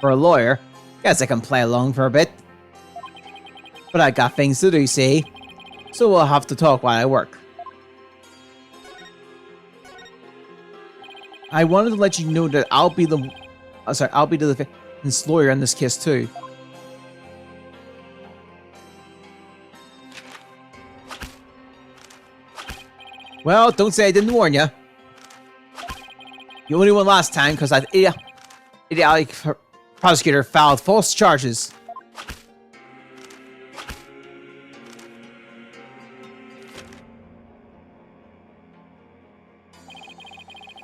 S1: For a lawyer, guess I can play along for a bit. But I got things to do, see? So we'll have to talk while I work. I wanted to let you know that I'll be the defense lawyer in this case too. Well, don't say I didn't warn you. You only won last time because that idiotic prosecutor filed false charges.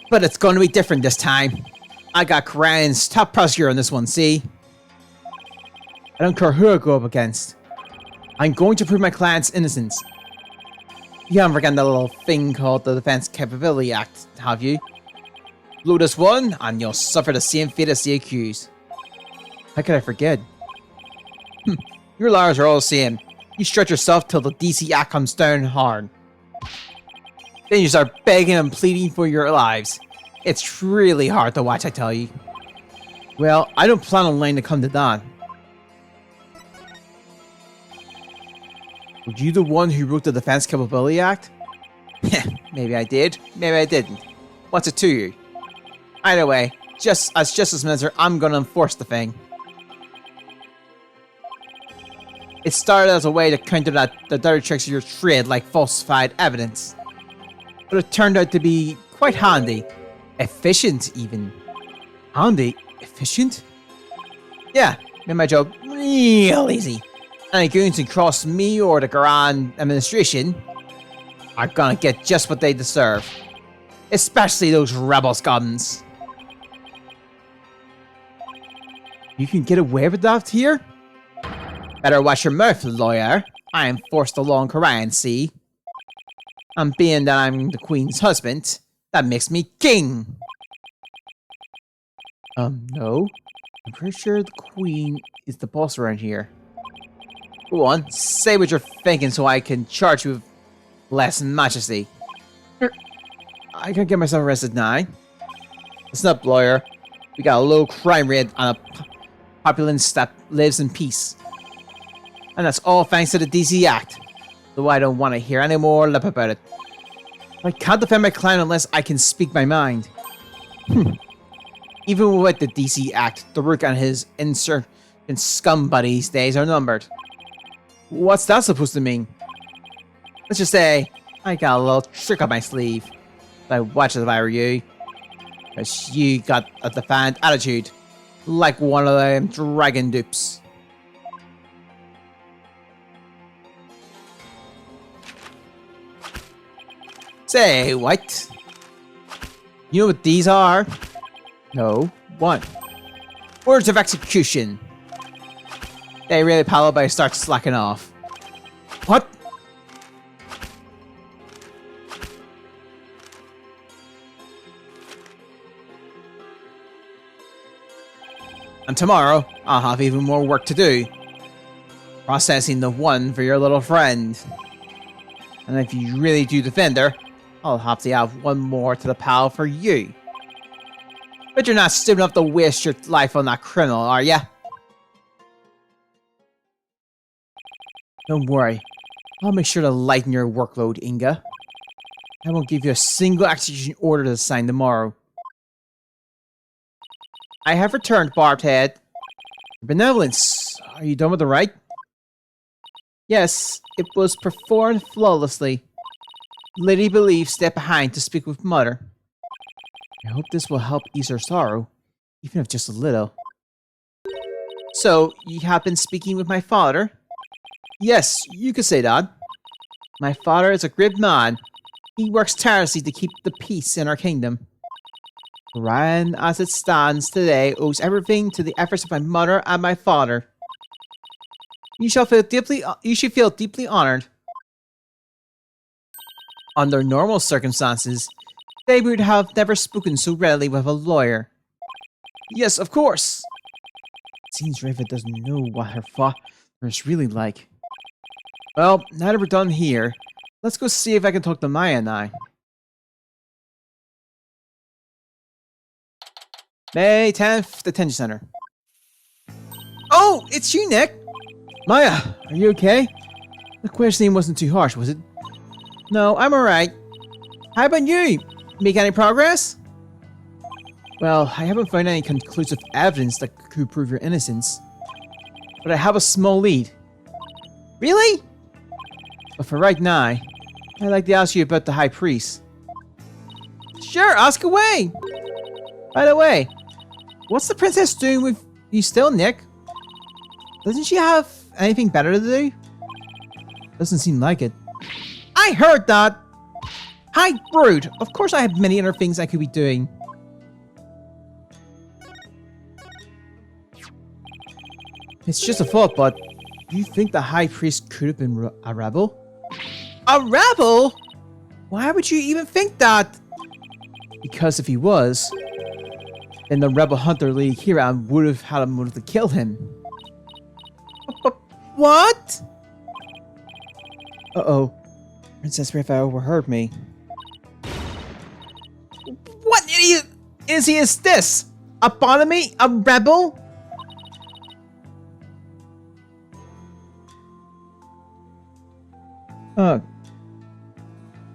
S1: But it's going to be different this time. I got Korean's top prosecutor on this one, see? I don't care who I go up against. I'm going to prove my client's innocence. You haven't forgotten that little thing called the Defense Capability Act, have you? Blow this one, and you'll suffer the same fate as the accused. How could I forget? Your lawyers are all the same. You stretch yourself till the DC Act comes down hard. Then you start begging and pleading for your lives. It's really hard to watch, I tell you. Well, I don't plan on letting it come to that. Were you the one who wrote the Defense Capability Act? Maybe I did, maybe I didn't. What's it to you? Either way, as Justice Minister, I'm gonna enforce the thing. It started as a way to counter the dirty tricks of your trade like falsified evidence. But it turned out to be quite handy. Efficient, even. Handy? Efficient? Yeah, made my job real easy. Any goons who cross me or the Grand Administration are gonna get just what they deserve. Especially those rebel scoundrels. You can get away with that here? Better watch your mouth, lawyer. I am forced along Korean, see? And being that I'm the Queen's husband, that makes me king. No. I'm pretty sure the Queen is the boss around here. Go on, say what you're thinking so I can charge you with less majesty. I can't get myself arrested now. Listen up, lawyer. We got a low crime rate on a populace that lives in peace. And that's all thanks to the DC Act. Though I don't want to hear any more lip about it. I can't defend my client unless I can speak my mind. Even with the DC Act, the work on his insurgent scum buddies' days are numbered. What's that supposed to mean? Let's just say, I got a little trick up my sleeve. I'd watch it if I were you. Because you got a defiant attitude. Like one of them dragon dupes. Say, what? You know what these are? No. One. Orders of execution. They really pal up, I start slacking off. What? And tomorrow, I'll have even more work to do. Processing the one for your little friend. And if you really do defend her, I'll have to add one more to the pile for you. But you're not stupid enough to waste your life on that criminal, are ya? Don't worry. I'll make sure to lighten your workload, Inga. I won't give you a single execution order to sign tomorrow. I have returned, Barbed Head. Benevolence. Are you done with the rite? Yes, it was performed flawlessly. Lady Believe stepped behind to speak with Mother. I hope this will help ease her sorrow, even if just a little. So, you have been speaking with my father? Yes, you could say that. My father is a great man. He works tirelessly to keep the peace in our kingdom. Ryan, as it stands today, owes everything to the efforts of my mother and my father. You should feel deeply honored. Under normal circumstances, they would have never spoken so readily with a lawyer. Yes, of course. It seems Rivet doesn't know what her father is really like. Well, now that we're done here, let's go see if I can talk to Maya and I. May 10th, Detention Center. Oh, it's you, Nick! Maya, are you okay? The questioning wasn't too harsh, was it? No, I'm alright. How about you? Make any progress? Well, I haven't found any conclusive evidence that could prove your innocence. But I have a small lead. Really? But for right now, I'd like to ask you about the High Priest. Sure, ask away! By the way, what's the princess doing with you still, Nick? Doesn't she have anything better to do? Doesn't seem like it. I heard that! Hi, Brood! Of course I have many other things I could be doing. It's just a thought, but do you think the High Priest could have been a rebel? A rebel? Why would you even think that? Because if he was, then the Rebel Hunter League Hiram would have had a motive to kill him. What? Uh-oh. Princess Rifa overheard me. What idiot is this? Abominate? A rebel?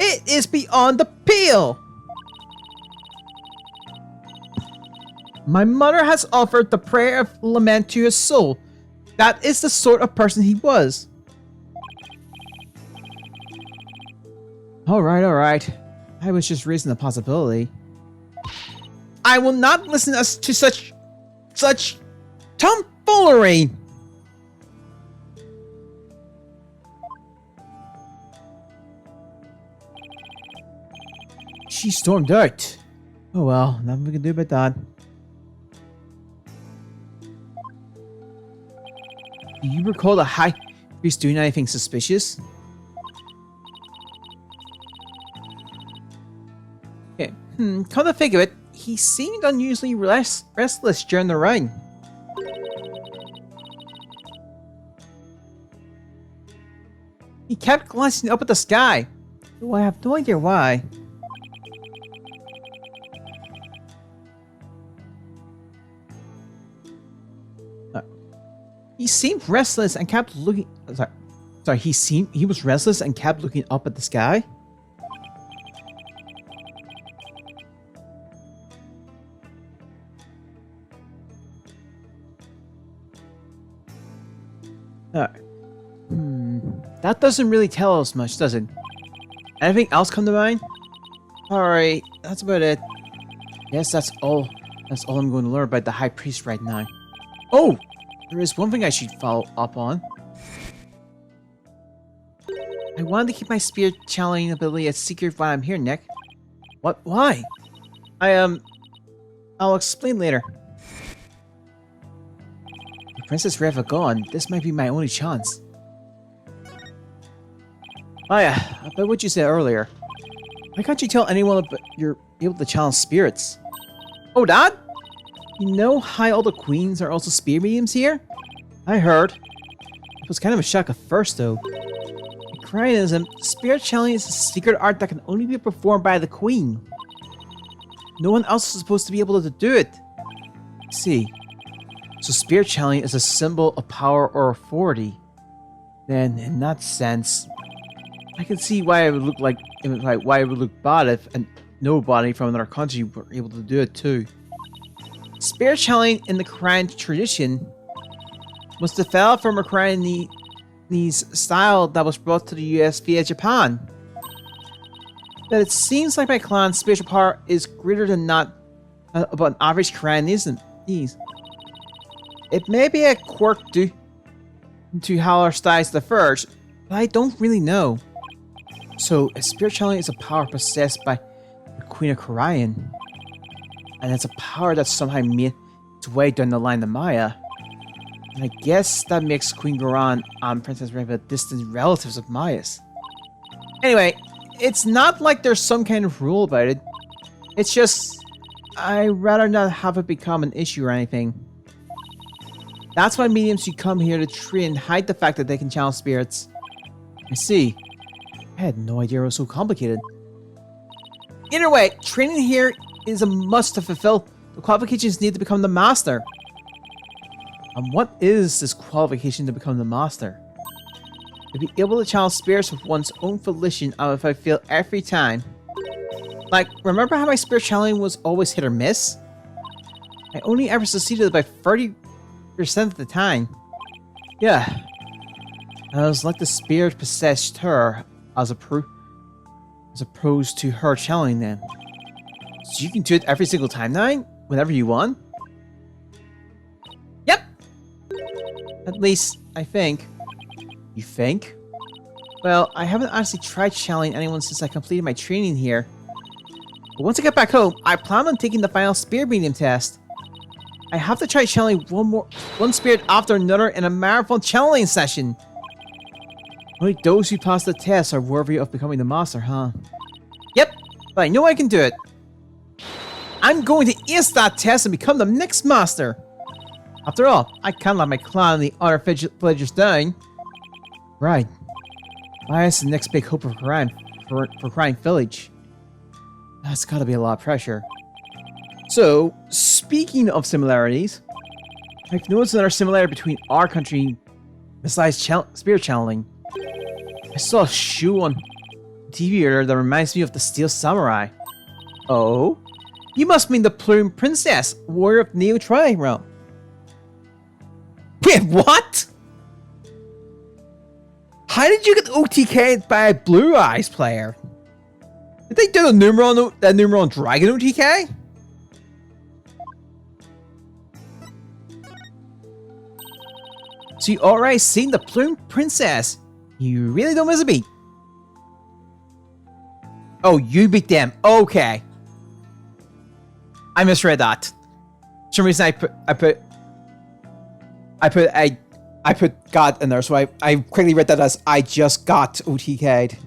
S1: It is beyond the pale! My mother has offered the prayer of lament to his soul. That is the sort of person he was. Alright. I was just raising the possibility. I will not listen to such tomfoolery! She stormed out. Oh well, nothing we can do about that. Do you recall the High Priest doing anything suspicious? Okay, come to think of it, he seemed unusually restless during the ride. He kept glancing up at the sky, though I have no idea why. He seemed restless and kept looking. Sorry. He was restless and kept looking up at the sky. That doesn't really tell us much, does it? Anything else come to mind? Alright, that's about it. Yes, that's all. That's all I'm going to learn about the High Priest right now. Oh! There is one thing I should follow up on. I wanted to keep my spirit channeling ability a secret while I'm here, Nick. What? Why? I'll explain later. With Princess Reva gone, this might be my only chance. Oh yeah, about what you said earlier. Why can't you tell anyone about you're able to channel spirits? Oh, Dad? You know how all the queens are also spirit mediums here? I heard. It was kind of a shock at first, though. In Cryanism, spirit channeling is a secret art that can only be performed by the queen. No one else is supposed to be able to do it. See, so spirit channeling is a symbol of power or authority. Then, in that sense, I can see why it would look why it would look bad if nobody from another country were able to do it too. Spirit channeling in the Korean tradition was developed from a Koreanese style that was brought to the US via Japan. But it seems like my clan's spiritual power is greater than not about an average Koreanism. It may be a quirk due to how our styles diverge, but I don't really know. So, a spirit channeling is a power possessed by the Queen of Korean, and it's a power that somehow made its way down the line to Maya. And I guess that makes Queen Goran and Princess Reva distant relatives of Maya's. Anyway, it's not like there's some kind of rule about it. It's just, I'd rather not have it become an issue or anything. That's why mediums who come here to train hide the fact that they can channel spirits. I see. I had no idea it was so complicated. Either way, training here is a must to fulfill the qualifications needed to become the master. And what is this qualification to become the master? To be able to channel spirits with one's own volition out if I fail every time. Like, remember how my spirit channeling was always hit or miss? I only ever succeeded about 30% of the time. Yeah. I was like the spirit possessed her as opposed to her channeling them. So you can do it every single time now? Whenever you want? Yep! At least, I think. You think? Well, I haven't actually tried channeling anyone since I completed my training here. But once I get back home, I plan on taking the final spirit medium test. I have to try channeling one spirit after another in a marathon channeling session. Only those who pass the test are worthy of becoming the master, huh? Yep, but I know I can do it. I'm going to ace that test and become the next master. After all, I can't let my clan and the other villagers down. Right. Maya's the next big hope for Crying Village. That's gotta be a lot of pressure. So, speaking of similarities, I've noticed another similarity between our country besides spirit channeling. I saw a shoe on TV earlier that reminds me of the Steel Samurai. Oh? You must mean the Plume Princess, warrior of Neo Tri Realm. Wait, what? How did you get OTK'd by a Blue Eyes player? Did they do the Numeron Dragon OTK? So you already seen the Plume Princess. You really don't miss a beat. Oh, you beat them. Okay. I misread that. For some reason I put got in there, so I quickly read that as I just got OTK'd.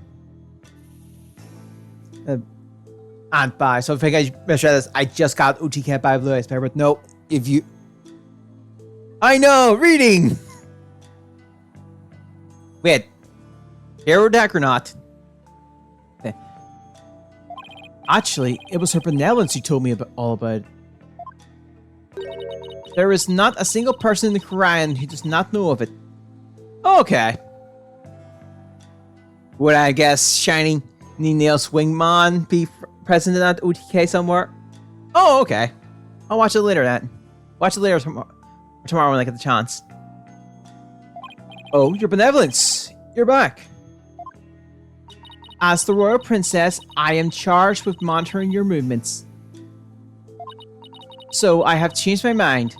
S1: And by, so I think I misread this. I just got OTK'd by Blue Eyes Player, but no, if you... I know, reading! Wait. Hero deck or not? Actually, it was her benevolence who told me all about it. There is not a single person in the Korean who does not know of it. Okay. Would I guess Shining Nails Wingman be present in that OTK somewhere? Oh, okay. I'll watch it later then. Watch it later tomorrow when I get the chance. Oh, your benevolence. You're back. As the Royal Princess, I am charged with monitoring your movements. So I have changed my mind.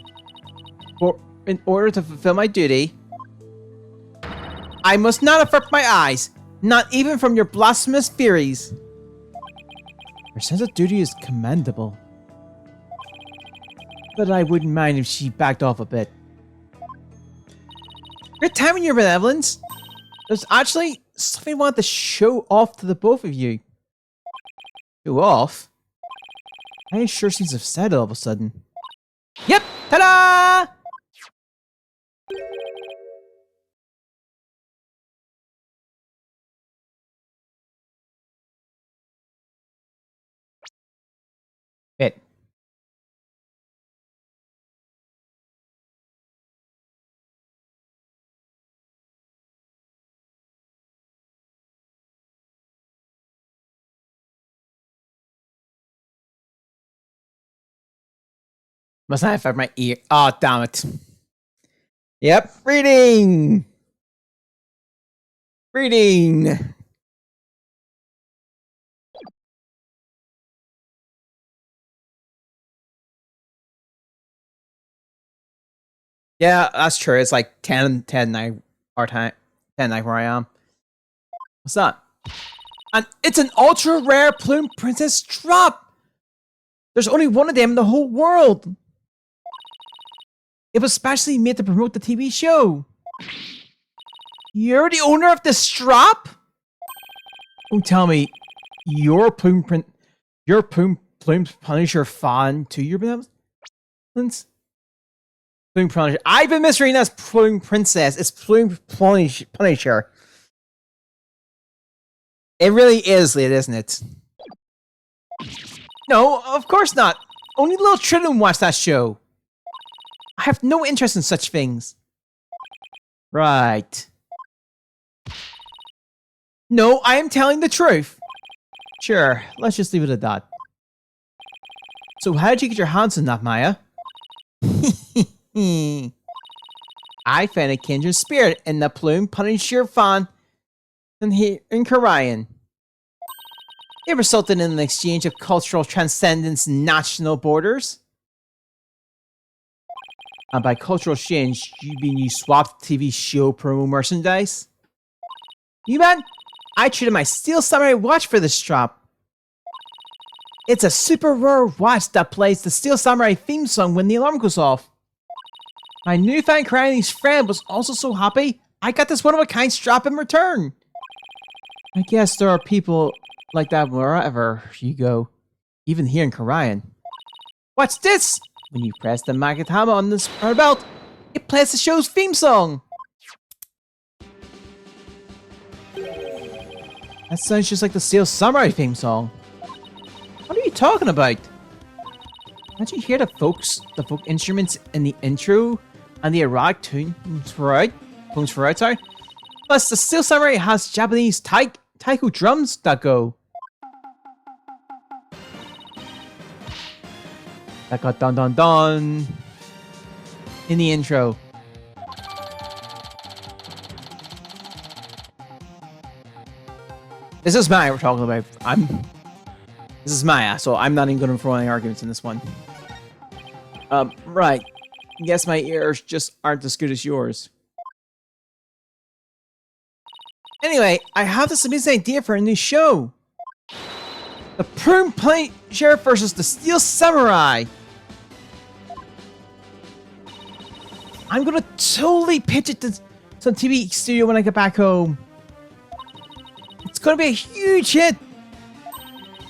S1: In order to fulfill my duty, I must not avert my eyes, not even from your blasphemous theories. Her sense of duty is commendable. But I wouldn't mind if she backed off a bit. Great timing, your benevolence. There's actually something I wanted to show off to the both of you. Show off? I sure seems upset all of a sudden. Yep! Ta-da! Bit. Must not have my ear. Oh, damn it. Yep, reading! Reading! Yeah, that's true. It's like 10 9 our time. 10 9 where I am. What's that? And it's an ultra rare plume princess drop! There's only one of them in the whole world! It was specially made to promote the TV show. You're the owner of this drop? Oh, tell me, you're Plume Punisher fan too, your benevolence? Plume Punisher. I've been misreading as Plume Princess. It's Plume Punisher. It really is late, isn't it? No, of course not. Only little children watch that show. I have no interest in such things. Right. No, I am telling the truth. Sure, let's just leave it at that. So how did you get your hands on that, Maya? I found a kindred spirit in the Plume Punisher fan in Korean. It resulted in an exchange of cultural transcendence national borders. And by cultural exchange, you mean you swapped TV show promo merchandise? You man, I traded my Steel Samurai watch for this drop. It's a super rare watch that plays the Steel Samurai theme song when the alarm goes off. My newfound Chinese friend was also so happy, I got this one-of-a-kind strap in return. I guess there are people like that wherever you go, even here in Korean. What's this? When you press the magnet hammer on this belt, it plays the show's theme song. That sounds just like the Steel Samurai theme song. What are you talking about? Can't you hear the folk instruments in the intro and the erotic tune throughout? Sorry. Plus, the Steel Samurai has Japanese taiko drums that go. That got dun dun dun in the intro. This is Maya we're talking about. This is Maya, so I'm not even going to throw any arguments in this one. Right. Guess my ears just aren't as good as yours. Anyway, I have this amazing idea for a new show. The Plume Punisher versus the Steel Samurai. I'm gonna totally pitch it to some TV studio when I get back home. It's gonna be a huge hit.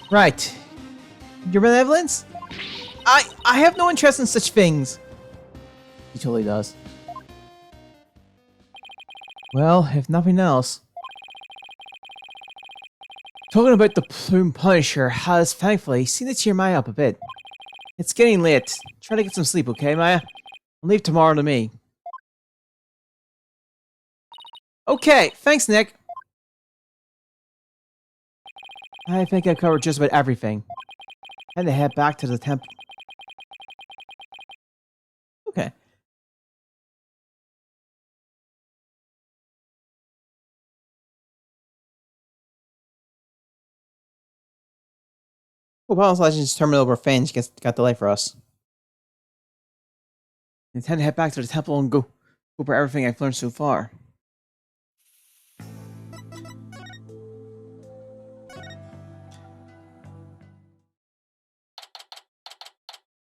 S1: Right. Your benevolence? I have no interest in such things. He totally does. Well, if nothing else. Talking about the Plume Punisher has thankfully seen it cheer Maya up a bit. It's getting late. Try to get some sleep, okay, Maya? I'll leave tomorrow to me. Okay, thanks, Nick. I think I've covered just about everything. And to head back to the temple. Okay. Well, Legends Terminal Revenge got delayed for us. I intend to head back to the temple and go over everything I've learned so far.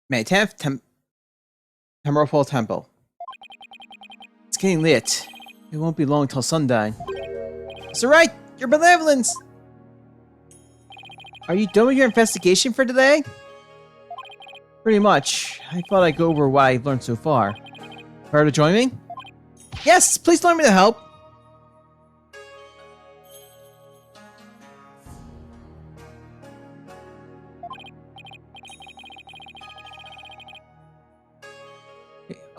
S1: May 10th, Temple Temple. It's getting late. It won't be long till sundown. It's alright! Your benevolence! Are you done with your investigation for today? Pretty much. I thought I'd go over what I've learned so far. Care to join me? Yes! Please allow me to help!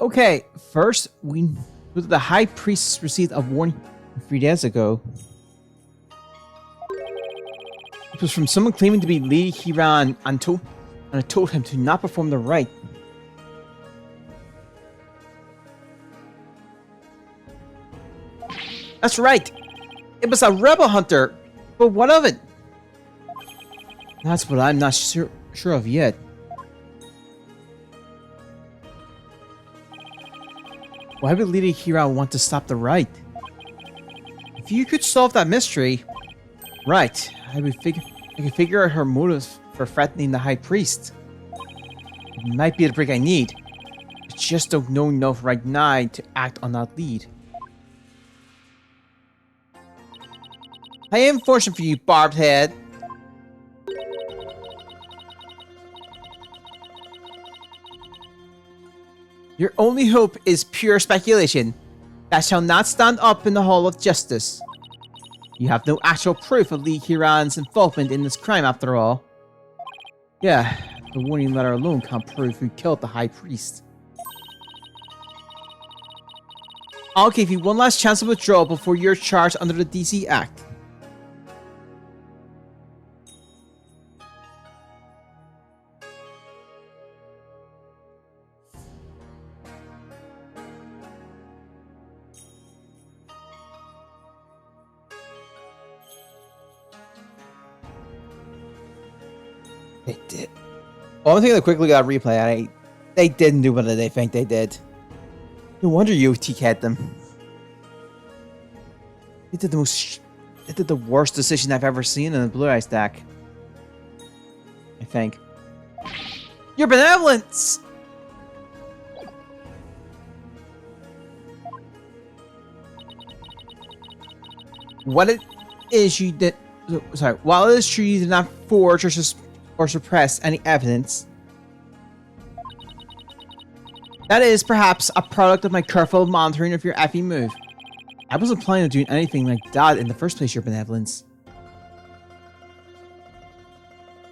S1: Okay, first, the High Priest received a warning 3 days ago. It was from someone claiming to be Lady Hiran and it told him to not perform the rite. That's right! It was a rebel hunter! But what of it? That's what I'm not sure of yet. Why would Lady Hiran want to stop the rite? If you could solve that mystery, right, I could figure out her motives for threatening the High Priest. It might be the break I need. I just don't know enough right now to act on that lead. I am fortunate for you, Barbed Head. Your only hope is pure speculation that shall not stand up in the Hall of Justice. You have no actual proof of Lee Hiran's involvement in this crime after all. Yeah, the warning letter alone can't prove who killed the High Priest. I'll give you one last chance of withdrawal before you're charged under the DC Act. They did. Well, I'm taking a quick look at that replay. They didn't do what they think they did. No wonder you TK'd them. They did the worst decision I've ever seen in a Blue Eye stack. I think. Your benevolence! What it is you did... Sorry. While it is true you did not forge or suppress any evidence, that is perhaps a product of my careful monitoring of your effing move. I wasn't planning on doing anything like that in the first place, your benevolence.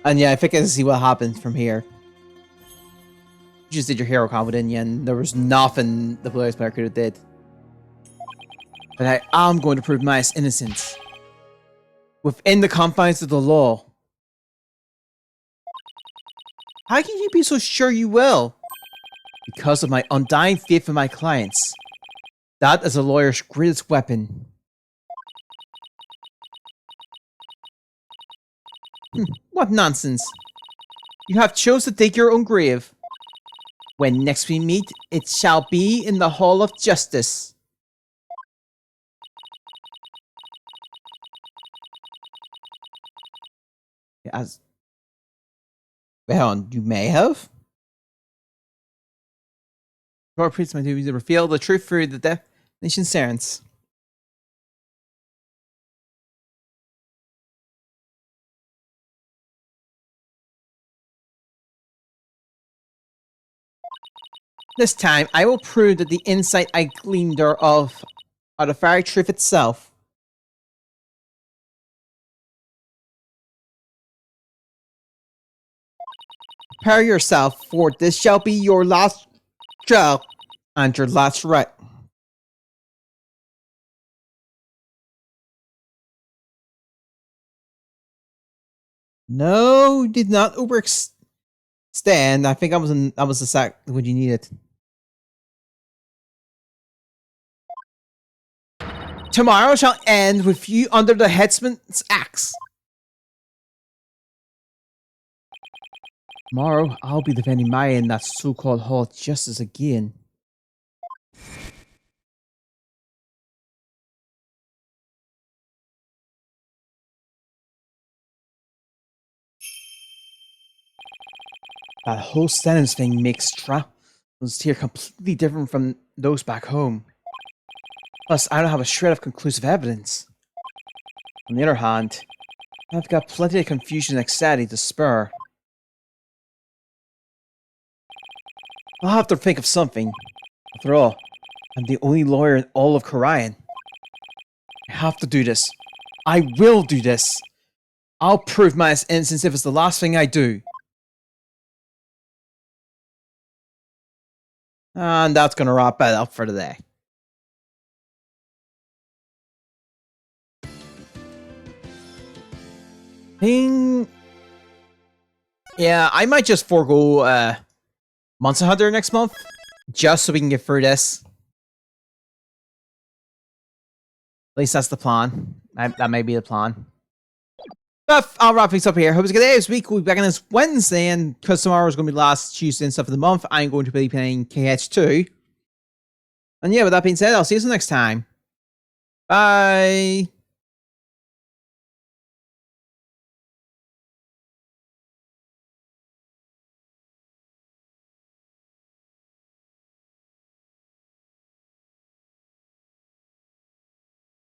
S1: And yeah, I think I can see what happened from here. You just did your hero combo, didn't you? And there was nothing the Blue Eyes player could have did. But I am going to prove my innocence within the confines of the law. How can you be so sure you will? Because of my undying faith in my clients. That is a lawyer's greatest weapon. What nonsense. You have chosen to dig your own grave. When next we meet, it shall be in the Hall of Justice. As well, you may have. Your priest my duty to reveal the truth through the definition sentence. This time, I will prove that the insight I gleaned thereof are the very truth itself. Prepare yourself, for this shall be your last trial and your last right. No, did not overextend. I think that was the sack what you needed. Tomorrow shall end with you under the headsman's axe. Tomorrow, I'll be defending Maya in that so-called Hall of Justice again. That whole sentence thing makes travels here completely different from those back home. Plus, I don't have a shred of conclusive evidence. On the other hand, I've got plenty of confusion and anxiety to spur. I'll have to think of something. After all, I'm the only lawyer in all of Korean. I have to do this. I will do this. I'll prove my innocence if it's the last thing I do. And that's gonna wrap it up for today. Yeah, I might just forego Monster Hunter next month, just so we can get through this. At least that's the plan. That may be the plan. But I'll wrap things up here. Hope it's a good day this week. We'll be back on this Wednesday, and because tomorrow is going to be the last Tuesday and stuff of the month, I'm going to be playing KH2. And yeah, with that being said, I'll see you next time. Bye.